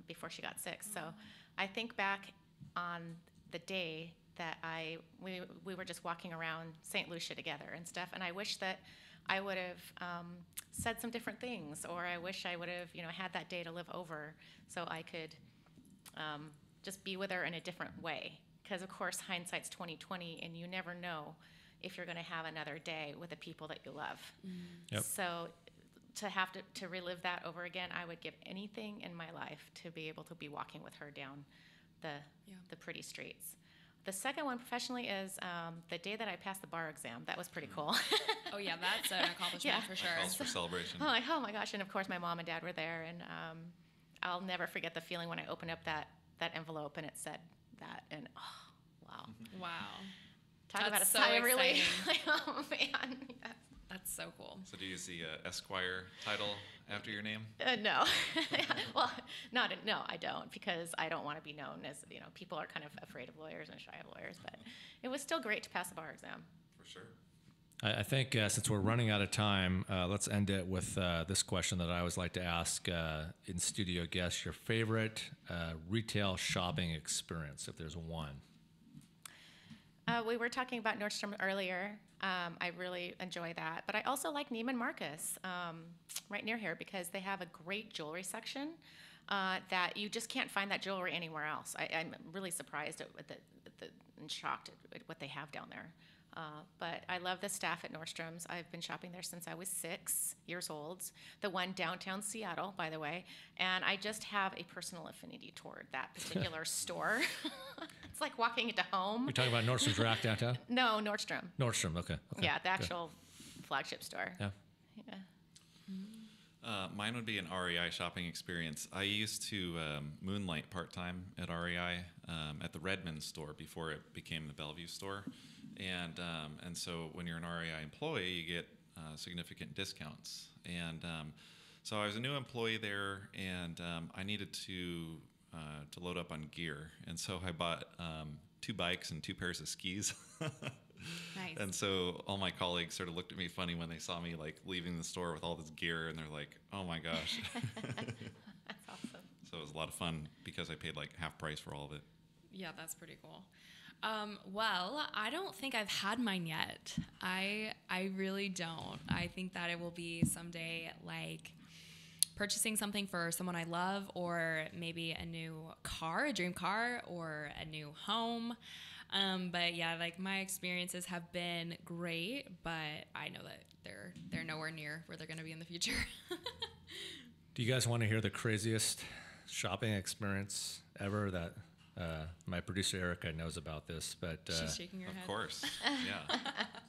before she got sick. So I think back on the day that we were just walking around St. Lucia together and stuff, and I wish that I would have said some different things, or I wish I would have, had that day to live over so I could just be with her in a different way. Because of course, hindsight's 20/20, and you never know if you're going to have another day with the people that you love. Yep. So to have to relive that over again, I would give anything in my life to be able to be walking with her down the pretty streets. The second one professionally is the day that I passed the bar exam. That was pretty cool. Oh yeah, that's an accomplishment for sure. Calls for celebration. I'm like, oh my gosh. And of course, my mom and dad were there. And I'll never forget the feeling when I opened up that envelope and it said that. And oh, wow. Wow. Talk about a so sigh of relief. exciting. Oh, man. Yes. That's so cool. So do you use the Esquire title after your name? No. Well, no, I don't, because I don't want to be known as, people are kind of afraid of lawyers and shy of lawyers. But it was still great to pass the bar exam. For sure. I think since we're running out of time, let's end it with this question that I always like to ask in studio guests: your favorite retail shopping experience, if there's one. We were talking about Nordstrom earlier. I really enjoy that. But I also like Neiman Marcus right near here, because they have a great jewelry section that you just can't find that jewelry anywhere else. I'm really surprised and shocked at what they have down there. But I love the staff at Nordstrom's. I've been shopping there since I was 6 years old. The one downtown Seattle, by the way. And I just have a personal affinity toward that particular store. It's like walking into home. You're talking about Nordstrom's Rack downtown? No, Nordstrom. Nordstrom, okay. Yeah, the actual flagship store. Yeah. Mine would be an REI shopping experience. I used to moonlight part-time at REI at the Redmond store before it became the Bellevue store. And so when you're an REI employee, you get significant discounts. And so I was a new employee there, and I needed to load up on gear. And so I bought 2 bikes and 2 pairs of skis. Nice. And so all my colleagues sort of looked at me funny when they saw me like leaving the store with all this gear, and they're like, "Oh my gosh." That's awesome. So it was a lot of fun because I paid like half price for all of it. Yeah, that's pretty cool. Well, I don't think I've had mine yet. I really don't. I think that it will be someday, like purchasing something for someone I love, or maybe a new car, a dream car, or a new home. But yeah, like my experiences have been great, but I know that they're nowhere near where they're going to be in the future. Do you guys want to hear the craziest shopping experience ever that my producer Erica knows about this? But She's shaking her Of head. course, yeah.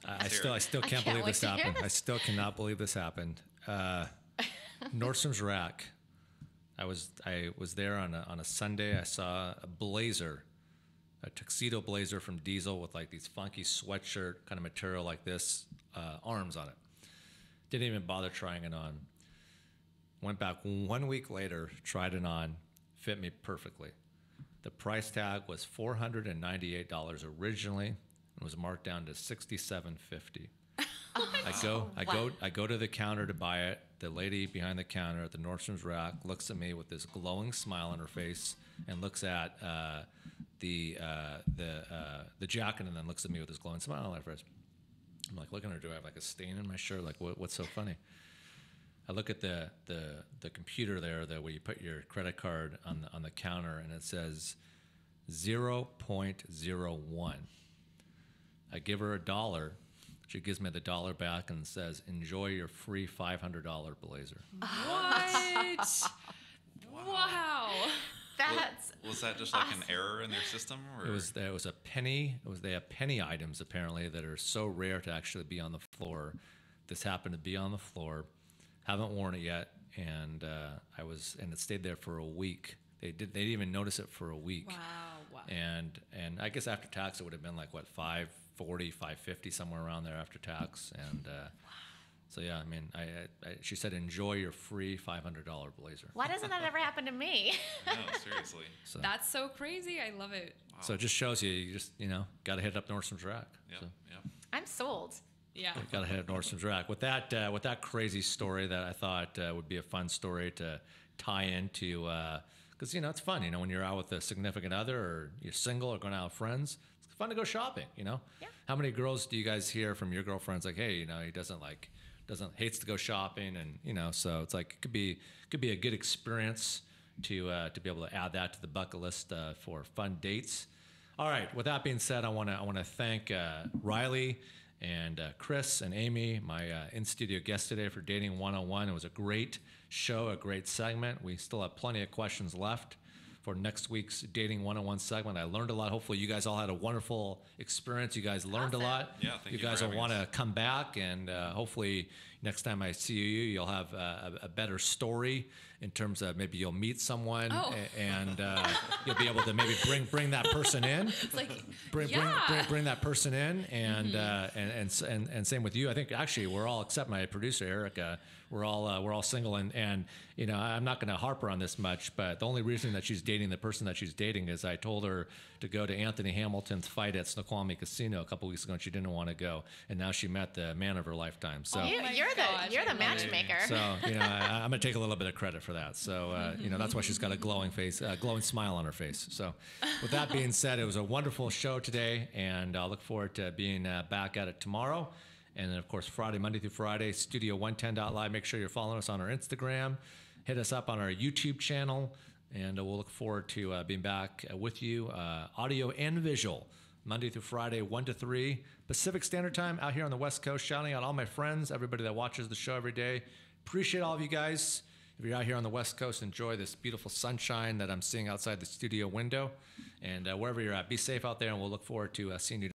I still can't can't believe wait this to hear happened. this. I still cannot believe this happened. Nordstrom's Rack. I was there on a Sunday. I saw a blazer, a tuxedo blazer from Diesel with like these funky sweatshirt kind of material like this, arms on it. Didn't even bother trying it on. Went back 1 week later, tried it on, fit me perfectly. The price tag was $498 originally, and was marked down to $67.50. I go to the counter to buy it. The lady behind the counter at the Nordstrom's Rack looks at me with this glowing smile on her face and looks at the jacket, and then looks at me with this glowing smile on her face. I'm like looking at her. Do I have like a stain in my shirt? Like what's so funny? I look at the computer there where you put your credit card on the counter, and it says 0.01. I give her $1. She gives me the $1 back and says, "Enjoy your free $500 blazer." What? Wow. That's Was that just like an error in their system? Or? It was a penny. They have penny items apparently that are so rare to actually be on the floor. This happened to be on the floor. Haven't worn it yet, and it stayed there for a week. They didn't even notice it for a week. Wow. And I guess after tax it would have been like what, $540, $550, somewhere around there after tax. And so yeah, I mean, she said enjoy your free $500 blazer. why doesn't that ever happen to me? No, seriously. So, That's so crazy. I love it. Wow. so it just shows you just got to hit up Nordstrom's Rack. Yep, So. yep. I'm sold. Yeah. Got to hit Nordstrom's Rack with that crazy story that I thought would be a fun story to tie into, because it's fun, when you're out with a significant other or you're single or going out with friends. It's fun to go shopping. Yeah. How many girls do you guys hear from your girlfriends like, hey, he hates to go shopping, and so it's like it could be a good experience to be able to add that to the bucket list for fun dates. All right. With that being said, I want to thank Riley and Chris and Amy, my in-studio guests today, for Dating 101. It was a great show, a great segment. We still have plenty of questions left for next week's Dating 101 segment. I learned a lot. Hopefully you guys all had a wonderful experience. You guys learned a lot. Yeah, thank you guys for will having want to us. come back, and hopefully next time I see you'll have a better story in terms of maybe you'll meet someone and you'll be able to maybe bring that person in. It's like, Bring that person in, and and same with you. I think actually we're all, except my producer Erica, we're all single, and I'm not going to harp her on this much, but the only reason that she's dating the person that she's dating is I told her to go to Anthony Hamilton's fight at Snoqualmie Casino a couple weeks ago, and she didn't want to go, and now she met the man of her lifetime. So. You're gosh, the I love it. matchmaker. So I'm gonna take a little bit of credit for that. So that's why she's got a glowing smile on her face. So with that being said, it was a wonderful show today, and I look forward to being back at it tomorrow. And then of course Monday through Friday, Studio110.live. Make sure you're following us on our Instagram. Hit us up on our YouTube channel, and we'll look forward to being back with you, audio and visual, Monday through Friday, 1 to 3 Pacific Standard Time, out here on the West Coast. Shouting out all my friends, everybody that watches the show every day. Appreciate all of you guys. If you're out here on the West Coast, enjoy this beautiful sunshine that I'm seeing outside the studio window. And wherever you're at, be safe out there, and we'll look forward to seeing you